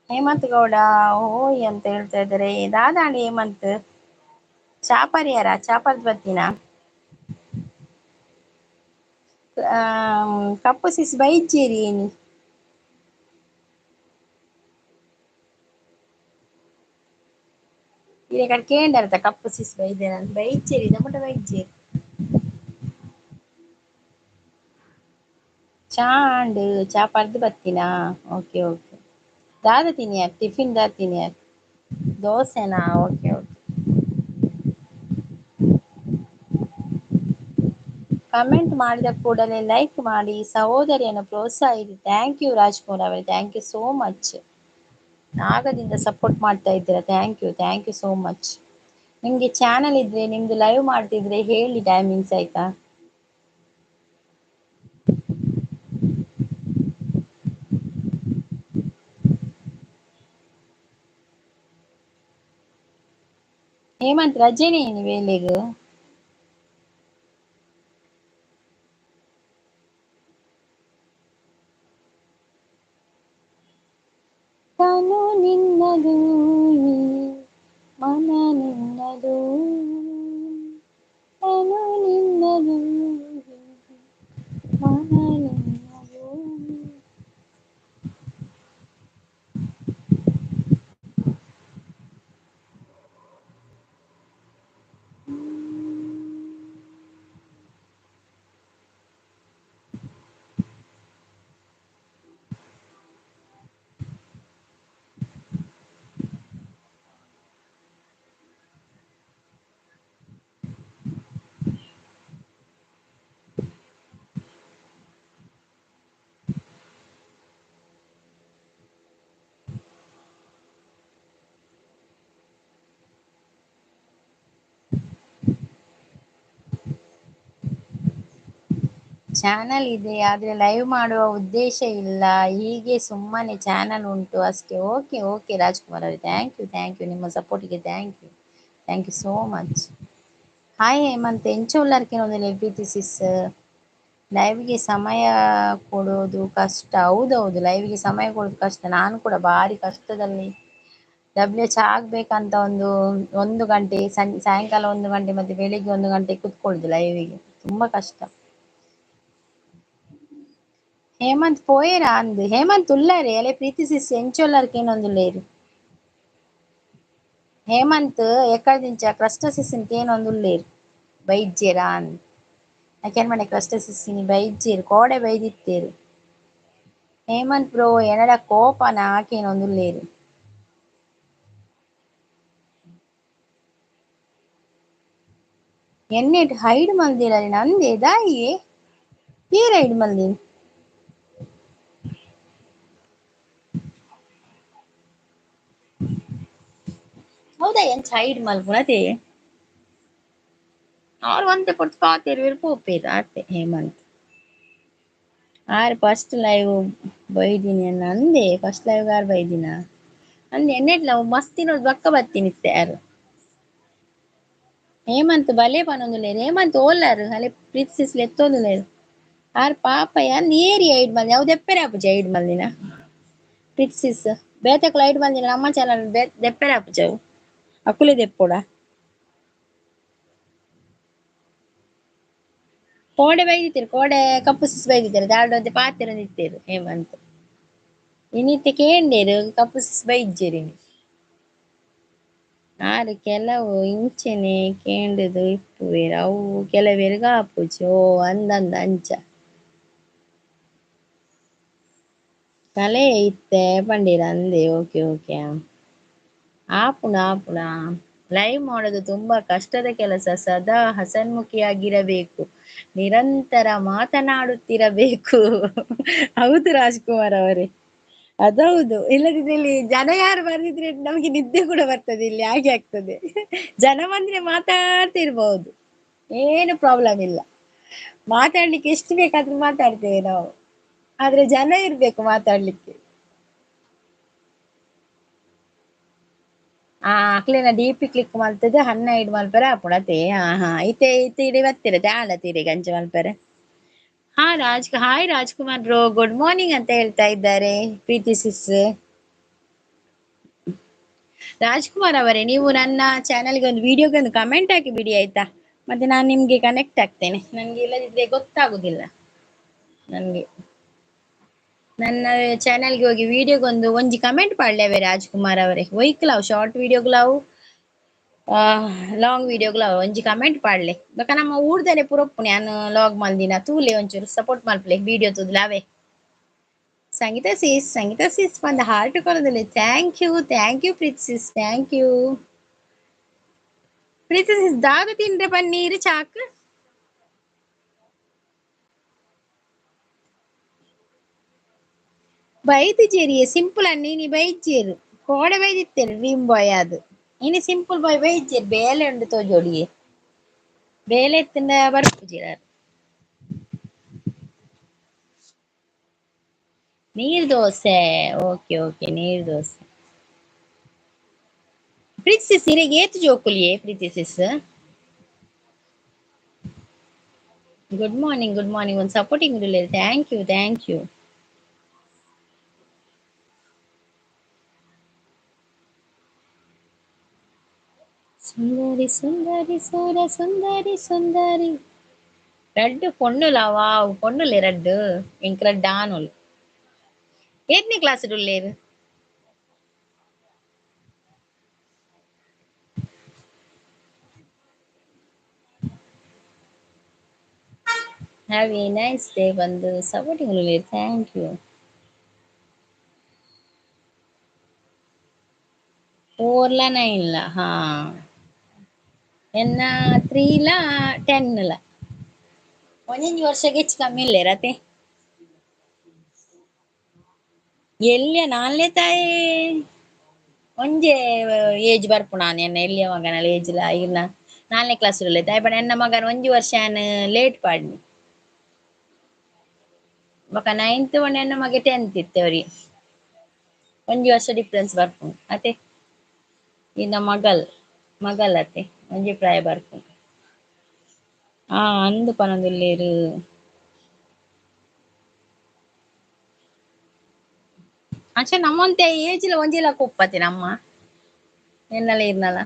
ಹೇಮಂತ್ ಗೌಡ ಓಯ್ ಅಂತ ಹೇಳ್ತಾ ಇದ್ದಾರೆ. ದಾದಾಂಡಿ ಹೇಮಂತ್ ಚಾಪರಿಯಾರ ಚಾಪರ್ದ್ ಬತ್ತಿನ ಕಪ್ಪು ಸಿಸ್ ಬೈಚೇರಿ ಏನಿ ಇರೆ ಕಡೆ ಕೇಂಡರ್ತ ಕಪ್ಪು ಸಿಸ್ ಬೈದೇನ ಬೈಚೇರಿ ನಮ್ಮಟ ಬೈಚೇರಿ ಚಾಂಡ್ ಚಾಪರ್ದ್ ಬತ್ತಿನ. ಓಕೆ ಓಕೆ ದಾದ ತಿನ್ಯಾರ್ ಟಿಫಿನ್ ದಾದ ತಿನ್ಯಾರ್ ದೋಸೆನಾ? Okay okay. ಕಮೆಂಟ್ ಮಾಡಿದ ಕೂಡಲೇ ಲೈಕ್ ಮಾಡಿ, ಸಹೋದರಿಯನ್ನು ಪ್ರೋತ್ಸಾಹಿಸಿ. ಥ್ಯಾಂಕ್ ಯು ರಾಜ್ಕುಮಾರ್ ಅವರೇ, ಥ್ಯಾಂಕ್ ಯು ಸೋ ಮಚ್. ನಾಗದಿಂದ ಸಪೋರ್ಟ್ ಮಾಡ್ತಾ ಇದ್ದೀರಾ, ಥ್ಯಾಂಕ್ ಯು ಸೋ ಮಚ್. ನಿಮ್ಗೆ ಚಾನಲ್ ಇದ್ರೆ ನಿಮ್ದು ಲೈವ್ ಮಾಡ್ತಿದ್ರೆ ಹೇಳಿ ಟೈಮಿಂಗ್ಸ್ ಆಯ್ತಾ? ಹೇಮಂತ್ ರಜೆನೇ ಏನು ವೇಳೆಗೆ? ತನು ಚಾನಲ್ ಇದೆ ಆದ್ರೆ ಲೈವ್ ಮಾಡುವ ಉದ್ದೇಶ ಇಲ್ಲ, ಹೀಗೆ ಸುಮ್ಮನೆ ಚಾನಲ್ ಉಂಟು ಅಷ್ಟೇ. ಓಕೆ ಓಕೆ ರಾಜ್ಕುಮಾರ್ ಅವರೇ, ಥ್ಯಾಂಕ್ ಯು ನಿಮ್ಮ ಸಪೋರ್ಟಿಗೆ thank you so much. Hi Hemanth ಎಂಚ ಉಳ್ಳಾರ್ಕೆ ಒಂದಿಲ್ಲ ಪ್ರೀತಿ ಲೈವ್ಗೆ ಸಮಯ ಕೊಡೋದು ಕಷ್ಟ. ಹೌದೌದು, ಲೈವ್ಗೆ ಸಮಯ ಕೊಡೋದು ಕಷ್ಟ. ನಾನು ಕೂಡ ಭಾರಿ ಕಷ್ಟದಲ್ಲಿ WH ಆಗ್ಬೇಕಂತ ಒಂದು ಗಂಟೆ ಸಾಯಂಕಾಲ 1 ಗಂಟೆ ಮತ್ತೆ ಬೆಳಿಗ್ಗೆ 1 ಗಂಟೆ ಕುತ್ಕೊಳ್ಳುದು ಲೈವಿಗೆ, ತುಂಬಾ ಕಷ್ಟ. ಹೇಮಂತ್ ಪೋಯೇರಾ ಅಂದ್ ಹೇಮಂತ್ ಉಳ್ಳಾರೆ ಅಲೆ ಪ್ರೀತಿ ಸಿಸ್ ಎಂಚೊಲ್ಲರ್ಕೆ ಏನೊಂದುಲ್ಲೇರು ಹೇಮಂತ್ ಎಕ್ಕಡಿದಿಂಚ ಕ್ರಷ್ಟ ಸಿಸ್ಸಿನ್ಕ್ ಏನೊಂದುಲ್ಲೇರು ಬೈಜ್ಜೆರಾ ಅಂದ್ ಯಾಕೆನ್ ಮನೆ ಕ್ರಷ್ಟ ಸಿಸ್ಸಿನಿ ಬೈಜ್ಜೆರ್ ಕೋಡೆ ಬೈದಿತ್ತೇರು. ಹೇಮಂತ್ ಬ್ರೋ ಎನ್ನಡ ಕೋಪನ ಆಕೇನೊಂದುಲ್ಲೇರು. ಎನ್ನೆಟ್ ಹೈಡ್ ಮಲ್ದೆರ್ ನಂದೇ ದಾಯಿಗೆ ಏರ್ ಹೈಡ್ ಮಲ್ದೆರ್ ಹೌದಾ ಎಂಚ ಹೈಡ್ ಮಲ್ಪುನತೆ ಅವ್ರು ಒಂತೆ ಕೊರ್ತು ಪಾತೆರ್ವೆರ್ ಪೋಪೆರ್ ಆತೆ ಹೇಮಂತ್. ಆರ್ ಫಸ್ಟ್ ಲೈವ್ ಬೈದಿನಿ ಅಂದೆ ಫಸ್ಟ್ ಲೈವ್ ಆರ್ ಬೈದಿನ ಅಂದೆ ಎನ್ನೆಟ್ಲ ಮಸ್ತಿನೋಡ್ ಬಕ್ಕ ಬತ್ತಿನಿತ್ತೆ ಯಾರು ಹೇಮಂತ್ ಬಲೆ ಪನೊಂದುಲ್ಲೇರ್ ಹೇಮಂತ್ ಓಲಾರ್ ಅಲೆ ಪ್ರೀತಿಸಿಸ್ಲ ಎತ್ತೊಂದುಲ್ಲೇರ್ ಆರ್ ಪಾಪ ಯಾನ್ ಏರಿ ಹೈಡ್ ಮಲ್ದೆ ಅವು ದೆಪ್ಪರೆ ಆಪುಜಿ ಹೈಡ್ ಮಲ್ದಿನ ಪ್ರೀತಿಸಿಸ್ ಬೇತೆಕ್ಲ ಹೈಡ್ ಮಲ್ದಿನ ನಮ್ಮ ಚಾನಲ್ ದೆಪ್ಪರೆ ಆಪುಜಿ ಅವು ಅಕುಲೆ ದೆಪ್ಪೊಡ ಕೋಡೆ ಬೈದಿತ್ತೆರ್ ಕೋಡೆ ಕಪ್ಪು ಸಿಸ್ ಬೈದಿತ್ತೆರ್ ದಾಂಡ ಒಂತೆ ಪಾತೆರ ಒಂದಿತ್ತೆರ್ ಹೇಮಂತ್ ಇನಿತ್ತೆ ಕೇಂಡೆರ್ ಕಪ್ಪು ಸಿಸ್ ಬೈಜ್ಜೆರ್. ಆರ್ ಕೆಲವು ಇಂಚನೆ ಕೇಂಡೆದು ಇಪ್ಪುವೆರ್ ಅವು ಕೆಲವೆರ್ಗ ಆಪುಜಿ ಓ ಅಂದಂದ ಅಂಚ ಕಲೆ ಇತ್ತೆ ಪಂಡೆರ ಅಂದೆ ಓಕೆ ಆಪುಂಡು ಲೈವ್ ಮಾಡೋದು ತುಂಬಾ ಕಷ್ಟದ ಕೆಲಸ, ಸದಾ ಹಸನ್ಮುಖಿಯಾಗಿರಬೇಕು, ನಿರಂತರ ಮಾತನಾಡುತ್ತಿರಬೇಕು. ಹೌದು ರಾಜ್ಕುಮಾರ್ ಅವರೇ ಅದೌದು, ಇಲ್ಲದಿದ್ರೆ ಇಲ್ಲಿ ಜನ ಯಾರು ಬರ್ದಿದ್ರೆ ನಮಗೆ ನಿದ್ದೆ ಕೂಡ ಬರ್ತದೆ ಇಲ್ಲಿ ಹಾಗೆ ಆಗ್ತದೆ. ಜನ ಬಂದ್ರೆ ಮಾತಾಡ್ತಿರ್ಬೋದು, ಏನು ಪ್ರಾಬ್ಲಮ್ ಇಲ್ಲ, ಮಾತಾಡ್ಲಿಕ್ಕೆ ಎಷ್ಟು ಬೇಕಾದ್ರೂ ಮಾತಾಡ್ತೇವೆ ನಾವು, ಆದ್ರೆ ಜನ ಇರ್ಬೇಕು ಮಾತಾಡ್ಲಿಕ್ಕೆ. ಅಕ್ಲೆನ DP ಕ್ಲಿಕ್ ಮಲ್ತುದು ಹನ್ನ ಐಡ್ ಮಲ್ಪರೆ ಆಪುಂಡು ಇತ್ತೆ ಇಡೆ ಬತ್ತಿರ ದಾಂಡ ತೀರೆಗ್ ಅಂಚ ಮಲ್ಪರೆ. Hi Rajkumar bro good morning ಅಂತ ಹೇಳ್ತಾ ಇದ್ದಾರೆ ಪ್ರೀತಿ ಸಿಸ್. ರಾಜ್ಕುಮಾರ್ ಅವರೇ ನೀವು ನನ್ನ ಚಾನಲ್ಗೆ ಒಂದು ವಿಡಿಯೋಗೆ ಒಂದು ಕಮೆಂಟ್ ಹಾಕಿ ಬಿಡಿ ಆಯ್ತಾ, ಮತ್ತೆ ನಾನು ನಿಮ್ಗೆ ಕನೆಕ್ಟ್ ಆಗ್ತೇನೆ, ನನ್ಗೆ ಇಲ್ಲದಿದ್ರೆ ಗೊತ್ತಾಗುದಿಲ್ಲ ನನ್ಗೆ. ನನ್ನ ಚಾನಲ್ಗೆ ಹೋಗಿ ವಿಡಿಯೋಗೊಂದು ಒಂಜಿ ಕಮೆಂಟ್ ಪಾಡ್ಲೇವೆ ರಾಜ್ಕುಮಾರ್ ಅವರೇ, ಒಯ್ಕಲಾವ್ ಶಾರ್ಟ್ ವಿಡಿಯೋಗ್ಲಾವ್ ಲಾಂಗ್ ವಿಡಿಯೋಗ್ಲಾವ್ ಒಂಜಿ ಕಮೆಂಟ್ ಪಾಡ್ಲೆ ಬೊಕ ನಮ್ಮ ಊರ್ದನೆ ಪುರೊಪ್ಪುನ ಯಾನ್ ಲಾಗ್ ಮಲ್ದಿನ ತೂಲೆ ಒಂಚೂರು ಸಪೋರ್ಟ್ ಮಲ್ಪಲೆ ವಿಡಿಯೋ ತೂದ್ಲಾವೆ. ಸಂಗೀತ ಸಿಸ್ ಒಂದು ಹಾರ್ಟ್ ಕೊರದಲ್ಲಿ thank you Preethi sis thank you Preethi sis. ದಾದ ತಿಂದ್ರೆ ಪನ್ನೀರ್ ಚಾಕ್ ಬೈದಿಜೇರಿಯೆ ಸಿಂಪಲ್ ಅನ್ನಿ ಬೈಜೇರು ಕೋಡೆ ಬೈದಿತ್ತೇರು ಡ್ರೀಮ್ ಬಾಯ್ ಅದು ಇನಿ ಸಿಂಪಲ್ ಬಾಯ್ ಬೈಜೇರು ಬೇಲೆ ಉಂಡು ತೋಜೋಡಿಯೆ ಬೇಲೆ ಎತ್ತಿಂದ ಬರ್ಪುಜಿ ನೀರ್ ದೋಸೆ ಓಕೆ ನೀರ್ ದೋಸೆ. ಪ್ರೀತಿ ಸಿಸ್ ಇರೆಗ್ ಏತ್ ಜೋಕುಲಿಯೇ ಪ್ರೀತಿ ಸಿಸ್. ಗುಡ್ ಮಾರ್ನಿಂಗ್ ಒಂದು ಸಪೋರ್ಟಿಂಗ್ ಇರಲಿ ಥ್ಯಾಂಕ್ ಯು. ಸುಂದರಿ రెడ్ పొన్నులా వావ్ పొన్నులే రెడ్ ఇంక రెడ్ ఆనుల్ ఏత్ని క్లాస్ లేరు. హ్యావ్ ఏ నైస్ డే ಬಂದು ಸಪೋರ್ಟಿಂಗ್ లేరు ಥ್ಯಾಂಕ್ ಯು. 4ಲ 9ಲ ಹಾ ಎನ್ನ 3ಲ 10ಲ ಒಂಜೊಂಜಿ ವರ್ಷಗೆ ಹೆಚ್ಚು ಕಮ್ಮಿ ಇಲ್ಲೇರತೆ ಎಲ್ಲಿಯ ನಾನ್ಲೆ ತಾಯಿ ಒಂಜೆ ಏಜ್ ಬರ್ಪುಂಡು ಆನ್ ಎನ್ನ ಎಲ್ಲಿಯ ಮಗನ ಏಜ್ಲ ಇಲ್ಲ 4ನೇ ಕ್ಲಾಸ್ ತಾಯಿ ಪಂಡ ಎನ್ನ ಮಗನ ಒಂಜಿ ವರ್ಷ ಲೇಟ್ ಪಾಡ್ನಿ ಬೊಕ 9th ಒಂಜಿ ನಮಗೆ 10th ಇತ್ತೆ ಒಂಜಿ ವರ್ಷ ಡಿಫ್ರೆನ್ಸ್ ಬರ್ಪುಂಡು ಅತೆ ಇನ್ನ ಮಗಲ್ ಅತೆ ಒಂಜಿ ಪ್ರಾಯ ಬರ್ಪುಂಡು ಅಂದು ಪನೊಂದುಲ್ಲೆರ್. ಅಚ್ಚ ನಮ್ಮಂತೆ ಏಜ್ಲ ಒಂಜಿಲ ಕುಪ್ಪತೆ ನಮ್ಮ ಎನ್ನಲ ಇರ್ನಲ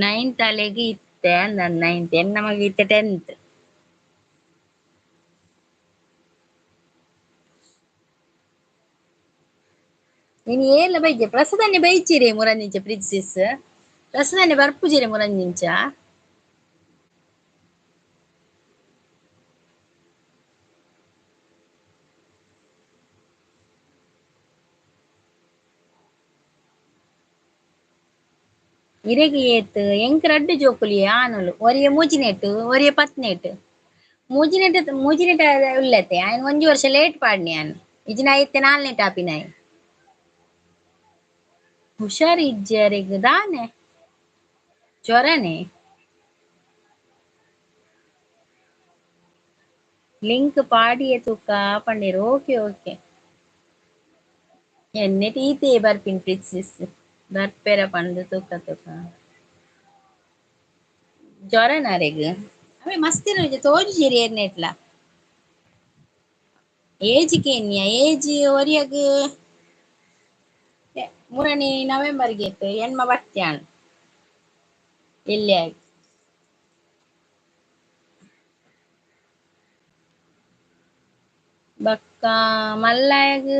9th ಅಲೆಗ್ ಇತ್ತೆ ಅಂದನ್ 9th ಎನ್ನ ನಮಗೆ ಇತ್ತೆ 10th. ನೀನು ಏಲ ಬೈಜೆ ಪ್ರಸದನೆ ಬೈಚಿರಿ ಮುರಂದಿಂಚ ಪ್ರಿನ್ಸೆಸ್ ಪ್ರಸದನೆ ಬರ್ಪುಜಿರೆ ಮುರಂದಿಂಚ ಇರೆಗ್ ಏತ್ ಎಂಕ್ ರಡ್ಡ್ ಜೋಕುಲಿ ಆನುಲು ಒರಿಯೆ ಮೂಜಿನೆಟ್ ಒರಿಯೆ ಪತ್ನೆಟ್ ಮೂಜಿನೆಟ್ ಉಲ್ಲತೆ ಆಯ್ನ ಒಂಜಿ ವರ್ಷ ಲೇಟ್ ಪಾಡ್ನೆ ಆನ್ ಇಜಿನ ಐತ್ತೆ 4ನೇಟ್ ಆಪಿನಾಯ್ ಹುಷಾರ್ ಇಜ್ಜೆರೆಗ್ ದಾನೆ ಜ್ವರನೆ ಲಿಂಕ್ ಪಾಡಿಯೆ ತುಕ ಪಂಡೆರ್ ಓಕೆ ಓಕೆ ಎನ್ನೆಟ್ ಈತೆ ಬರ್ಪಿನ್ ಪ್ರಿನ್ಸೆಸ್ ಬರ್ಪೆರ ಪಂದ್ ತುಕ ಜ್ವರನರೆಗ್ ಅವೆ ಮಸ್ತಿನ ತೋಜುಜೆರ್ ಏರ್ನೆಟ್ಲ ಏಜ್ ಕೇನ್ಯ ಏಜ್ ಒರಿಯಗ್ ಮೂರನೇ ನವೆಂಬರ್ಗೆ ಇತ್ತು ಎನ್ಮ ಬತ್ಯಾನ್ ಎಲ್ಯ ಬಕ್ಕ ಮಲ್ಲಯಗ್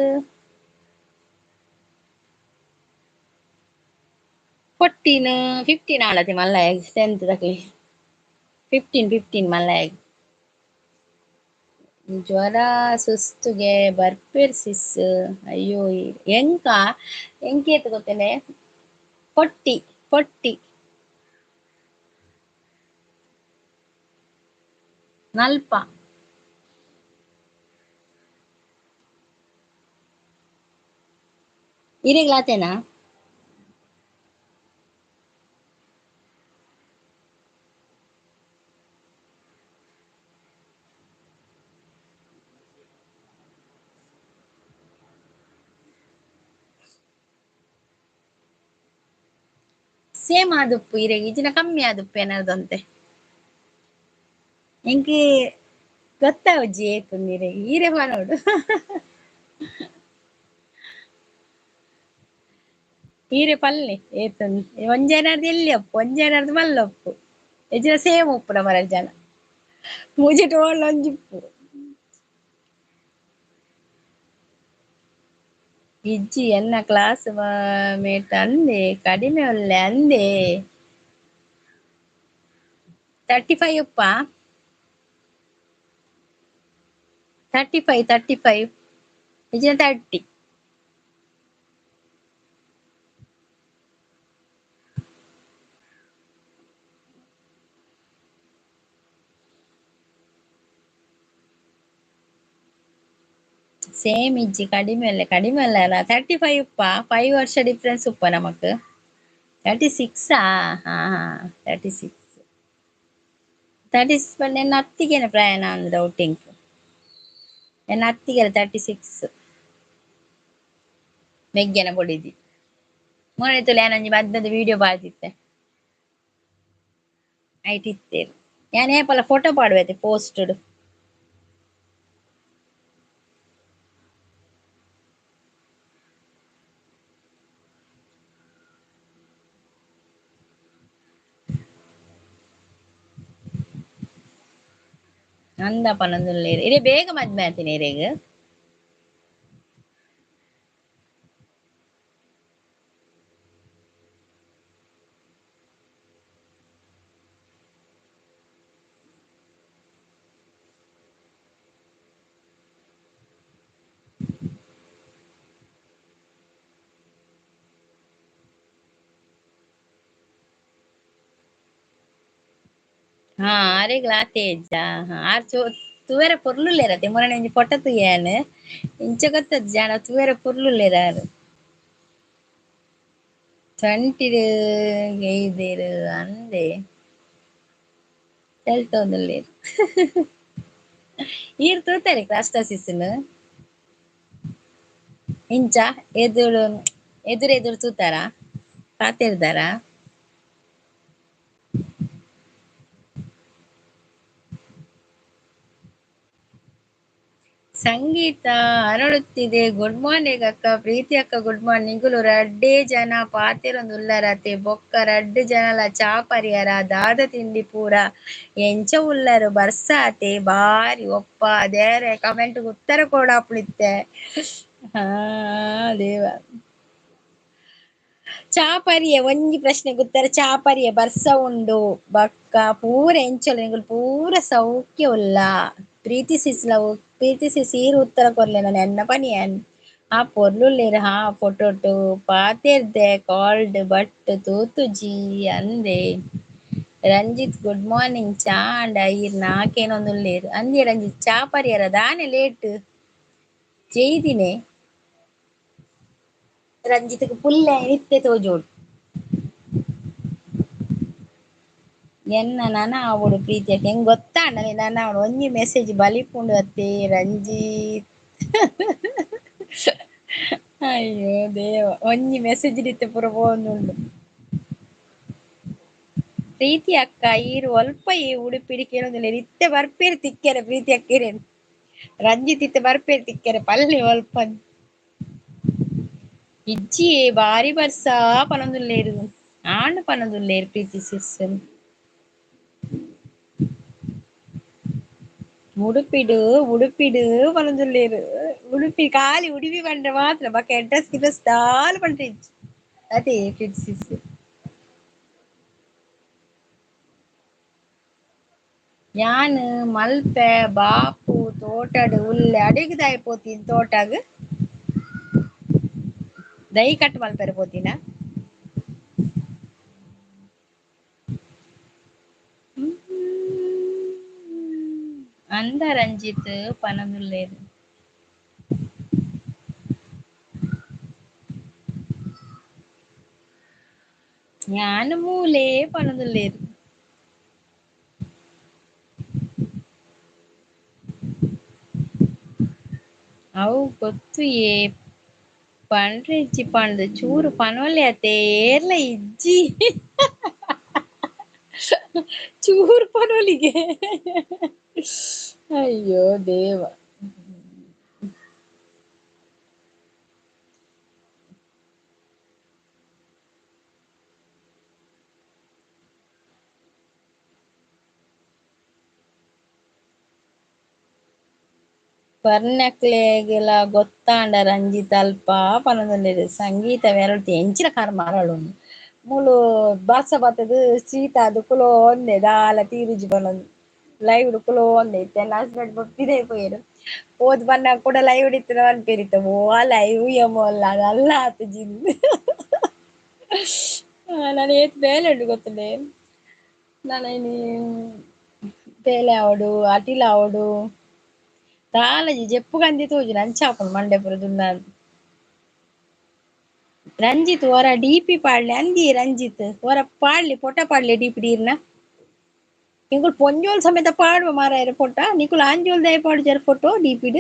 14 15 ಆಲತಿ ಮಲ್ಲಯಗ್ 10th ದಕುಲು 15 ಮಲ್ಲಯಗ್ ಜ್ವರ ಸುಸ್ತುಗೆ ಬರ್ಪೆರ್ ಸಿಸ್ ಅಯ್ಯೋ ಎಂಕೇತ್ ಗೊತ್ತೇನೆ ಪೊಟ್ಟಿ ನಲ್ಪ ಇರೆಗ್ಲಾತೆನಾ ಸೇಮ್ ಆದುಪ್ಪು ಇರೆಗ್ ಇಜಿನ ಕಮ್ಮಿ ಆದುಪ್ಪು ಎನ್ನರದೊಂತೆ ಎಂಕಿ ಗೊತ್ತಾವುಜ್ಜಿ ಏತುಂಡ್ ಇರೆಗ್ ಈರೆ ಪನೋಡು ಈರೆ ಪಲ್ಲೆ ಏತುಂಡ್ ಒಂಜೆನರ್ದ್ ಎಲ್ಯಪ್ಪು ಒಂಜೆನರ್ದ್ ಮಲ್ಲೊಪ್ಪು ಎಜಿನ ಸೇಮ್ ಉಪ್ಪುನ ಮರ ಜನ ಮೂಜಿ ಟೋಲ್ ಒಂಜಿಪ್ಪು ಇಜ್ಜಿ ಎನ್ನ ಕ್ಲಾಸ್ ಮೇಟ್ ಅಂದೆ ಕಡಿಮೆ ಉಲ್ಲೆ ಅಂದೆ 35 ಉಪ್ಪ 35 ಇಜಿನ 30 ಸೇಮ್ ಇಜ್ಜಿ ಕಡಿಮೆ ಅಲ್ಲ 35 ಉಪ್ಪ 5 ವರ್ಷ ಡಿಫ್ರೆನ್ಸ್ ಉಪ್ಪ ನಮಕ್ 36 ಹಾ 36 ಪಂಡ ಎನ್ನ ಅತ್ತಿಗೆನೆ ಪ್ರಾಯನ ಅಂದ್ ಡೌಟ್ ಎಂಕ್ ಎನ್ನ ಅತ್ತಿಗೆರೆ 36 ಮೆಗ್ಗೆನ ಬೊಡಿದಿ ಮೂರನೇ ತುಲು ಯಾನೊಂಜಿ ಮದ್ಮೆದ ವಿಡಿಯೋ ಪಾಡ್ದಿತ್ತೆ ಐಟ್ ಇತ್ತೇರು ಯಾನ್ ಏಪಲ ಫೋಟೋ ಪಾಡುವೆತೆ ಪೋಸ್ಟ್ಡ್ ಅಂದ ಪನೊಂದುಲ್ಲೆರ್ ಇರೆ ಬೇಗ ಮದ್ಮೆ ಆತಿನ ಇರೆಗ್ ಹಾ ಆರೆಗ್ಲ ಆತೆ ಏಜಾ ಆರ್ ತೂವೆರೆ ಪೊರ್ಲುಲ್ಲೇರತೆ ಮೊರನೆ ಒಂಜಿ ಫೊಟೊ ತೂಯನ್ ಇಂಚ ಗೊತ್ತದ ಜಾಣ ತೂವೆರೆ ಪೊರ್ಲುಲ್ಲೇರಾರು 20 ಗೈದೆರ್ ಅಂದೆ ತೆಲ್ತೊಂದುಲ್ಲೇರ್ ಈರ್ ತೂತಾರೆ ಕ್ರಾಸ್ಟಾಸಿಸ್ನ್ ಇಂಚ ಎದುರು ತೂತಾರ ಪಾತೆರ್ದಾರ ಸಂಗೀತ ಅರಳುತ್ತಿದೆ ಗುಡ್ ಮಾರ್ನಿಂಗ್ ಅಕ್ಕ ಪ್ರೀತಿ ಅಕ್ಕ ಗುಡ್ ಮಾರ್ನಿಂಗ್ ಗುಲು ರಡ್ಡೇ ಜನ ಪಾತೆರೊಂದು ಉಲ್ಲರತೆ ಬೊಕ್ಕ ರಡ್ಡ್ ಜನಲ ಚಾ ಪರಿಯರ ದಾದ ತಿಂಡಿ ಪೂರ ಎಂಚ ಉಲ್ಲರು ಬರ್ಸಾತೆ ಬಾರಿ ಒಪ್ಪ ದೇರೆ ಕಮೆಂಟ್ ಉತ್ತರ ಕೊಡಾಪ್ಲಿತ್ತೆ ಹಾ ದೇವ ಚಾಪರಿಯ ಒಂಜಿ ಪ್ರಶ್ನೆಗ್ ಉತ್ತರ ಚಾಪರಿಯ ಬರ್ಸ ಉಂಡು ಬಕ್ಕ ಪೂರ ಎಂಚೊಲು ನಿಕುಲು ಪೂರ ಸೌಖ್ಯ ಉಲ್ಲ ಪ್ರೀತಿ ಸಿಸ್ ಈರ್ ಉತ್ತರ ಕೊರ್ಲೆ ನಾನು ಎನ್ನ ಪನಿಯನ್ ಆ ಪೊರ್ಲುಲ್ಲೇರ್ ಹಾ ಫೊಟೊಟು ಪಾತೆರ್ದೆ ಕಾಲ್ಡ್ ಬಟ್ ತೂತುಜಿ ಅಂದೆ ರಂಜಿತ್ ಗುಡ್ ಮಾರ್ನಿಂಗ್ ಚಾ ಅಂಡ ಈರ್ ನಾಕೇನೊಂದುಲ್ಲೇರ್ ಅಂದೆ ರಂಜಿತ್ ಚಾ ಪರಿಯರ ದಾನೆ ಲೇಟ್ ಜೈದಿನೆ ರಂಜಿತ್‌ಗ್ ಪುಲ್ಲೆ ನಿತ್ತೆ ತೋಜೋಡು ಎನ್ನ ನನಆವೊಡು ಪ್ರೀತಿಯಕೆ ಎಂಗ್ ಗೊತ್ತಾಂಡ ನನಆವೊಡು ಒಂಜಿ ಮೆಸೇಜ್ ಬಲಿಪುಂಡು ಅತ್ತೆ ರಂಜಿತ್ ಅಯ್ಯೋ ದೇವ ಒಂಜಿ ಮೆಸೇಜ್ ಡಿತ್ತೆ ಪೂರ ಪೋವೊಂದುಂಡು ಪ್ರೀತಿ ಅಕ್ಕ ಈರ್ ಒಲ್ಪ ಈ ಉಡುಪಿಡಿ ಕೇಳೋದಿಲ್ಲೆರ್ ಇತ್ತೆ ಬರ್ಪೆರ್ ತಿಕ್ಕೆರೆ ಪ್ರೀತಿ ಅಕ್ಕೆರೆಂದ್ ರಂಜಿತ್ ಇತ್ತೆ ಬರ್ಪೆರ್ ತಿಕ್ಕೆರೆ ಪಲ್ಲಿ ಒಲ್ಪಂದ್ ಇಜ್ಜಿ ಬಾರಿ ಬರ್ಸಾ ಪನೊಂದುಲ್ಲೇರ್ ಆಂಡ್ ಪನೊಂದುಲ್ಲೇರ್ ಪ್ರೀತಿ ಸಿಸ್ ಉಡುಪಿಡ್ ಪನೊಂದುಲ್ಲೇರ್ ಉಡುಪಿ ಖಾಲಿ ಉಡುಪಿ ಪಂಡ್ರೆ ಮಾತ್ರ ಬಕ್ಕ ಎಡ್ರೆಸ್ ಗಿಡ್ರೆಸ್ ದಾಲ ಪಂಡ್ರೆ ಇಜ್ಜಿ ಅದೇ ಪ್ರೀತಿ ಸಿಸ್ ಯಾನ್ ಮಲ್ಪೆ ಬಾಪು ತೋಟಡ್ ಉಲ್ಲೆ ಅಡೆಗ್ ದಾಯೆ ಪೋತಿನಿ ತೋಟಗ್ ದೈ ಕಟ್ ಮಲ್ಪರೆ ಪೋತಿನ ಅಂದ ರಂಜಿತ್ ಪನೊಂದುಲ್ಲೇರ್ ಯಾನ್ ಮೂಲೆ ಪನೊಂದುಲ್ಲೇರ್ ಅವು ಗೊತ್ತು ಪಂಡ್ರೆ ಇಜ್ಜಿ ಪಂಡ್ ಚೂರು ಪನೊಲ್ಲೆ ಅತೆ ಏರ್ಲ ಇಜ್ಜಿ ಚೂರ್ ಪನೊಲಿಗೆ ಅಯ್ಯೋ ದೇವ ಪರ್ನಕ್ಲೆಗೆಲ ಗೊತ್ತಾಂಡ ರಂಜಿತ್ ಅಲ್ಪ ಪನೊಂದುಲ್ಲೇರ್ ಸಂಗೀತ ವೆರಳ್ತಿ ಎಂಚಿನ ಕರ್ಮ ಅರಳುಂಡು ಮೂಲು ಬರ್ಸ ಬತ್ತುದು ಸೀತಾದ್ ಕುಲೋಂದೆ ದಾಲ ತೀರಿಜಿ ಪನೊಂದು ಲೈವ್ಡ್ ಕುಲೋಂದೆ ಇತ್ತೆ ಎನ್ನ ಹಸ್ಬೆಂಡ್ ಬೊಲ್ತಿದೆ ಪೋಯೆರ್ ಓದ್ ಬನ್ನಗ ಕೂಡ ಲೈವ್ ಡಿತ್ತ್ಂಡ ಪನ್ಪೇರಿತ್ತ ಓ ಲೈವ್ ಯಮುಲ್ಲ ನಲ್ಲ ಆತ್ ಜಿಂದ್ ನಾನ್ ಏತ್ ಬೇಲೆ ಉಂಡು ಗೊತ್ತುಂಡೆ ನಾನ ಇನಿ ಬೇಲೆ ಆವೊಡು ಅಟಿಲ ಆವೊಡು ದಾಲ ಜೆಪ್ಪು ಗಂಜಿ ತೂಜುಂಡು ಅಂಚಾಪುಂಡು ಮಂಡೆ ಪೂರ ದುಂಬಾದ್ ರಂಜಿತ್ ಒರ ಡಿಪಿ ಪಾಡ್ಲೆ ಅಂದಿ ರಂಜಿತ್ ಒರ ಪಾಡ್ಲೆ ಪೊಟ ಪಾಡ್ಲೆ ಡಿಪಿಡ್ ಈರ್ನ ಎಂಕುಲು ಪೊಂಜೋಲ್ ಸಮೇತ ಪಾಡುವ ಮಾರಾಯರೆ ಫೊಟ ನಿಕುಲು ಆಂಜೋಲ್ ದಾಯೆ ಪಾಡುಜೆರ್ ಫೊಟೋ ಡಿಪಿಡ್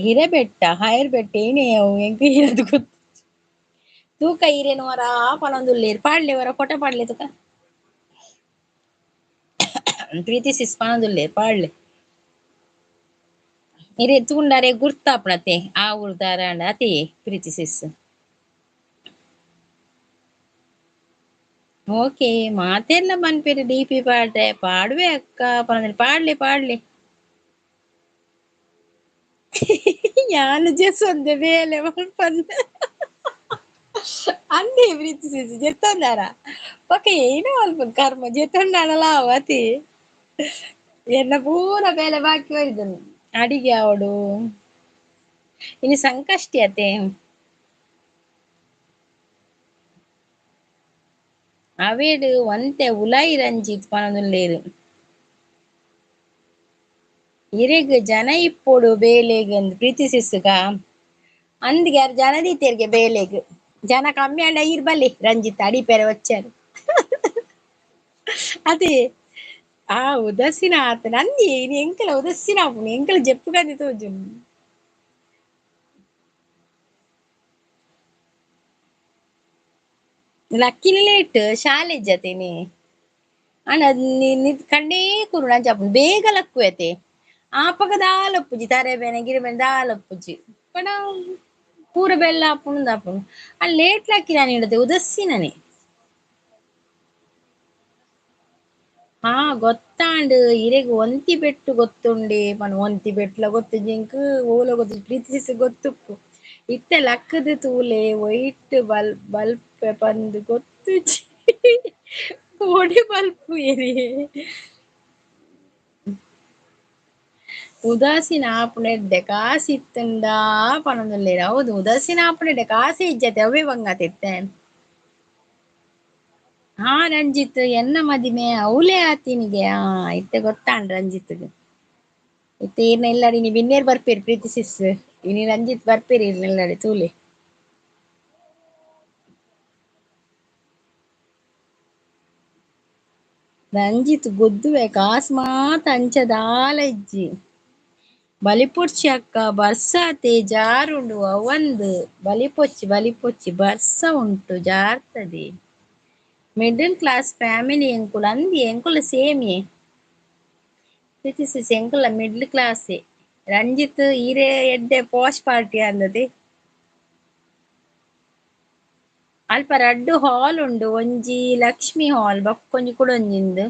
ಹಿರೇಬೆಟ್ಟ ಹೈರ್ ಬೆಟ್ಟ ಏನೇ ಅವು ಎಂಕ್ ಇರದು ಗೊತ್ತು ತೂಕ ಈರೆನ ಒರ ಪನೊಂದುಲ್ಲೇರ್ ಪಾಡ್ಲೆ ಒರ ಫೊಟ ಪಾಡ್ಲೆ ತುಕ ಪ್ರೀತಿ ಸಿಸ್ ಪನೊಂದುಲ್ಲೇರ್ ಪಾಡ್ಲೆ ಇರೆ ತೂಂಡರೆ ಗುರ್ತಾಪುನತೆ ಆ ಊರು ದಾರಾಂಡ ಅತೆ ಪ್ರೀತಿ ಸಿಸ್ ಓಕೆ ಮಾತೆರ್ಲ ಮನ್ಪೆರ್ ಡಿಪಿ ಪಾಡ್ರೆ ಪಾಡುವೆ ಅಕ್ಕ ಪನೊಂದುಲ್ಲೇರ್ ಪಾಡ್ಲೆ ಯಾನ್ ಜೆಸ್ಸೊಂದೆ ಬೇಲೆ ಮಲ್ಪಂದೆ ಅಂದೆ ಪ್ರೀತಿ ಸಿಸ್ ಜೆತ್ತೊಂದಾರ ಪಕ್ಕ ಏನೇ ಮಲ್ಪುಂಡು ಕರ್ಮ ಜೆತ್ತೊಂಡಾಂಡಲ ಅವತಿ ಎನ್ನ ಪೂರ ಬೇಲೆ ಬಾಕಿ ಉರಿದುಂಡು ಅಡಿಗೆ ಆವೊಡು ಇನಿ ಸಂಕಷ್ಟಿ ಅತೆ ಅವೇಡು ಒಂತೆ ಉಲೈ ರಂಜಿತ್ ಪನೊಂದುಲ್ಲೇರ್. ಇರೆಗ್ ಜನ ಇಪ್ಪೊಡು ಬೇಲೆಗ್ ಅಂದ್ ಪ್ರೀತಿಸಿಸ್ಸುಗ ಅಂದ್‌ಗೆ ಯಾರು ಜನ ದೀತೆರ್ಗೆ ಬೇಲೆಗ್ ಜನ ಕಮ್ಮಿ ಆಂಡ ಈರ್ ಬಲ್ಲಿ ರಂಜಿತ್ ಅಡಿಪೆರೆ వచ్చారు. ಅದೇ ಆ ಉದಾಸೀನ ಆತ ನಂದಿ ನೀ ಎಂಕಲ ಉದಾಸೀನ ಆಪುಂಡು ಎಂಕಲ ಜೆಪ್ಪು ಕತೆ ತೋಜುಂಡು. ಲಕ್ಕಿನ ಲೇಟ್ ಶಾಲೆ ಜತೆನೆ ಆಂಡ ಕಂಡೇ ಕುರುಡು ಅಂಚಾಪುಂಡು ಬೇಗ ಲಕ್ಕು ಐತೆ ಆಪಗ ದಾಲಪ್ಪುಜಿ ತರೆ ಬೇನೆ ಗಿರೆ ಬೇನೆ ದಾಲಪ್ಪುಜಿ ಪಂಡ ಪೂರ ಬೆಲ್ಲ ಆಪುಂಡು ದಾಪುಂಡು ಆ ಲೇಟ್ ಲಕ್ಕಿನ ನೀಡತೆ ಉದಾಸೀನನೆ. ಹಾ ಗೊತ್ತಾಂಡ್ ಇರೆಗ್ ಒಂತಿ ಪೆಟ್ಟು ಗೊತ್ತುಂಡೆ ಪಂಡ್ ಒಂತಿ ಪೆಟ್ಲ ಗೊತ್ತಿಜ್ಜಿಂಕ್ ಓಲ ಗೊತ್ತಿಜ್ಜಿ ಪ್ರೀತಿಸಿಸ್ ಗೊತ್ತುಪ್ಪು ಇತ್ತೆ ಲಕ್ಕುದು ತೂಲೆ ಒಯಿಟ್ ಬಲ್ಪ್ ಪಂದ್ ಗೊತ್ತಿಜ್ಜಿ ಒಡಿ ಬಲ್ಪು ಎರೆ ಉದಾಸೀನ ಆಪುಂಡು ಎಡ್ಡೆ ಕಾಸ್ ಇತ್ತಂಡಾ ಪನೊಂದುಲ್ಲೇರ್. ಹೌದು ಉದಾಸೀನ ಆಪುಂಡು ಎಡ್ಡೆ ಕಾಸೆ ಇಜ್ಜತೆ ಅವ್ವೆ ಬಂಗತೆ ಇತ್ತೆ. ಹಾ ರಂಜಿತ್ ಎನ್ನ ಮದಿಮೆ ಅವ್ಲೆ ಆತಿನಿಗೆ ಆ ಇತ್ತೆ ಗೊತ್ತಾಂಡ್ ರಂಜಿತ್‌ಗ್ ಇತ್ತೆ ಈರ್ನ ಇಲ್ಲಡೆ ಇನಿ ಬಿನ್ನೇರ್ ಬರ್ಪೆರ್ ಪ್ರೀತಿಸಿಸ್ ಇನಿ ರಂಜಿತ್ ಬರ್ಪೆರ್ ಈರ್ನ ಇಲ್ಲಡೆ ತೂಲೆ. ರಂಜಿತ್ ಗೊದ್ದುವೆ ಕಾಸ್ ಮಾತ ಅಂಚ ದಾಲ ಇಜ್ಜಿ ಬಲಿಪೊಡ್ಚಿ ಅಕ್ಕ ಬರ್ಸಾತೆ ಜಾರುಂಡು ಅವಂದ್ ಬಲಿಪೊಚ್ಚಿ ಬರ್ಸ ಉಂಟು ಜಾರ್ತದೆ. ಮಿಡಲ್ ಕ್ಲಾಸ್ ಫ್ಯಾಮಿಲಿ ಎಂಕುಲು ಅಂದಿ ಎಂಕುಲು ಸೇಮಿಯೇ ಪ್ರೀತಿಸಿಸ್ ಎಂಕುಲ ಮಿಡ್ಲ್ ಕ್ಲಾಸೆ. ರಂಜಿತ್ ಈರೆ ಎಡ್ಡೆ ಪಾಶ್ ಪಾರ್ಟಿ ಆಂದದೆ. ಅಲ್ಪ ರಡ್ಡ್ ಹಾಲ್ ಉಂಡು ಒಂಜಿ ಲಕ್ಷ್ಮಿ ಹಾಲ್ ಬಕೊಂಜಿ ಕುಡೊಂಜಿಂದ್.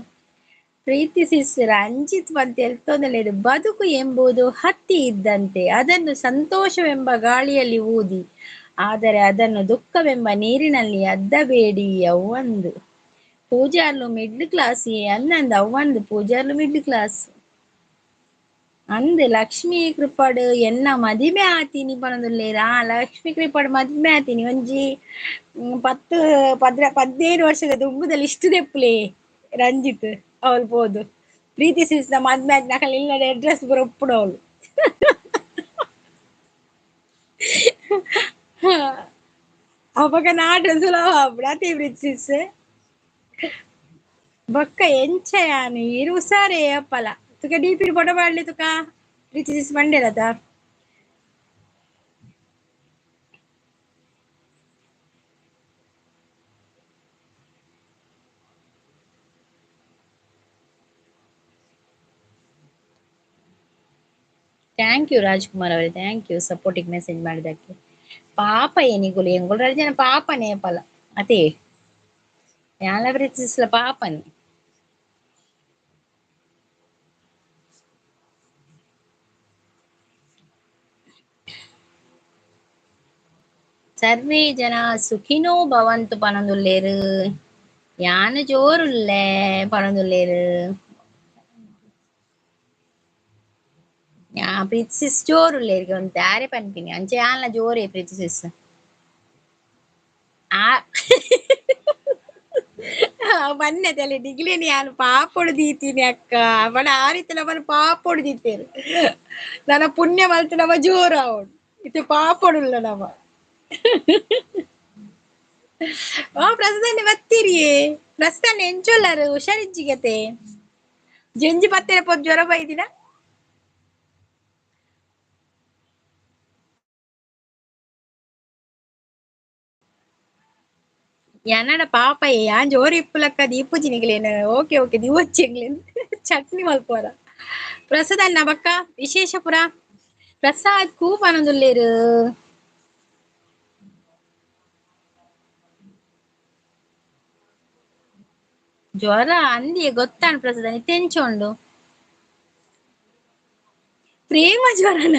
ಪ್ರೀತಿಸಿಸ್ ರಂಜಿತ್ ಪಂದ್ ತೆಲ್ತೊಂದುಲ್ಲೇರ್ ಬದುಕು ಎಂಬುದು ಹತ್ತಿ ಇದ್ದಂತೆ ಅದನ್ನು ಸಂತೋಷವೆಂಬ ಗಾಳಿಯಲ್ಲಿ ಊದಿ ಆದರೆ ಅದನ್ನು ದುಃಖವೆಂಬ ನೀರಿನಲ್ಲಿ ಅದ್ದಬೇಡಿ ಅವ್ವಂದ್. ಪೂಜಾರ್ಲು ಮಿಡ್ಲ್ ಕ್ಲಾಸಿಯೇ ಅನ್ನಂದ್ ಅವ್ವಂದ್ ಪೂಜಾರ್ಲು ಮಿಡ್ಲ್ ಕ್ಲಾಸ್. ಅಂದ್ ಲಕ್ಷ್ಮಿ ಕೃಪಡ್ ಎನ್ನ ಮದಿಮೆ ಆತಿನಿ ಪನೊಂದುಲ್ಲೇರ್. ಆ ಲಕ್ಷ್ಮಿ ಕೃಪಡ್ ಮದಿಮೆ ಆತಿನಿ ಒಂಜಿ 17 ವರ್ಷದ ದುಂಬುದ ಲಿಸ್ಟ್ ದೆಪ್ಪುಲೆ ರಂಜಿತ್ ಅವಲ್ ಪೋದು ಪ್ರೀತಿಸಿಸ್ನ ಮದ್ಮೆ ಆತಿನ ಅಕಲ್ನ ಇಲ್ಲಡೆ ಎಡ್ರೆಸ್ ಪೂರ ಉಪ್ಪುಂಡು ಅವ್ಲು. ಅಪಗ ನಾಡ್ ಸುಲಭ ಆಪುಂಡು ಅತೆ ಪ್ರೀತಿಸಿಸ್ ಬೊಕ್ಕ ಎಂಚಯಾನ್ ಇರು ಉಸಾರೆ ಅಪ್ಪಲ ತುಕ ಡಿಪಿಡ್ ಫೋಟೋ ಪಾಡ್ಲೆ ತುಕ ಪ್ರೀತಿಸಿಸ್ ಪಂಡೆಲತ. ಥ್ಯಾಂಕ್ ಯು ರಾಜ್‌ಕುಮಾರ್ ಅವರೇ ಥ್ಯಾಂಕ್ ಯು ಸಪೋರ್ಟಿಗ್ ಮೆಸೇಜ್ ಮಾಡಿದಕ್ಕೆ. ಪಾಪ ಎನಿಗುಲು ಎಂಗುಲು ರಡ್ಡ್ ಜನ ಪಾಪನೆ ಪಲ ಅತೆ ಯಾನ್ಲ ಪ್ರೀತಿಸಿಸ್ಲ ಪಾಪನೆ. ಸರ್ವೇ ಜನ ಸುಖಿನೋ ಭವಂತು ಪನೊಂದುಲ್ಲೇರ್. ಯಾನ್ ಜೋರುಲ್ಲೆ ಪನೊಂದುಲ್ಲೇರ್. ಪ್ರೀತಿಸಿಸ್ ಜೋರುಲ್ಲೇರ್ ಒಂತೆ ಆರೆ ಪನ್ಪಿನಿ ಅಂಚ ಯಾನ್ಲ ಜೋರೇ ಪ್ರೀತಿಸಿಸ್. ಆ ಬನ್ನತಲೆ ನಿಕ್ಲೆನ್ ಯಾನ್ ಪಾಪೊಡು ದೀತಿನಿ ಅಕ್ಕ ಪಂಡ ಆ ರೀತಿ ನಮನ ಪಾಪೊಡು ದೀತೆರ್ ನನ ಪುಣ್ಯ ಮಲ್ತ್ ನಮ ಜೋರು ಆವೊಡು ಇತ್ತೆ ಪಾಪೊಡುಲ್ಲ ನಮ. ಪ್ರಸದನೆ ಬತ್ತಿರಿಯೇ ಪ್ರಸದನೆ ಎಂಚೊಲ್ಲರು ಹುಷಾರಿಜ್ಜಿಗತೆ ಜೆಂಜಿ ಪತ್ತೆರೆ ಪೋದು ಜ್ವರ ಬೈದಿನ. ಯಾನಡ ಪಾಪಯೆ ಯಾನ್ ಜೋರು ಇಪ್ಪುಲಕ್ಕ ದೀಪುಜಿ ನಿಕ್ಲೆನ್ ಓಕೆ ಓಕೆ ದಿವೊಚ್ಚಿ ಎಂಗ್ಲೆನ್ ಚಟ್ನಿ ಮಲ್ಪುವರ. ಪ್ರಸಾದ್ ಅನ್ನ ಬಕ್ಕ ವಿಶೇಷ ಪುರ ಪ್ರಸಾದ್ ಗೂ ಪನೊಂದುಲ್ಲೇರ್. ಜ್ವರ ಅಂದಿಯೆ ಗೊತ್ತಾಂಡ್ ಪ್ರಸಾದ್ ಇತ್ತೆ ಎಂಚ ಉಂಡು ಪ್ರೇಮ ಜ್ವರನ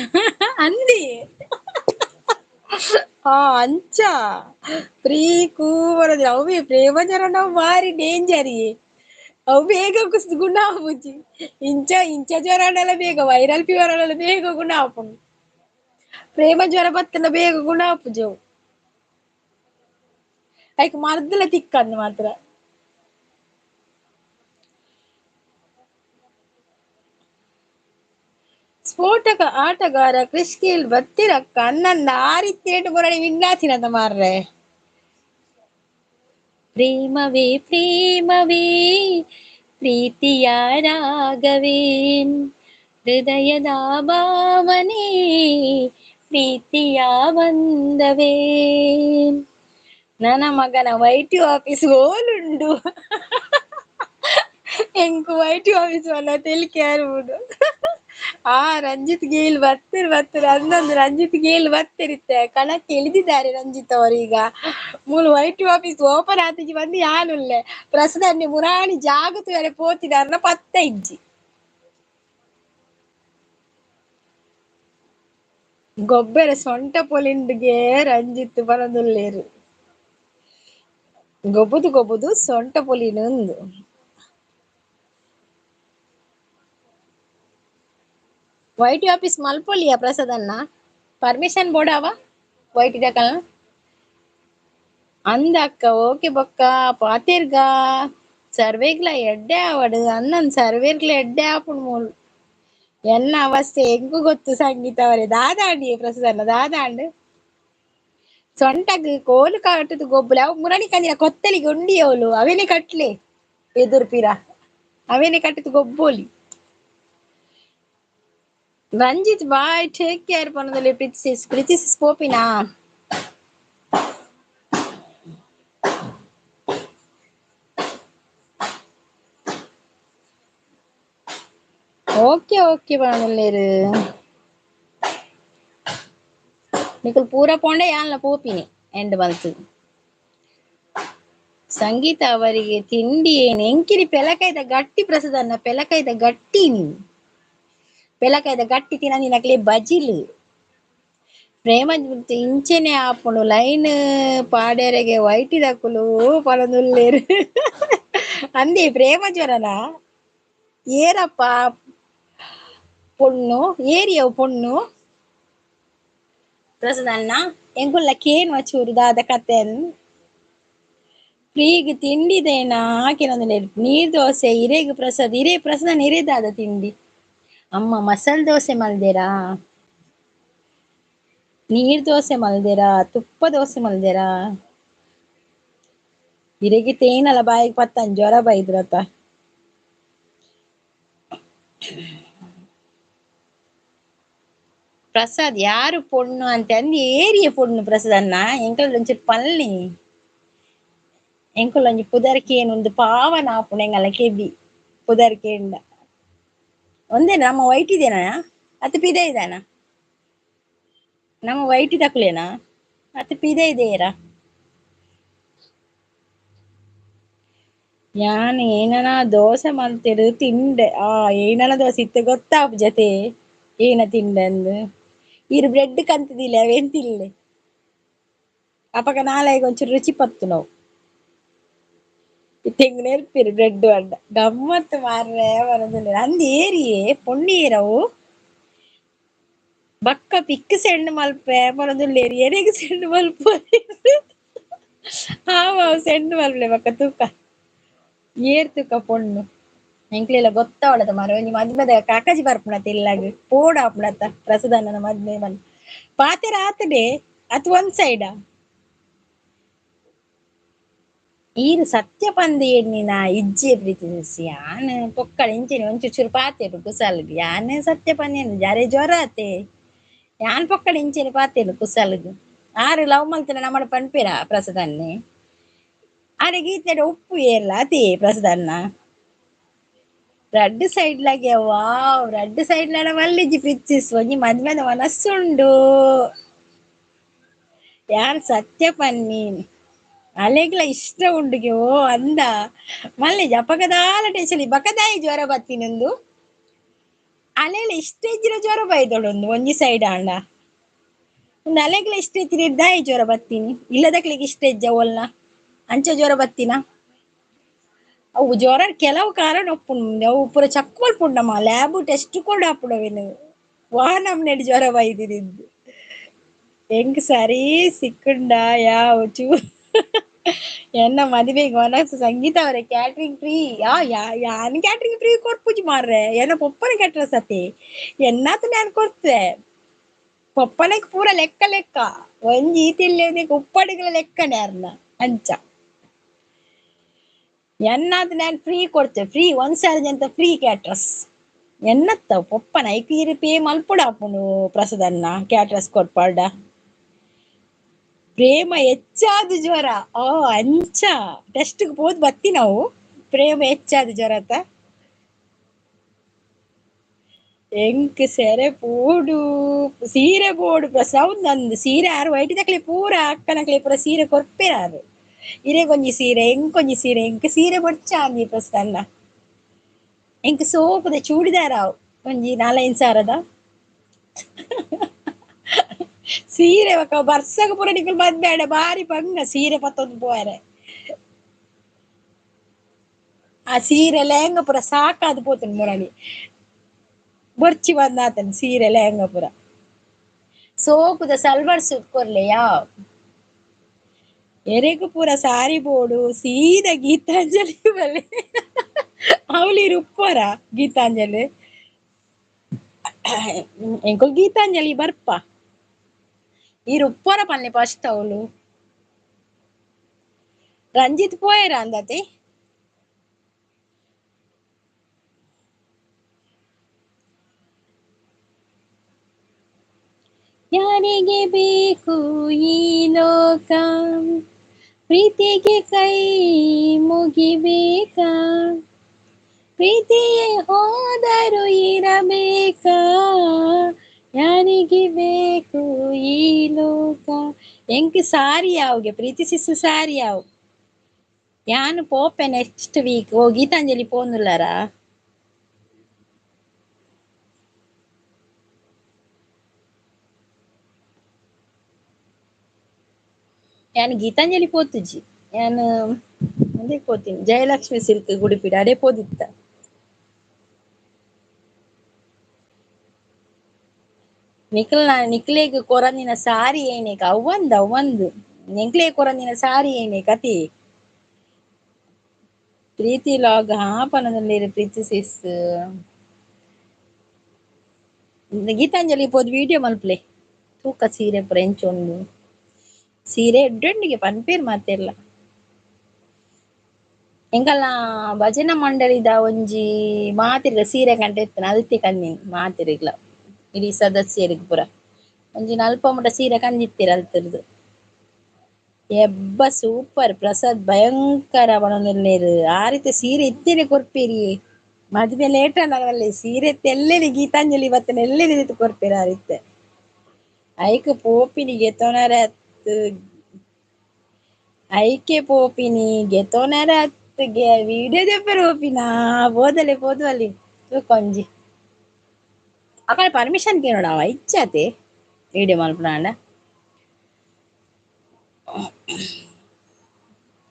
ಅಂದಿ ಹಾ ಅಂಚ ಪ್ರೀ ಕೂ ಬರೊಂದಿನ ಅವ್ವೆ ಪ್ರೇಮ ಜ್ವರನ ಬಾರಿ ಡೇಂಜರ್ ಅವು ಬೇಗ ಗುಣ ಆಪುಜಿ ಇಂಚ ಜ್ವರಡಲ ಬೇಗ ವೈರಲ್ ಫೀವರ್ ಆಂಡಲ ಬೇಗ ಗುಣ ಆಪುಂಡು. ಪ್ರೇಮ ಜ್ವರ ಬತ್ತುಂಡ ಬೇಗ ಗುಣ ಆಪುಜಿ ಅವು ಐಕ್ ಮರ್ದ್ಲ ತಿಕ್ಕಂದ್ ಮಾತ್ರ ಸ್ಫೋಟಕ ಆಟಗಾರ ಕ್ರಿಸ್ ಗೇಲ್ ಬತ್ತಿರಕ್ಕ ಅನ್ನಂದ ಆರಿತ್ತೇಟು ಬರಡಿ ವಿಜ್ಞಾತಿನಂದ ಮಾರ್ರೆ. ಪ್ರೇಮವೇ ಪ್ರೇಮವೇ ಪ್ರೀತಿಯ ರಾಗವೇ ಹೃದಯದ ಭಾವನೆ ಪ್ರೀತಿಯ ಬಂದವೇ. ನನ್ನ ಮಗನ ವೈಟಿ ಆಫೀಸ್ ಓಲುಂಡು ಎಂಕು ವೈಟಿ ಆಫೀಸ್ ವಲ್ಲ ತೆಲಿಕೆ ಯಾರುವುದು. ರಂಜಿತ್ ಗೇಲ್ ಬತ್ತರು ಅಂದೊಂದು ರಂಜಿತ್ ಗೇಲ್ ಬತ್ತಿರುತ್ತೆ ಕಣಕ್ಕೆ ಇಳಿದಿದ್ದಾರೆ ರಂಜಿತ್ ಅವರು. ಈಗ ಮೂಲು ವೈಟಿ ಆಫೀಸ್ ಓಪನ್ ಆತಿಜಿ ಬಂದು ಯಾನುಲ್ಲೆ ಪ್ರಸದನ್ನೇ ಮುರಾಣಿ ಜಾಗತು ಬೇರೆ ಪೋತಿದಾರನ ಪತ್ತ ಇಜ್ಜಿ ಗೊಬ್ಬರ ಸೊಂಟ ಪೊಲಿಂಡ್ಗೆ ರಂಜಿತ್ ಬರದುಲ್ಲೇರು ಗೊಬ್ಬುದು ಸೊಂಟ ಪೊಲಿನುಂದು. ವೈಟಿ ಆಫೀಸ್ ಮಲ್ಪೊಲಿಯಾ ಪ್ರಸಾದನ್ನ ಪರ್ಮಿಷನ್ ಬೋಡಾವ ವೈಟಿ ದಕಲ್ನ ಅಂದ ಅಕ್ಕ ಓಕೆ ಬೊಕ್ಕ ಪಾತೆರ್ಗ ಸರ್ವೇಗ್ಲ ಎಡ್ಡೆ ಆವಡು ಅನ್ನನ್ ಸರ್ವೇರ್ಗ್ಲ ಎಡ್ಡೆ ಆಪುಂಡು ಮೂಲು ಎನ್ನ ಅವಸ್ಥೆ ಎಂಗು ಗೊತ್ತು ಸಂಗೀತ ಅವರೇ ದಾದಾಂಡಿಯೇ ಪ್ರಸಾದನ್ನ ದಾದಾಂಡ್ ಸೊಂಟಗ್ ಕೋಲು ಕಟ್ಟದು ಗೊಬ್ಬುಲ ಅವು ಮುರಣಿ ಕಂದಿನ ಕೊತ್ತಲಿಗೆ ಉಂಡಿ ಅವಳು ಅವೇನೆ ಕಟ್ಲೆ ಎದುರ್ಪಿರ ಅವೇನೆ ಕಟ್ಟಿದ ಗೊಬ್ಬೋಲಿ. ರಂಜಿತ್ ಬಾಯ್ ಟೇಕ್ ಕೇರ್ ಪನ್ನದಲ್ಲಿ ಪ್ರೀತಿಸಿಸ್ ಪೋಪಿನಾ ಓಕೆ ಓಕೆ ಪನ್ನಲ್ಲೇರು ನಿಕುಲು ಪೂರ ಪೋಂಡೆ ಯಾನ್ಲ ಪೋಪಿನಿ ಎಂಡ್ ಮಂತ್. ಸಂಗೀತ ಅವರಿಗೆ ತಿಂಡಿ ಏನು ಎಂಕಿನಿ ಪೆಲಕೈದ ಗಟ್ಟಿ ಪ್ರಸದನ್ನ ಪೆಲಕೈದ ಗಟ್ಟಿ ನೀನು ಪೆಲಕೈದ ಗಟ್ಟಿ ತಿನ್ನಕ್ಲೆ ಬಜಿಲು ಪ್ರೇಮ ಇಂಚೆನೆ ಆಪುಂಡು ಲೈನ್ ಪಾಡ್ಯರೆಗೆ ವೈಟಿ ದಕ್ಕುಲು ಪನದುಲ್ಲೇರು ಅಂದಿ ಪ್ರೇಮ ಜ್ವರನ ಏರಪ್ಪ ಪೊಣ್ಣು ಏರಿಯವು ಪೊಣ್ಣು ಪ್ರಸದನ್ನ ಎಂಗುಲ್ಲ ಕೇನು ಚೂರು ದಾದ ಕತೆನ್ ಫ್ರೀಗ್ ತಿಂಡಿದೇನಾ ಹಾಕಿನೊಂದು ನೀರ್ ದೋಸೆ ಇರೇಗ್ ಪ್ರಸಾದ್ ಇರೇ ಪ್ರಸಾದನ ಇರೇದಾದ ತಿಂಡಿ ಅಮ್ಮ ಮಸಾಲ್ ದೋಸೆ ಮಲ್ದೇರಾ ನೀರ್ ದೋಸೆ ಮಲ್ದೇರಾ ತುಪ್ಪ ದೋಸೆ ಮಲ್ದೇರಾ ಇರೆಗಿ ತೇನಲ ಬಾಯಿಗೆ ಪತ್ತನ್ ಜ್ವರ ಬೈದ್ರತ. ಪ್ರಸಾದ್ ಯಾರು ಪೊಣ್ಣು ಅಂತ ಅಂದು ಏರಿಯ ಪೊಣ್ಣು ಪ್ರಸಾದನ್ನ ಎಂಕಲ್ ಒಂಚೂರು ಪಲ್ನಿ ಎಂಕುಲ್ ಒಂಜಿ ಪುದರ್ಕೆ ಒಂದು ಪಾವನ ಆಪುಂಡು ಎಂಗಲ್ಲ ಕೆಬಿ ಪುದರ್ಕೆ ಇಂದ ಒಂದೇ ನಮ್ಮ ವೈಟಿದೇನ ಅತ್ ಪಿದ ಇದಾನ ನಮ್ಮ ವೈಟಿ ತಕ್ಲೇನಾ ಅತ್ ಪಿದ ಇದೆಯರಾ. ಯಾನ್ ಏನನ ದೋಸೆ ಮಲ್ತೆರು ತಿಂಡೆ ಏನನ ದೋಸೆ ಇತ್ತೆ ಗೊತ್ತಾಪು ಜತೆ ಏನ ತಿಂಡೆಂದು ಇರು ಬ್ರೆಡ್ ಕಂತದಿಲ್ಲ ಅವೆಂತಿಲ್ಲೆ ಅಪಗ ನಾಳೆಗ್ ಒಂಚೂರು ರುಚಿ ಪತ್ತು ನಾವು ಇತ್ತೆಂಗ್ ನೆರ್ಪಿರು ಬ್ರೆಡ್ ಅಡ್ಡ ಗಮ್ಮತ್ ಮಾರ್ರೆ ಬರದಿಲ್ಲ ಅಂದ್ ಏರಿಯೇ ಪೊಣ್ಣಿ ಏರವು ಬಕ್ಕ ಪಿಕ್ ಸೆಂಡ್ ಮಲ್ಪೆ ಬರದುಲ್ಲೇರಿ ಎರೆಗ್ ಸೆಂಡ್ ಮಲ್ಪು ಸೆಂಡ್ ಮಲ್ಪಲೆ ಬಕ್ಕ ತೂಕ ಏರ್ ತೂಕ ಪೊಣ್ಣು ಎಂಕ್ಲೆಲ್ಲ ಗೊತ್ತಾವಳದ ಮಾರ ಒಂಜಿ ಮದ್ಮೆದ ಕಾಕಜಿ ಬರ್ಪುನತ ಇಲ್ಲಾಗ್ ಪೋಡ ಆಪುನತ ಪ್ರಸದನನ ಮದ್ಮೆ ಮನ್ ಪಾತೆರ ಆತಡೆ ಅತ್ ಒಂದ್ ಸೈಡ ಈರು ಸತ್ಯ ಪಂದ್ ಎಣ್ಣಿನ ಇಜ್ಜೆ ಪ್ರೀತಿಸಿ ಯಾನ್ ಪೊಕ್ಕಳ ಇಂಚೆನೆ ಒಂಚೂರು ಚೂರು ಪಾತೆರ್ ಕುಸಲ್ಗ್ ಯಾನ್ ಸತ್ಯ ಪಂದ್ ಜಾರೆ ಜ್ವರ ಆತೆ ಯಾನ್ ಪೊಕ್ಕಡ ಇಂಚೆನೆ ಪಾತೆರ್ನು ಕುಸಲ್ಗ್ ಆರು ಲವ್ ಮಲ್ತಿನ ನಮ್ಮಡ ಪನ್ಪೆರ ಪ್ರಸದನ್ನೆ ಆರೆ ಗೀತೆಡ ಉಪ್ಪು ಏರ್ಲ ಅತಿ ಪ್ರಸದನ್ನ ರಡ್ಡ್ ಸೈಡ್ಲಗೆ ವಾವ್ ರಡ್ಡ್ ಸೈಡ್ಲಡ ಮಲ್ಲಿಜಿ ಪ್ರಿಚ್ಚಿಸ್ ಒಂಜಿ ಮದ್ಮೆದ ಮನಸ್ಸುಂಡು ಯಾನ್ ಸತ್ಯ ಪನ್ನಿ ಅಲೆಗ್ಲ ಇಷ್ಟ ಉಂಡುಗೆ ಓ ಅಂದ ಮಲ್ಲೆಜಿ ಅಪಗದಾಲ ಟೆನ್ಷನ್ ಬಕದಾಯಿ ಜ್ವರ ಬತ್ತಿನಂದು ಅಲೆಲ ಇಷ್ಟ ಇಜ್ಜಿನ ಜ್ವರ ಬೈದೊಡೊಂದು ಒಂಜಿ ಸೈಡ್ ಆಂಡ ಒಂದು ಅಲೆಗ್ಲ ಇಷ್ಟ ಇತ್ತಿನ ದಾಯಿ ಜ್ವರ ಬತ್ತೀನಿ ಇಲ್ಲದಕ್ಲಿಗೆ ಇಷ್ಟ ಇಜ್ಜ ಒಲ್ನ ಅಂಚ ಜ್ವರ ಬತ್ತಿನ ಅವು ಜ್ವರ ಕೆಲವು ಕಾರಣ ಒಪ್ಪುಂಡು ಅವು ಪೂರ ಚೆಕ್ ಮಲ್ಪುಂಡಮ್ಮ ಲ್ಯಾಬ್ ಟೆಸ್ಟ್ ಕೂಡ ಆಪುಂಡು ಅವೆನ್ ವಾನಮ್ನೆಡ್ ಜ್ವರ ಬೈದಿನಿಂದ್ ಎಂಕ್ ಸರಿ ಸಿಕ್ಕುಂಡ ಯಾವ್ ಚೂ ಎನ್ನ ಮದುವೆಗೆ ಮನಸ್ಸು ಸಂಗೀತ ಅವರೇ ಕ್ಯಾಟ್ರಿಂಗ್ ಫ್ರೀ ಯಾನ್ ಕ್ಯಾಟ್ರಿಂಗ್ ಫ್ರೀ ಕೊರ್ಪುಜಿ ಮಾರ್ರೆ ಎನ್ನ ಪೊಪ್ಪನ ಕೆಟ್ರ ಸತಿ ಎನ್ನಾತು ನಾನು ಕೊಡ್ತೆ ಪೊಪ್ಪನಕ್ಕೆ ಪೂರ ಲೆಕ್ಕ ಲೆಕ್ಕ ಒಂಜಿ ತಿಲ್ಲೇದೆ ಉಪ್ಪಡಿಗಳ ಲೆಕ್ಕನೆ ಅರ್ನ ಅಂಚ ಎನ್ನಾತು ನಾನು ಫ್ರೀ ಕೊಡ್ತೆ ಫ್ರೀ ಒಂದ್ಸಾರಿ ಅಂತ ಫ್ರೀ ಕ್ಯಾಟ್ರಸ್ ಎನ್ನತ್ತ ಪೊಪ್ಪನ ಐಕೀರಿ ಪೇ ಮಲ್ಪುಡ ಆಪುಂಡು ಪ್ರಸದನ್ನ ಕ್ಯಾಟ್ರಸ್ ಕೊರ್ಪಾಡ ಪ್ರೇಮ ಹೆಚ್ಚಾದ ಜ್ವರ ಓ ಅಂಚ ಟೆಸ್ಟ್ ಹೋದ್ ಬತ್ತಿ ನಾವು ಪ್ರೇಮ ಹೆಚ್ಚಾದ ಜ್ವರತ ಎಂಕ್ ಸೆರೆ ಪೋಡು ಸೀರೆ ಪೋಡು ಸೌಂದ್ ನಂದು ಸೀರೆ ಆರು ವೈಟ್ ತಕ್ಲಿ ಪೂರ ಅಕ್ಕನಕ್ಲಿ ಪೂರ ಸೀರೆ ಕೊರ್ಪೆರಾರು ಇರೆ ಕೊಂಜಿ ಸೀರೆ ಎಂಕೊಂಜಿ ಸೀರೆ ಎಂಕ್ ಸೀರೆ ಬೊಚ್ಚ ಅಂದಿ ಪ್ರಸ್ತನ್ನ ಎಂಕ್ ಸೋಪುದ ಚೂಡಿದಾರಾವ್ ಒಂಜಿ 4-5 ಸಾರದ ಸೀರೆ ಬರ್ಸಗ ಪೂರ ನಿಕುಲು ಮದ್ಬೇಡ ಬಾರಿ ಪಂಗ ಸೀರೆ ಪತ್ತೊಂದು ಪೋಯರೆ ಆ ಸೀರೆ ಲೆಹಂಗ ಪೂರ ಸಾಕಾದ್ ಪೋತುಂಡು ಮುರಳಿ ಬೊರ್ಚಿ ಬಂದಾತನ್ ಸೀರೆ ಲೆಹಂಗ ಪೂರ ಸೋಕುದ ಸಲ್ವಾರ್ ಸೂಟ್ ಕೊರ್ಲೆಯಾ ಎರೆಗ್ ಪೂರ ಸಾರಿ ಬೋಡು ಸೀದಾ ಗೀತಾಂಜಲಿ ಬಲೆ ಅವಳಿ ರುಪ್ಪೋರ ಗೀತಾಂಜಲಿ ಎಂಕುಲು ಗೀತಾಂಜಲಿ ಬರ್ಪ ಈ ರುಪ್ಪೋರ ಪನ್ಲೆ ಫಸ್ಟ್ ಅವಳು ರಂಜಿತ್ ಪೋಯರ ಅಂದತಿ ಯಾರಿಗೆ ಬೇಕು ಈ ಲೋಕ ಪ್ರೀತಿಗೆ ಕೈ ಮುಗಿಬೇಕಾ ಪ್ರೀತಿಯೇ ಹೋದರೂ ಇರಬೇಕಾ ಯಾರಿಗೆ ಬೇಕು ಈ ಲೋಕ ಎಂಕ್ ಸಾರಿ ಯಾವ್ಗೆ ಪ್ರೀತಿಸಿಸು ಸಾರಿ ಯಾವ್ ಯಾನು ಪೋಪೆ ನೆಕ್ಸ್ಟ್ ವೀಕ್ ಓ ಗೀತಾಂಜಲಿ ಪೋನುಲ್ಲಾರ ಯಾನು ಗೀತಾಂಜಲಿ ಪೋತುಜಿ ಯಾನು ಅದೇ ಪೋತೀನಿ ಜಯಲಕ್ಷ್ಮಿ ಸಿಲ್ಕ್ ಗುಡಿಪಿಡ ಅದೇ ಪೋದಿತ್ತ ನಿಕ್ಲೆಗ್ ಕೊರಂದಿನ ಸಾರಿ ಏನೇಕ ಅವ್ವಂದು ನಿಕ್ಲೆ ಕೊರಂದಿನ ಸಾರಿ ಏನೇ ಕತಿ ಪ್ರೀತಿ ಲಾಗ್ ಹಾಪನದಲ್ಲಿ ಪ್ರೀತಿ ಸಿಸ್ ಗೀತಾಂಜಲಿ ಪೋದ್ ವಿಡಿಯೋ ಮಲ್ಪ್ಲೆ ತೂಕ ಸೀರೆ ಪುರ ಎಂಚೊಂದು ಸೀರೆ ಎಡ್ಡೆಂಡಿಗೆ ಪನ್ಪೇರ್ ಮಾತೆರ್ಲ ಎಂಕಲ್ನ ಭಜನಾ ಮಂಡಳಿದ ಒಂಜಿ ಮಾತಿರ್ಗ ಸೀರೆ ಕಂಡ ಎತ್ತನ ಅಲ್ತಿ ಕಂದಿನಿ ಮಾತಿರ್ಗ್ಲ ಇಡೀ ಸದಸ್ಯರಿಗ್ ಪುರ ಒಂಜಿ ನಲ್ಪ ಮುಟ ಸೀರೆ ಕಂದಿತ್ತೀರ ಅಲ್ತಿರ್ದು ಎಬ್ಬ ಸೂಪರ್ ಪ್ರಸಾದ್ ಭಯಂಕರ ಬಣೊಂದುಲ್ಲೆರ್ ಆ ರೀತಿ ಸೀರೆ ಇತ್ತೇನೆ ಕೊರ್ಪೇರಿ ಮದ್ವೆ ಲೇಟ್ ನಗರಲ್ಲಿ ಸೀರೆ ಎಲ್ಲೆಲಿ ಗೀತಾಂಜಲಿ ಬತ್ತನ ಎಲ್ಲೆಲಿ ರೀತಿ ಕೊರ್ಪೆರ ಆ ರೀತೆ ಐಕ್ ಪೋಪಿನಿ ಗೆತೊನರೆ ಅತ್ ಐಕೆ ಪೋಪಿನಿ ಗೆತೊನರೆ ಅತ್ಗೆ ವಿಡಿಯೋ ದೆಪ್ಪರೆ ಪೋಪಿನ ಬೋದಲೆ ಪೋದು ಅಲ್ಲಿ ತೂಕೊಂಜಿ ಅಕಲ್ ಪರ್ಮಿಷನ್ ಕೇನೋಡಾವ ಇಚ್ಛಾತೆ ವಿಡಿಯೋ ಮಲ್ಪುನಾಂಡ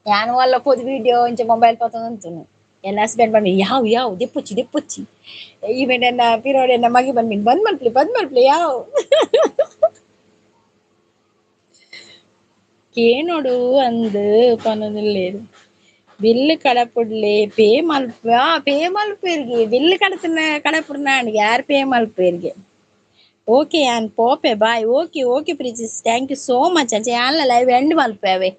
ಯಾನು ವಲ್ಲ ಪೋದು ವಿಡಿಯೋ ಇಂಚ ಮೊಬೈಲ್ ಪತ್ತೊಂದು ಉಂತುನು ಎನ್ನ ಹಸ್ಬೆಂಡ್ ಬಂದು ಯಾವ್ ದೆಪ್ಪೊಚ್ಚಿ ಈವೆಂಟ್ ಎನ್ನ ಪಿರೋಡ್ ಎನ್ನ ಮಗಿ ಬಂದ್ ಮಲ್ಪ್ಲೆ ಯಾವ್ ಕೇನೊಡು ಅಂದ್ ಪನೊಂದುಲ್ಲೆರ್ ಬಿಲ್ಲು ಕಡಪುಡ್ಲೆ ಪೇ ಮಲ್ಪೆರ್ಗೆ ಬಿಲ್ಲು ಕಡತನ ಕಡಪುಡ್ನಾಂಡ್ ಯಾರ್ ಪೇ ಮಲ್ಪೆರ್ಗೆ ಓಕೆ ಯಾನ್ ಪೋಪೆ bye okay Preethi sis thank you so much ಅಂಚ ಯಾನ್ಲ ಲೈವ್ ಎಂಡ್ ಮಲ್ಪೆ ಅವೆ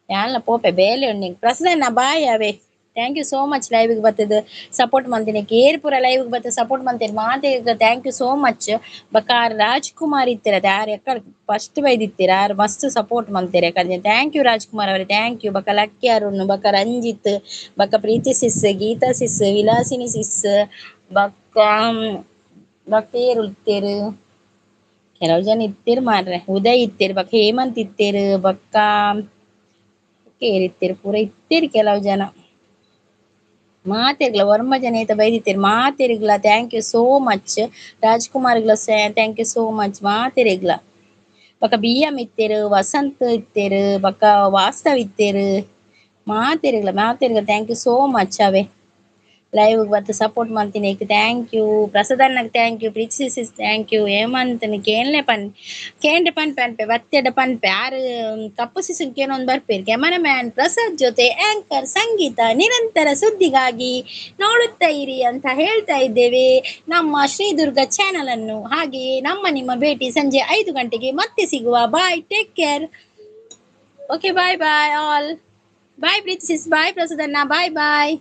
ಯಾನ್ಲ ಪೋಪೆ ಬೇಲೆ ಉಂಡು ಪ್ರಸನ್ನ ಬಾಯ್ ಅವೆ thank you so much live ಗೆ ಬತ್ತದ ಸಪೋರ್ಟ್ ಮಂತಿನಿ ಕೇರ್ ಪೂರ ಲೈವ್ ಗೆ ಬತ್ತ ಸಪೋರ್ಟ್ ಮಂತೇನೆ ಮಾತೆ ಥ್ಯಾಂಕ್ ಯು ಸೋ ಮಚ್ ಬಕ್ಕ ರಾಜ್ಕುಮಾರ್ ಇತ್ತೀರ ಯಾರು ಎಕ್ಕಡ ಫಸ್ಟ್ ಬೈದಿತ್ತೀರ ಯಾರು ಮಸ್ತ್ ಸಪೋರ್ಟ್ ಮಂತೆರೆ ಯಾಕಂದ್ರೆ ಥ್ಯಾಂಕ್ ಯು ರಾಜ್ಕುಮಾರ್ ಅವರೇ ಥ್ಯಾಂಕ್ ಯು ಬಕ್ಕ ಲಕ್ಕಿ ಅರುಣ್ ಬಕ್ಕ ರಂಜಿತ್ ಬಕ್ಕ ಪ್ರೀತಿ ಸಿಸ್ ಗೀತಾ ಸಿಸ್ ವಿಲಾಸಿನಿ ಸಿಸ್ ಬಕ್ಕ ಏರು ಇತ್ತೇರು ಕೆಲವು ಜನ ಇತ್ತೀರ್ ಮಾರ್ರೆ ಉದಯ್ ಇತ್ತೀರ್ ಬಕ್ಕ ಹೇಮಂತ್ ಇತ್ತೀರ್ ಬಕ್ಕ ಕೇರಿತ್ತೀರ್ ಪೂರ ಇತ್ತೀರ್ ಕೆಲವು ಜನ ಮಾತೆರ್ಗ್ಲ ವರ್ಮ ಜನ ಐತ ಬೈದಿತ್ತೀರ್ ಮಾತೆರ್ಗ್ಲ ಥ್ಯಾಂಕ್ ಯು ಸೋ ಮಚ್ ರಾಜ್ಕುಮಾರ್ಗ್ಲ ಥ್ಯಾಂಕ್ ಯು ಸೋ ಮಚ್ ಮಾತೆರೆಗ್ಲ ಬಕ್ಕ ಬಿಎಂ ಇತ್ತೇರು ವಸಂತ್ ಇತ್ತೇರು ಬಕ್ಕ ವಾಸ್ತವ್ ಇತ್ತೇರು ಮಾತೆರೆಗ್ಲ ಥ್ಯಾಂಕ್ ಯು ಸೋ ಮಚ್ ಅವೆ ಲೈವ್ ಬತ್ತು ಸಪೋರ್ಟ್ ಮಾಡ್ತೀನಿ ಏಕ್ ಥ್ಯಾಂಕ್ ಯು ಪ್ರಸಾದಣ್ಣಗೆ thank you Preethi thank you ಹೇಮಂತನಿ ಕೇಂದ್ರೆ ಪನ್ಪೆ ಅನ್ಪೆ ಬತ್ತೆಡ ಪನ್ಪೆ ಆರು ಕಪ್ಪು ಸಿಸುನ್ ಕೇನೊಂದು ಬರ್ಪೇರು ಕ್ಯಾಮರಾಮ್ಯಾನ್ ಪ್ರಸಾದ್ ಜೊತೆ ಆಂಕರ್ ಸಂಗೀತ ನಿರಂತರ ಸುದ್ದಿಗಾಗಿ ನೋಡುತ್ತಾ ಇರಿ ಅಂತ ಹೇಳ್ತಾ ಇದ್ದೇವೆ ನಮ್ಮ ಶ್ರೀದುರ್ಗ ಚಾನಲ್ ಅನ್ನು. ಹಾಗೆಯೇ ನಿಮ್ಮ ಭೇಟಿ ಸಂಜೆ 5 ಗಂಟೆಗೆ ಮತ್ತೆ ಸಿಗುವ. ಬಾಯ್, ಟೇಕ್ ಕೇರ್. ಓಕೆ, ಬಾಯ್ ಬಾಯ್ ಆಲ್. ಬಾಯ್ ಪ್ರೀತಿ ಸಿಸ್, ಬಾಯ್ ಪ್ರಸಾದಣ್ಣ, ಬಾಯ್ ಬಾಯ್.